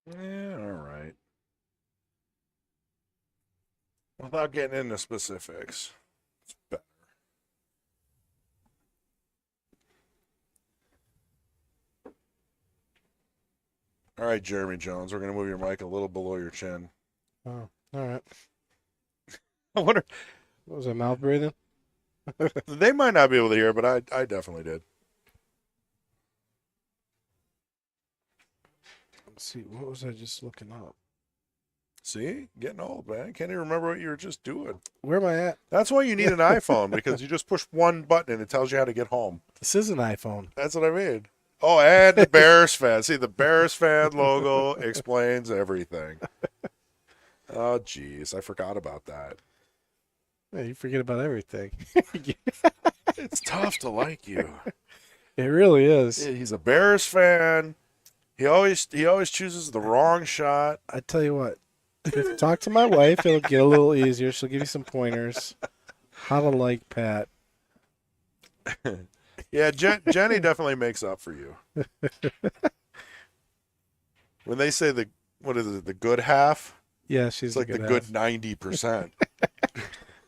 Yeah, all right. Without getting into specifics, it's better. All right, Jeremy Jones, we're going to move your mic a little below your chin. Oh, all right. I wonder, What was that, mouth breathing? they might not be able to hear, but I definitely did. Let's see. What was I just looking up? See? Getting old, man. Can't even remember what you were just doing. Where am I at? That's why you need an iPhone, because you just push one button and it tells you how to get home. This is an iPhone. That's what I mean. Oh, and the Bears fan. See, the Bears fan logo explains everything. Oh, geez. I forgot about that. Yeah, you forget about everything. It's tough to like you. It really is. He's a Bears fan. He always chooses the wrong shot. I tell you what. If you talk to my wife, it'll get a little easier. She'll give you some pointers. How to like Pat. Yeah, Jenny definitely makes up for you. When they say what is it, the good half? Yeah, she's It's like the half. good 90%.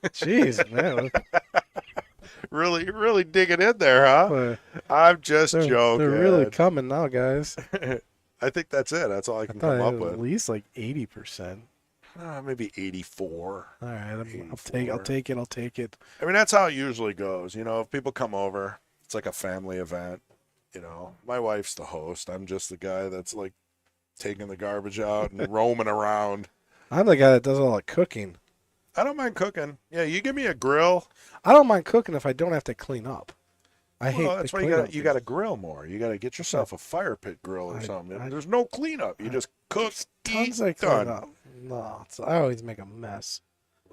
Jeez, man. Really digging in there, huh? Boy, I'm just joking. they're really coming now, guys. I think that's it. That's all I I can thought come I up had with. at least like 80%. Maybe 84. All right, I'll 84. take it. I'll take it. I mean, that's how it usually goes. You know, if people come over, it's like a family event. You know, my wife's the host. I'm just the guy that's like taking the garbage out and roaming around. I'm the guy that does all the cooking. I don't mind cooking. Yeah, you give me a grill. I don't mind cooking if I don't have to clean up. I hate That's the why cleanup. you got to grill more. You got to get yourself a fire pit grill or something. There's no cleanup. You just cook, Tons eat, of clean done. up. No, I always make a mess.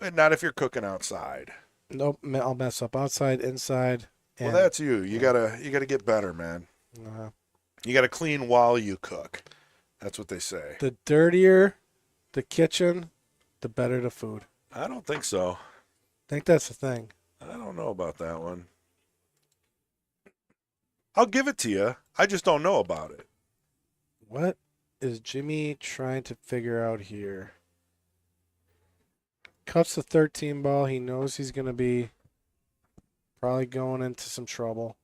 And not if you're cooking outside. Nope, I'll mess up outside, inside. Well, And, that's you. You gotta get better, man. uh, You gotta clean while you cook. That's what they say. the dirtier the kitchen, the better the food. I don't think so. I think that's the thing. I don't know about that one. I'll give it to you. I just don't know about it. What is Jimmy trying to figure out here? Cuts the 13 ball. He knows he's going to be probably going into some trouble.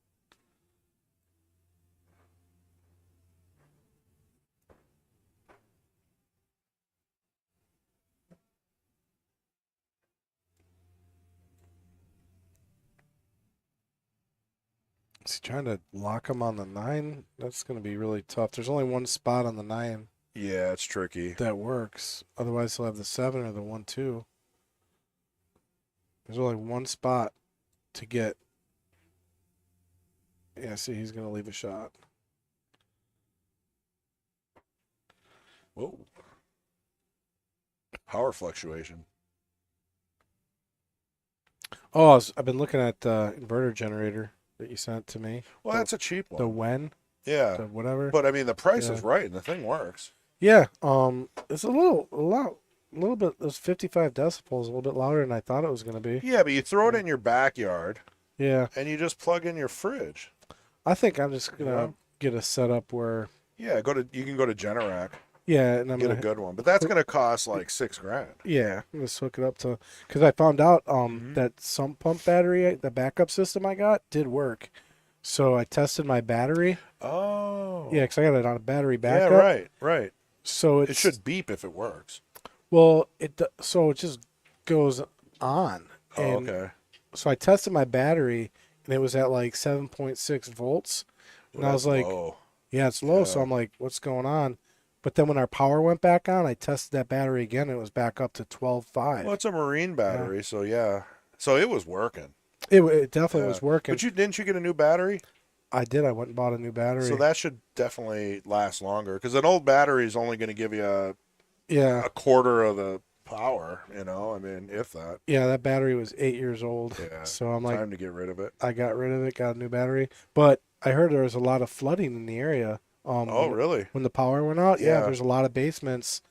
Is he trying to lock him on the 9? That's going to be really tough. There's only one spot on the 9 Yeah, it's tricky. that works. Otherwise, he'll have the 7 or the 1-2. There's only one spot to get. Yeah, see, he's going to leave a shot. Whoa. Power fluctuation. Oh, I've been looking at the inverter generator that you sent to me. Well, that's a cheap The one. when, Yeah. the whatever. But I mean, the price Yeah. is right and the thing works. Yeah, it's a little bit. Those 55 decibels, a little bit louder than I thought it was going to be. Yeah, but you throw it in your backyard Yeah, and you just plug in your fridge. I think I'm just gonna Yeah. get a setup where. Yeah, you can go to Generac, Yeah, and I'm get a gonna. good one, but that's gonna cost like $6,000. Yeah, I'm gonna hook it up to, because I found out Mhm. that sump pump battery, the backup system I got, did work. So I tested my battery. Oh. Yeah, because I got it on a battery Yeah, backup. right. So It should beep if it works. Well, so it just goes on. Oh, And okay. So I tested my battery, and it was at like 7.6 volts. And I was That's like, low. yeah, it's low. So Yeah. I'm like, what's going on? But then when our power went back on, I tested that battery again, and it was back up to 12.5. Well, it's a marine battery, so yeah. So it was working. It definitely Yeah. was working. But didn't you get a new battery? I did. I went and bought a new battery. So that should definitely last longer because an old battery is only going to give you yeah. a quarter of the power, I mean, if that. Yeah, that battery was 8 years old. Yeah. So I'm like, Time to get rid of it. I got rid of it, got a new battery. But I heard there was a lot of flooding in the area. Oh, really? When the power went out, yeah, Yeah. there's a lot of basements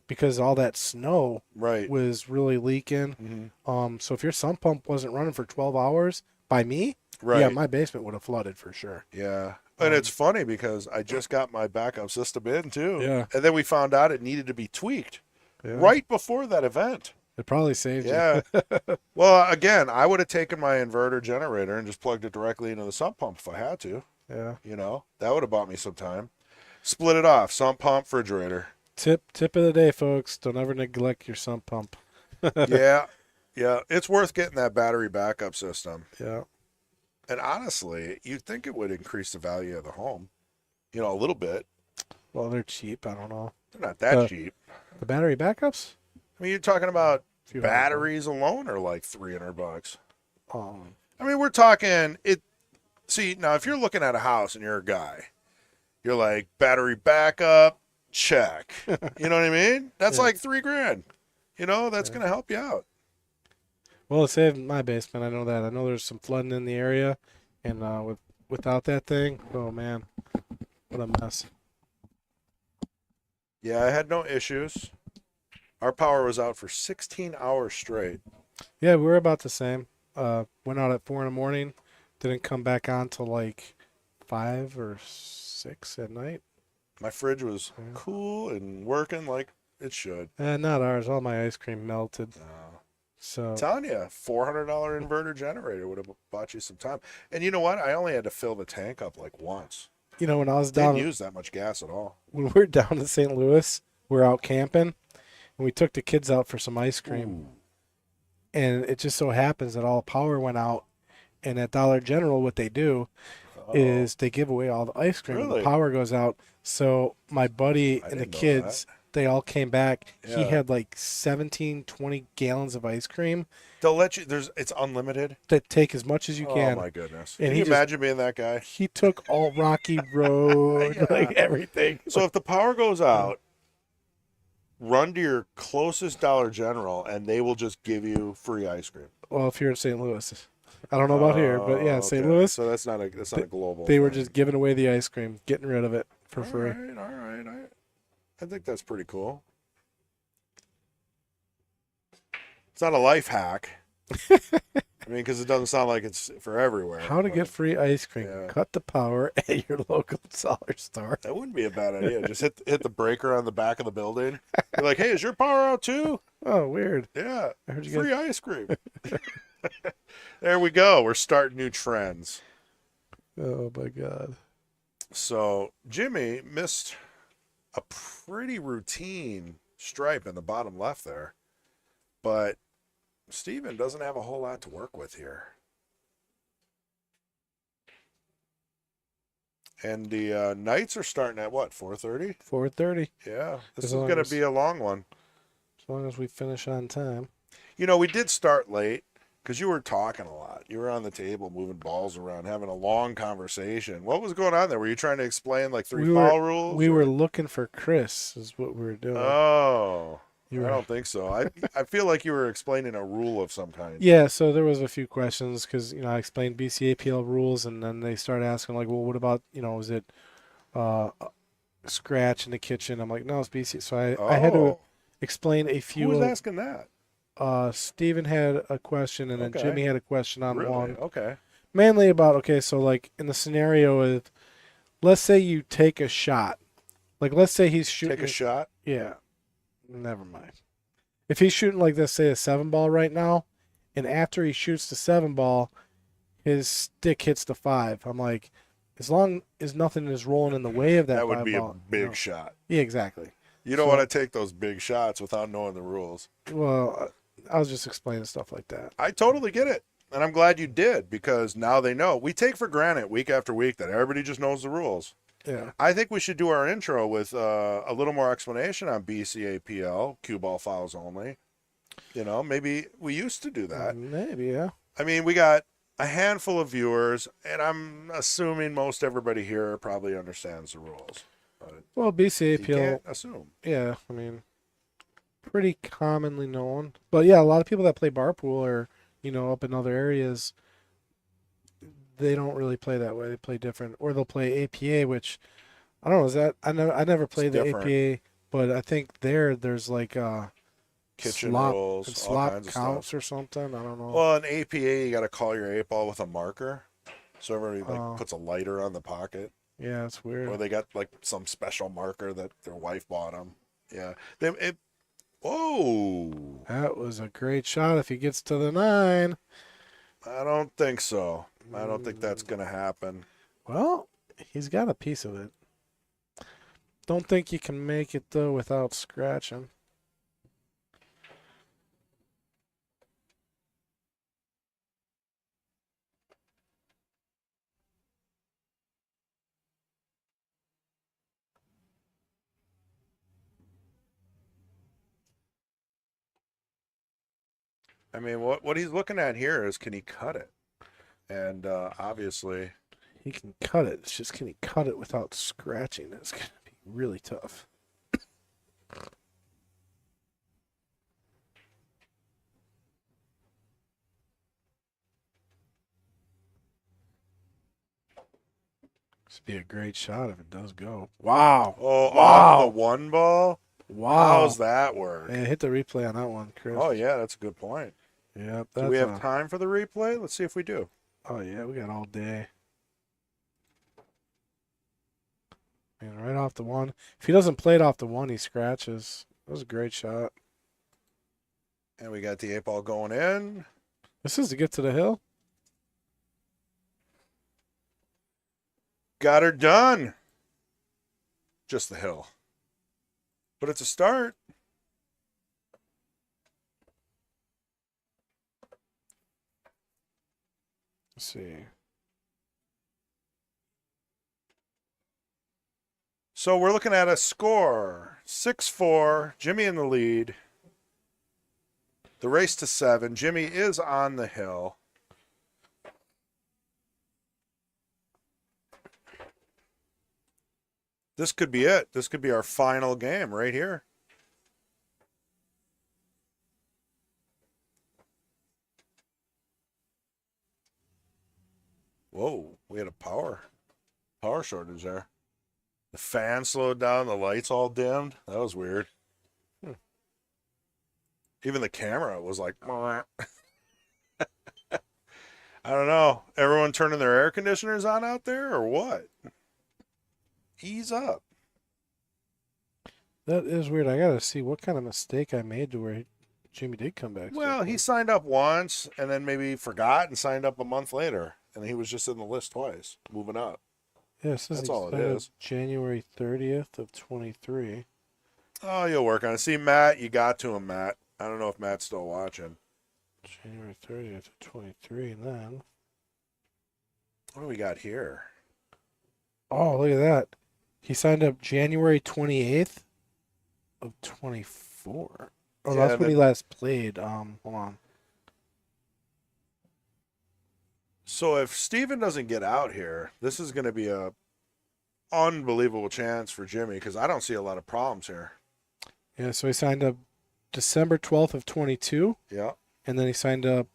because all that snow Right. was really leaking. Mhm. So if your sump pump wasn't running for 12 hours by me, Right. yeah, my basement would have flooded for sure. Yeah. And it's funny because I just got my backup system in too. Yeah. And then we found out it needed to be tweaked Yeah. right before that event. It probably saved you. Yeah. Well, again, I would have taken my inverter generator and just plugged it directly into the sump pump if I had to. Yeah. That would have bought me some time. Split it off, sump pump, refrigerator. Tip of the day, folks. Don't ever neglect your sump pump. Yeah. Yeah. It's worth getting that battery backup system. Yeah. And honestly, you'd think it would increase the value of the home, a little bit. Well, they're cheap. I don't know. They're not that cheap. The battery backups? I mean, you're talking about Few hundred batteries alone are like $300. bucks. I mean, we're talking it. See, now if you're looking at a house and you're a guy, you're like battery backup, check. You know what I mean? That's Yeah. like $3,000. That's going to help you out. Well, it saved my basement. I know that. I know there's some flooding in the area, and without that thing, oh man, what a mess. Yeah, I had no issues. Our power was out for 16 hours straight. Yeah, we were about the same. Went out at 4 in the morning, didn't come back on till like 5 or 6 at night. My fridge was Yeah. cool and working like it should. Not ours. All my ice cream melted. So I'm telling you, $400 inverter generator would have bought you some time. And you know what? I only had to fill the tank up like once. when I was Didn't down use that much gas at all. when we were down in St. Louis, we were out camping, and we took the kids out for some ice cream. And it just so happens that all the power went out. And at Dollar General, what they do is they give away all the ice cream when Really? the power goes out. So my buddy I and the didn't know kids, they all came back. He Yeah. had like 17, 20 gallons of ice cream They'll let you. It's unlimited. that take as much as you Oh can. my goodness! And Can he you just- imagine being that guy? He took all Rocky Road, Yeah. like everything. So if the power goes out, run to your closest Dollar General, and they will just give you free ice cream. Well, if you're in St. Louis, I don't know about here, but yeah, St. Louis, So that's not a global. they were thing. just giving away the ice cream, getting rid of it for All free. right, all right. I think that's pretty cool. It's not a life hack. I mean, because it doesn't sound like it's for everywhere. How to but get free ice cream? Yeah. Cut the power at your local dollar store. That wouldn't be a bad idea. Just hit the breaker on the back of the building. You're like, hey, is your power out too? Oh, weird. Yeah, I heard you free guys. ice cream. There we go. We're starting new trends. Oh my God. So Jimmy missed a pretty routine stripe in the bottom left there, but Steven doesn't have a whole lot to work with here. And the nights are starting at what, 4:30? 4:30. Yeah, this As is long going to as- be a long one. As long as we finish on time. We did start late because you were talking a lot. You were on the table moving balls around, having a long conversation. What was going on there? Were you trying to explain like three foul rules? We or- were looking for Chris, is what we were doing. Oh, You I were- don't think so. I feel like you were explaining a rule of some kind. Yeah, so there was a few questions because I explained BCAPL rules, and then they started asking like, well, what about is it scratch in the kitchen? I'm like, no, it's BC. So I had to Oh. explain a Who few. was of- asking that? Steven had a question, and then Okay. Jimmy had a question on Really? one, Okay. mainly about so like in the scenario of, let's say you take a shot, like let's say he's shooting. Take a shot. Yeah. Never mind. If he's shooting like this, say a 7-ball right now, and after he shoots the 7-ball, his stick hits the 5. I'm like, as long as nothing is rolling in the way of that, That would 5 be a ball, big shot. Yeah, exactly. You don't So- want to take those big shots without knowing the rules. Well, I was just explaining stuff like that. I totally get it. And I'm glad you did because now they know. We take for granted week after week that everybody just knows the rules. Yeah. I think we should do our intro with a little more explanation on BCAPL, cue ball fouls only. Maybe we used to do that. Maybe, yeah. I mean, we got a handful of viewers, and I'm assuming most everybody here probably understands the rules. But Well, BCA you appeal, can't assume. yeah, I mean, pretty commonly known. But yeah, a lot of people that play bar pool or, up in other areas, they don't really play that way. They play different, or they'll play APA, which I don't know. Is that I never played the different. APA, but I think there's like Kitchen slop rules, and all slop kinds of counts stuff. or something. I don't know. Well, in APA, you got to call your 8 ball with a marker. So everybody Oh. puts a lighter on the pocket. Yeah, it's Or weird. they got like some special marker that their wife bought them. Yeah. Whoa. That was a great shot if he gets to the 9. I don't think so. I don't think that's going to happen. Well, he's got a piece of it. Don't think you can make it, though, without scratching. I mean, what he's looking at here is, can he cut it? And obviously, He can cut it. It's just, can he cut it without scratching? It's going to be really tough. This would be a great shot if it does go. Wow. off Wow. the 1 ball. Wow. How's that work? Hey, hit the replay on that one, Chris. Oh yeah, that's a good point. Yeah, Do we have time for the replay? Let's see if we do. Oh, yeah, we got all day. Man, right off the 1. If he doesn't play it off the 1, he scratches. That was a great shot. And we got the 8 ball going in. This is to get to the hill. Got her done. Just the hill. But it's a start. Let's see. So we're looking at a score 6-4. Jimmy in the lead. The race to 7. Jimmy is on the hill. This could be it. This could be our final game right here. Whoa, we had a power shortage there. The fan slowed down, the lights all dimmed. That was weird. Even the camera was like, I don't know. Everyone turning their air conditioners on out there or what? Ease up. That is weird. I got to see what kind of mistake I made to where Jimmy did come back. Well, he signed up once and then maybe forgot and signed up a month later. And he was just in the list twice, moving up. Yeah, so That's all it is. January 30th of 23. Oh, you'll work on it. See, Matt, you got to him, Matt. I don't know if Matt's still watching. January 30th of 23, and then. What do we got here? Oh, look at that. He signed up January 28th of 24. Oh, Yeah, that's when he last played. Hold on. So if Steven doesn't get out here, this is going to be a unbelievable chance for Jimmy because I don't see a lot of problems here. Yeah, so he signed up December 12th of 22, Yeah. and then he signed up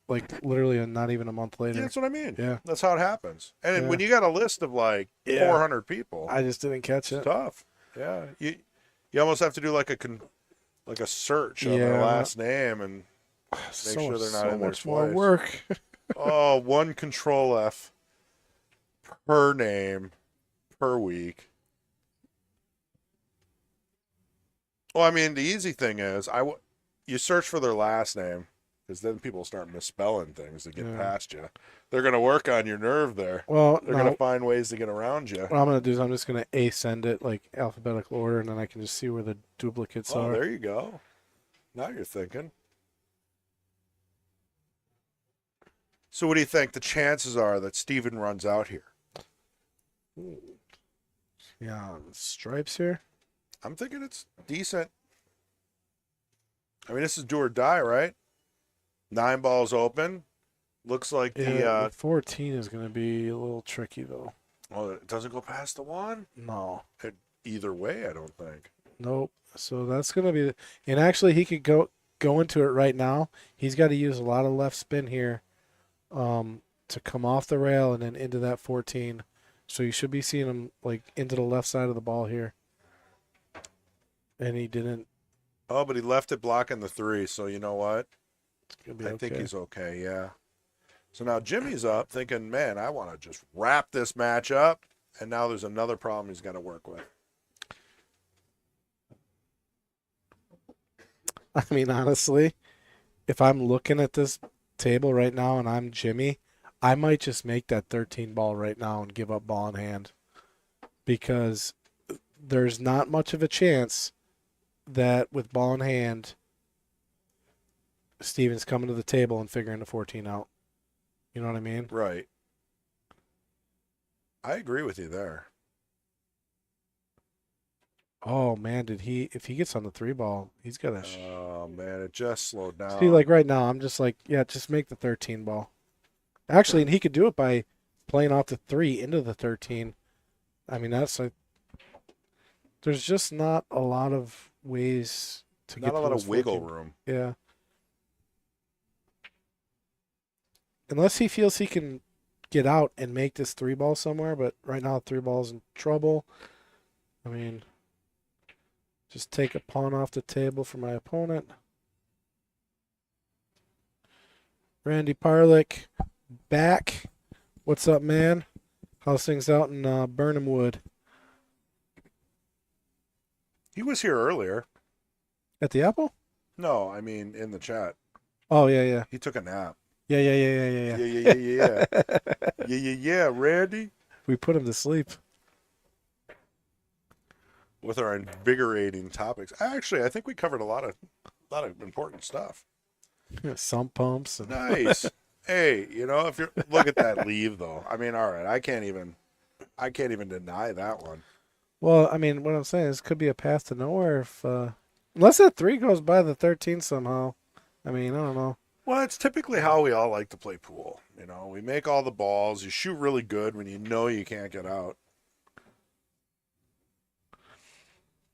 like literally not even a month later. Yeah, that's what I mean. Yeah. That's how it happens. And Yeah. when you got a list of like Yeah. 400 people, I just didn't catch it's it. tough. Yeah. You almost have to do like a search on Yeah. their last name and So sure much- they're not so in there much more twice. work. oh, one control F per name per week. Well, I mean, the easy thing is you search for their last name because then people start misspelling things to get Yeah. past you. They're going to work on your nerve there. Well, They're going to find ways to get around you. what I'm going to do is I'm just going to send it like alphabetical order, and then I can just see where the duplicates Oh, are. there you go. Now you're thinking. So what do you think the chances are that Steven runs out here? Yeah, stripes here. I'm thinking it's decent. I mean, this is do or die, right? 9 balls open. Looks like Yeah, the 14 is going to be a little tricky, though. oh, it doesn't go past the 1? No. Either way, I don't think. Nope. So that's going to be, and actually he could go into it right now. He's got to use a lot of left spin here, to come off the rail and then into that 14. So you should be seeing him like into the left side of the ball here. And he didn't. Oh, but he left it blocking the 3, so you know what? It's gonna be I think okay. he's okay, yeah. So now Jimmy's up thinking, man, I want to just wrap this match up. And now there's another problem he's got to work with. I mean, honestly, if I'm looking at this table right now and I'm Jimmy, I might just make that 13 ball right now and give up ball in hand, because there's not much of a chance that with ball in hand, Steven's coming to the table and figuring the 14 out. You know what I mean? Right. I agree with you there. Oh man, if he gets on the 3 ball, he's got to. Oh, man, it just slowed down. See, like right now, I'm just like, yeah, just make the 13 ball. Actually, and he could do it by playing off the 3 into the 13. I mean, that's like, there's just not a lot of ways to get Not a lot those of wiggle 14. room. Yeah. Unless he feels he can get out and make this 3 ball somewhere, but right now 3 ball's in trouble. I mean, just take a pawn off the table for my opponent. Randy Parlick back. What's up, man? How's things out in Burnham Wood? He was here earlier. At the Apple? No, I mean in the chat. Oh, yeah. He took a nap. Yeah. Yeah. Yeah, Randy. We put him to sleep. With our invigorating topics. Actually, I think we covered a lot of important stuff. Sump pumps. And Nice. Hey, you know, if you're look at that leave though. I mean, all right, I can't even deny that one. Well, I mean, what I'm saying is, could be a path to nowhere if, unless that 3 goes by the 13 somehow. I mean, I don't know. Well, it's typically how we all like to play pool. You know, we make all the balls. You shoot really good when you know you can't get out.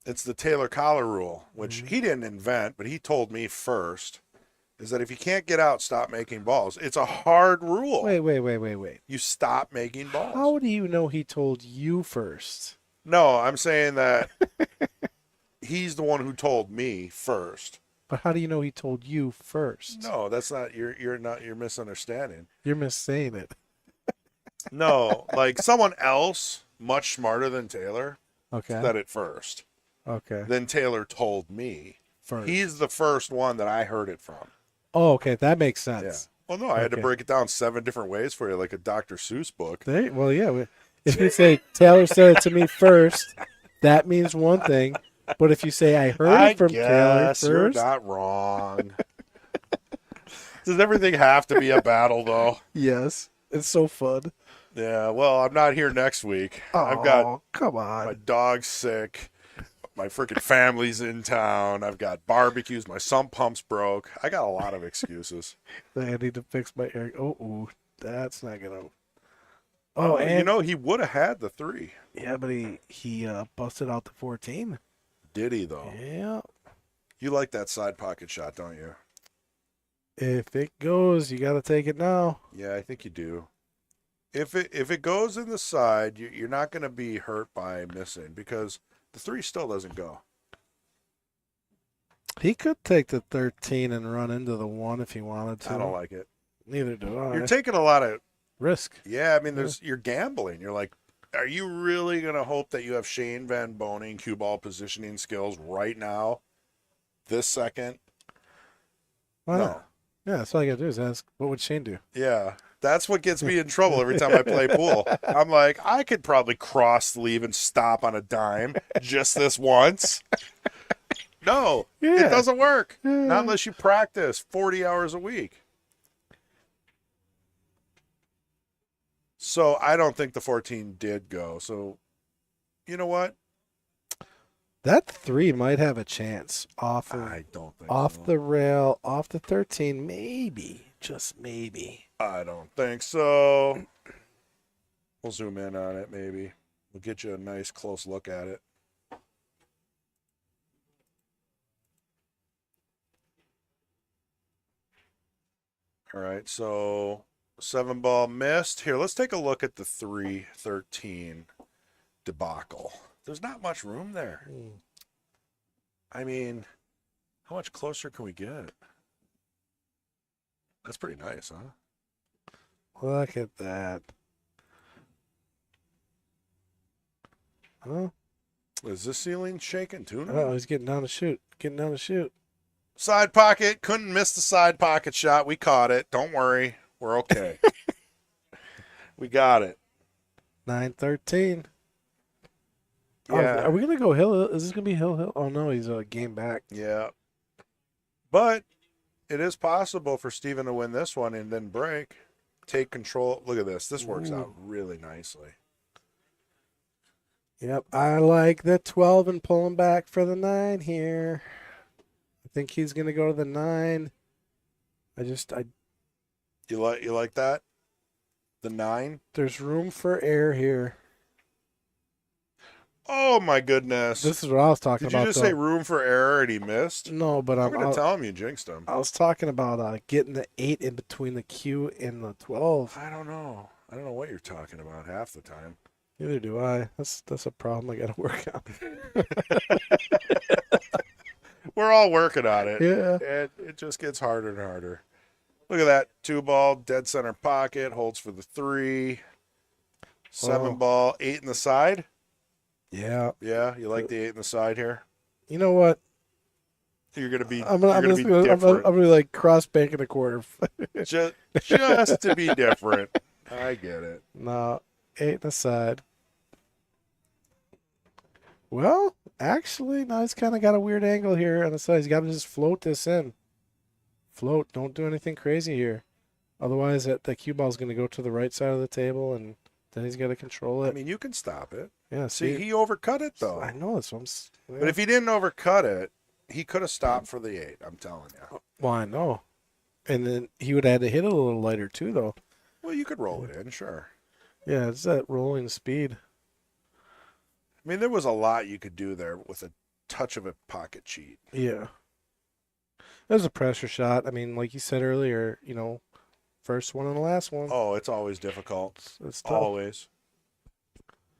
It's the Taylor Collar rule, which he didn't invent, but he told me first, is that if you can't get out, stop making balls. It's a hard rule. Wait. You stop making balls. How do you know he told you first? No, I'm saying that he's the one who told me first. But how do you know he told you first? No, that's not you're misunderstanding. You're missaying it. No, like someone else much smarter than Taylor Okay. said it first. Okay. Then Taylor told me. First. He's the first one that I heard it from. Oh, okay. That makes Yeah. sense. Well, no, I had to Okay. break it down 7 different ways for you, like a Dr. Seuss book. Well, yeah. If you say Taylor said it to me first, that means one thing. But if you say I heard it from Taylor guess you're first, not wrong. Does everything have to be a battle, though? yes, it's so fun. Yeah, well, I'm not here next week. Oh, I've got come my on. dog's sick. My freaking family's in town. I've got barbecues. My sump pump's broke. I got a lot of excuses. I need to fix my air. Oh, that's not gonna. Oh, and you know, he would have had the 3. yeah, but he busted out the 14. Did he, though? Yeah. You like that side pocket shot, don't you? If it goes, you got to take it now. Yeah, I think you do. If it goes in the side, you're not going to be hurt by missing because the 3 still doesn't go. He could take the 13 and run into the 1 if he wanted to. I don't like it. Neither do I. You're taking a lot of Risk. yeah. I mean, you're gambling. You're like, are you really going to hope that you have Shane Van Boning cue ball positioning skills right now, this second? Why No. not? Yeah, that's all I got to do is ask, what would Shane do? Yeah, that's what gets me in trouble every time I play pool. I'm like, I could probably cross sleeve and stop on a dime just this once. No, Yeah. it doesn't work. Yeah. Not unless you practice 40 hours a week. So I don't think the 14 did go. So, you know what? That 3 might have a chance off of I don't think off so. the rail, off the 13, maybe. Just maybe. I don't think so. We'll zoom in on it, maybe. We'll get you a nice close look at it. All right, so 7-ball missed. Here, let's take a look at the 313 debacle. There's not much room there. I mean, how much closer can we get? That's pretty nice, huh? Look at that. Huh? Is this ceiling shaking too now? Oh, he's getting down to shoot. Getting down to shoot. Side pocket. Couldn't miss the side pocket shot. We caught it. Don't worry. We're okay. We got it. 9-13. Yeah. Are we going to go Hill? Is this going to be Hill? Oh, no, he's a game back. Yeah. But it is possible for Steven to win this one and then break. Take control. Look at this. This works out really nicely. Yep, I like the 12 and pulling back for the 9 here. I think he's going to go to the 9. You like that? The 9? There's room for error here. Oh my goodness. This is what I was talking Did about. you just say room for error and he missed? No, but I'm going to tell him you jinxed him. I was talking about getting the 8 in between the Q and the 12. I don't know. I don't know what you're talking about half the time. Neither do I. That's a problem I got to work on. We're all working on it. Yeah. It just gets harder and harder. Look at that. 2-ball, dead center pocket, holds for the 3. 7-ball, 8 in the side. Yeah. Yeah, you like the 8 in the side here? You know what? You're gonna be. I'm you're gonna be different. gonna like cross bank in a quarter. just to be different. I get it. No, 8 in the side. Well, actually, no, he's kind of got a weird angle here on the side. He's got to just float this in. Float. Don't do anything crazy here. Otherwise, the cue ball is going to go to the right side of the table, and then he's got to control it. I mean, you can stop it. Yeah, See, he overcut it, though. I know this one. But if he didn't overcut it, he could have stopped for the 8. I'm telling you. Well, I know. And then he would have had to hit it a little lighter, too, though. Well, you could roll it in, sure. Yeah, it's that rolling speed. I mean, there was a lot you could do there with a touch of a pocket cheat. Yeah. That was a pressure shot. I mean, like you said earlier, first one and the last one. Oh, it's always difficult. It's tough. Always.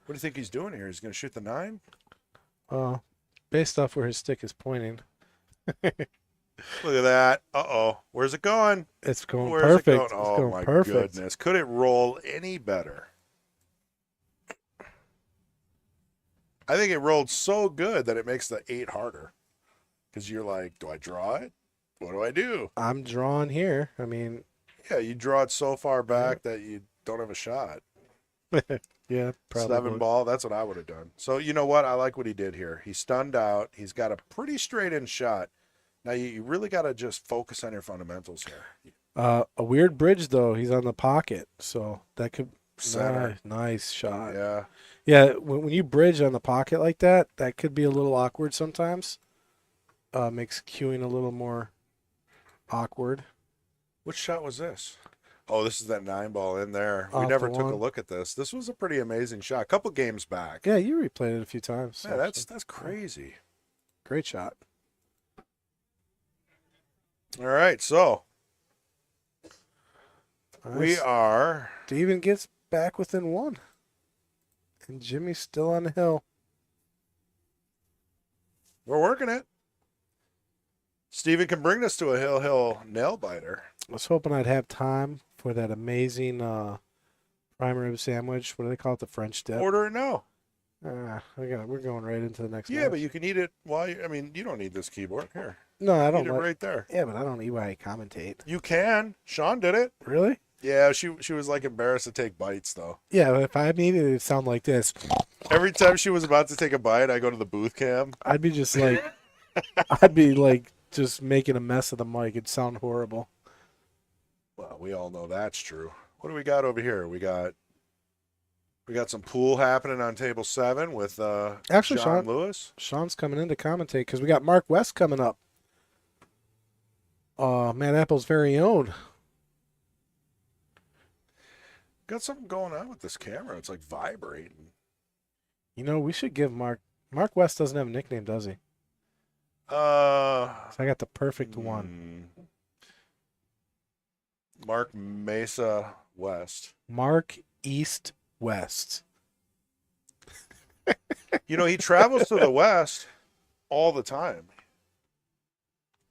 What do you think he's doing here? He's going to shoot the 9? Based off where his stick is pointing. Look at that. Uh-oh. Where's it going? It's going Where's perfect. it going? It's Oh, going my perfect. goodness. Could it roll any better? I think it rolled so good that it makes the 8 harder. Because you're like, do I draw it? What do I do? I'm drawing here. I mean, Yeah, you draw it so far back that you don't have a shot. yeah, probably. 7-ball, that's what I would have done. So you know what? I like what he did here. He stunned out. He's got a pretty straight-in shot. Now you really got to just focus on your fundamentals here. A weird bridge, though. He's on the pocket, so that could Center. nice shot. Yeah. Yeah, when you bridge on the pocket like that, that could be a little awkward sometimes. Makes queuing a little more awkward. Which shot was this? Oh, this is that 9-ball in there. We Off never the took a one. look at this. This was a pretty amazing shot. A couple games back. Yeah, you replayed it a few times. Yeah, that's crazy. great shot. All right, so we Nice. are. Steven gets back within 1. And Jimmy's still on the hill. We're working it. Steven can bring us to a hill nail biter. I was hoping I'd have time for that amazing prime rib sandwich. What do they call it? The French dip. Order it now. We're going right into the next Yeah, match. but you can eat it while you. I mean, you don't need this keyboard here. No, I Eat don't it like. right there. Yeah, but I don't eat while I commentate. You can. Sean did it. Really? Yeah, she was like embarrassed to take bites though. Yeah, if I needed it, it'd sound like this. Every time she was about to take a bite, I go to the booth cam. I'd be just like, I'd be like just making a mess of the mic. It'd sound horrible. Well, we all know that's true. What do we got over here? We got some pool happening on table 7 with Actually, John Sean- Lewis. Sean's coming in to commentate because we got Mark West coming up. Matt Apple's very own. Got something going on with this camera. It's like vibrating. You know, we should give Mark West doesn't have a nickname, does he? Uh, So I got the perfect one. Mark Mesa West. Mark East West. You know, he travels to the West all the time.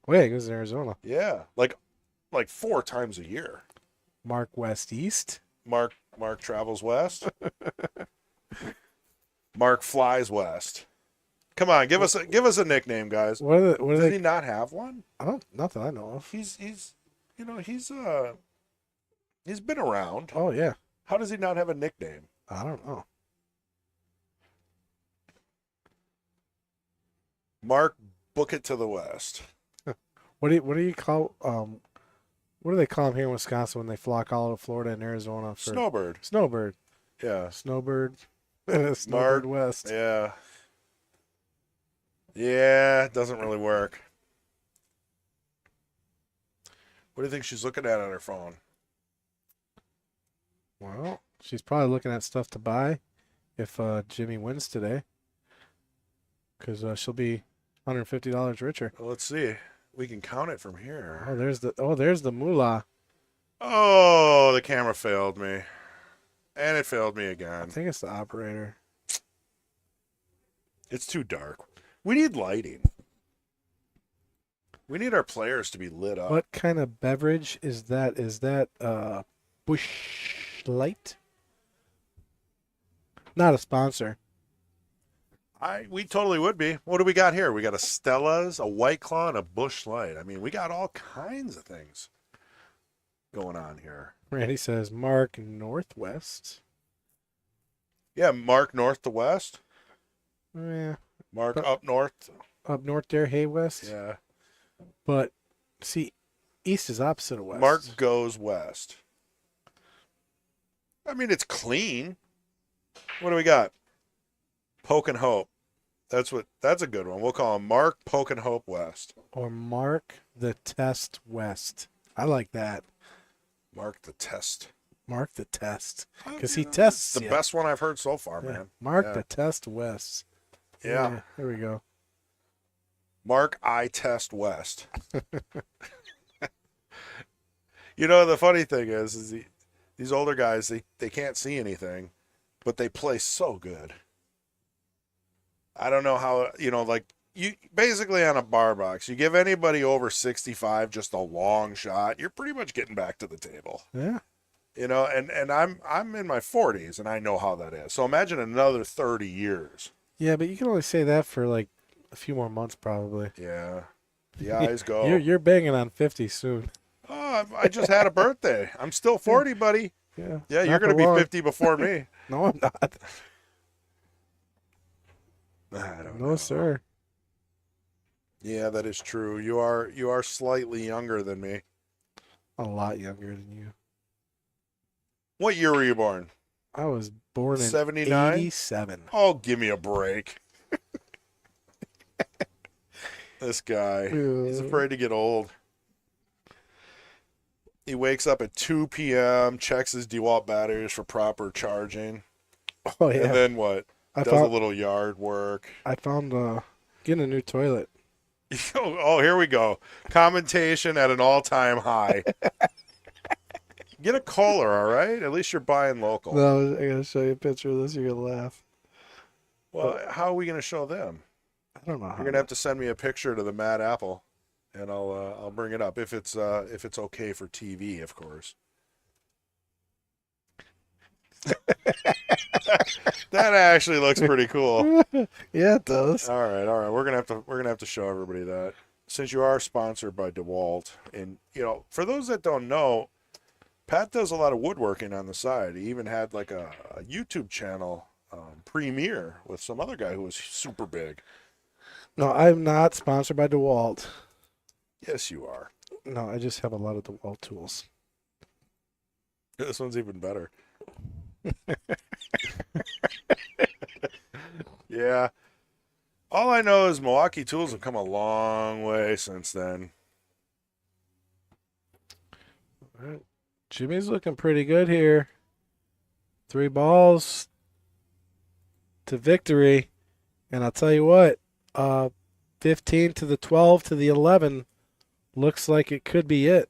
Wait, he goes to Arizona. Yeah, like 4 times a year. Mark West East. Mark travels west. Mark flies west. Come on, give us a nickname, guys. What are Does they? he not have one? Nothing I know of. He's been around. Oh yeah. How does he not have a nickname? I don't know. Mark Book It to the West. What do you call what do they call him here in Wisconsin when they flock all to Florida and Arizona for Snowbird. Snowbird. Yeah. Snowbird. Snowbird West. Yeah. Yeah, it doesn't really work. What do you think she's looking at on her phone? Well, she's probably looking at stuff to buy if Jimmy wins today, because she'll be $150 richer. Well, let's see. We can count it from here. There's the moolah. Oh, the camera failed me. And it failed me I again. think it's the operator. It's too dark. We need lighting. We need our players to be lit up. What kind of beverage is that? Is that Busch Light? Not a sponsor. We totally would be. What do we got here? We got a Stella's, a White Claw, and a Busch Light. I mean, we got all kinds of things going on here. Randy says Mark Northwest. Yeah, Mark north to west. Yeah, Mark up north. up north there, hey west. Yeah. But see, east is opposite of west. Mark goes west. I mean, it's clean. What do we got? Poke and Hope. That's a good one. We'll call him Mark Poke and Hope West. Or Mark the Test West. I like that. Mark the Test. Mark the Test. Because You he know, tests the ya. best one I've heard so far, Yeah. man. Mark Yeah. the Test West. Yeah. There we go. Mark I Test West. You know, the funny thing is these older guys, they can't see anything, but they play so good. I don't know how, like you basically on a bar box, you give anybody over 65 just a long shot, you're pretty much getting back to the table. Yeah. And I'm in my 40s and I know how that is. So imagine another 30 years. Yeah, but you can only say that for like a few more months probably. Yeah. The eyes go. You're banging on 50 soon. Oh, I just had a birthday. I'm still 40, buddy. Yeah. Yeah, you're Not going to for be long. 50 before me. No, I'm not. I don't No, know. sir. Yeah, that is true. You are slightly younger than me. A lot younger than you. What year were you born? I was born in 79? 87. Oh, give me a break. This guy. He's afraid to get old. He wakes up at 2 p.m., checks his DeWalt batteries for proper charging. Oh yeah. And then what? I Does a found little yard work. getting a new toilet. Oh, here we go. Commentation at an all-time high. Get a Kohler, all right? At least you're buying local. No, I gotta show you a picture of this. You're gonna laugh. Well, how are we going to show them? I don't know. You're going to have to send me a picture to the Mad Apple, and I'll bring it up if it's okay for TV, of course. That actually looks pretty cool. Yeah, it does. All right. We're gonna have to show everybody that, since you are sponsored by DeWalt, and for those that don't know, Pat does a lot of woodworking on the side. He even had like a YouTube channel premiere with some other guy who was super big. No, I'm not sponsored by DeWalt. Yes, you are. No, I just have a lot of DeWalt tools. This one's even better. Yeah. All I know is Milwaukee tools have come a long way since then. All right. Jimmy's looking pretty good here. 3 balls to victory. And I'll tell you what, 15 to the 12 to the 11 looks like it could be it.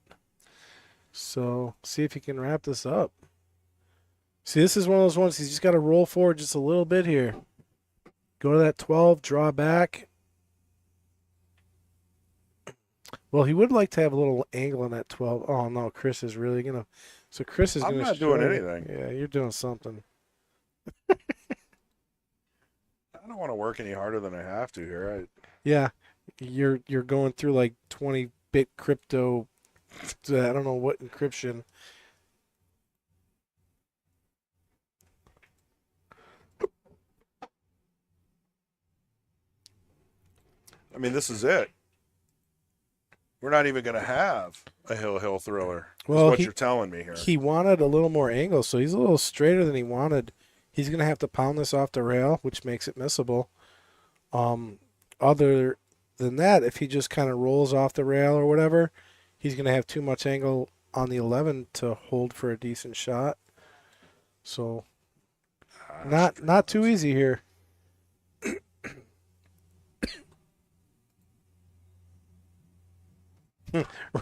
So see if he can wrap this up. See, this is one of those ones he's just got to roll forward just a little bit here. Go to that 12, draw back. Well, he would like to have a little angle on that 12. Oh, no, Chris is really going to. So Chris is going to. I'm not doing anything. Yeah, you're doing something. I don't want to work any harder than I have to here. Yeah, you're going through like 20-bit crypto. I don't know what encryption. I mean, this is it. We're not even going to have a hill thriller. Well, is what you're telling me here. He wanted a little more angle, so he's a little straighter than he wanted. He's going to have to pound this off the rail, which makes it missable. Other than that, if he just kind of rolls off the rail or whatever, he's going to have too much angle on the 11 to hold for a decent shot. So not too easy here.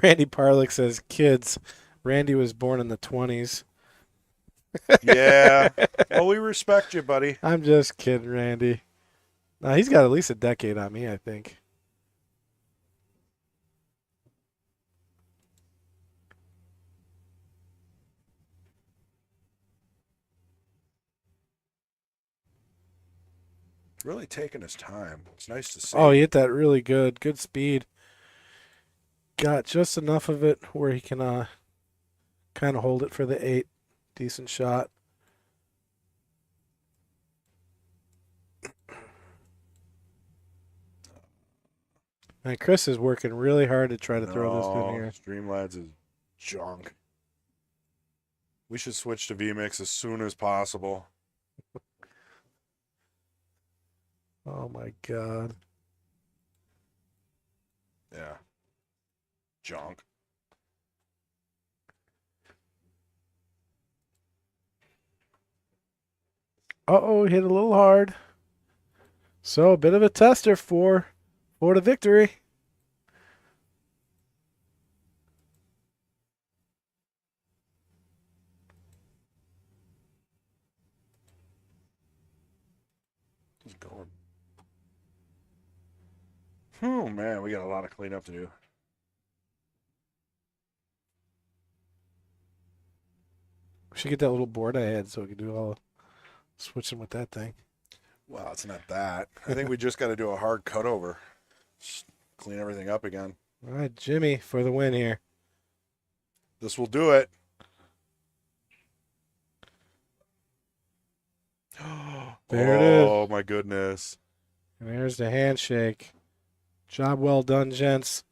Randy Parlick says, kids. Randy was born in the 20s. Yeah. Well, we respect you, buddy. I'm just kidding, Randy. Now he's got at least a decade on me, I think. Really taking his time. It's nice to see. Oh, he hit that really good. Good speed. Got just enough of it where he can kind of hold it for the 8. Decent shot. And Chris is working really hard to try to throw this in here. Streamlads is junk. We should switch to VMix as soon as possible. Oh my God. Yeah. Junk. Uh-oh, hit a little hard. So a bit of a tester for the victory. He's going. Oh, man, we got a lot of cleanup to do. We should get that little board I had so we can do all switching with that thing. Well, it's not that. I think we just got to do a hard cutover. Just clean everything up again. All right, Jimmy for the win here. This will do it. There it is. Oh, my goodness. And there's the handshake. Job well done, gents.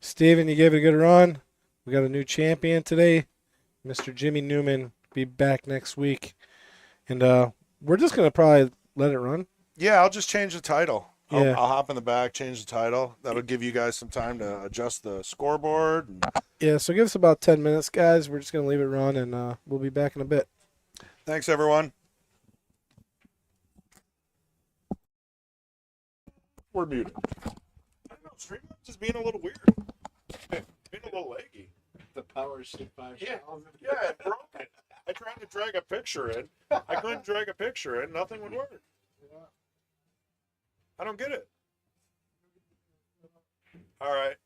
Steven, you gave it a good run. We got a new champion today. Mr. Jimmy Newman be back next week. And we're just going to probably let it run. Yeah, I'll just change the title. Yeah. I'll hop in the back, change the title. That'll give you guys some time to adjust the scoreboard. Yeah, so give us about 10 minutes, guys. We're just going to leave it run, and we'll be back in a bit. Thanks, everyone. We're muted. I don't know, Streamlabs just being a little weird. Being a little leggy. The power shift 5 Yeah, it broke it. I tried to drag a picture in. I couldn't drag a picture in. Nothing would work. I don't get it. All right.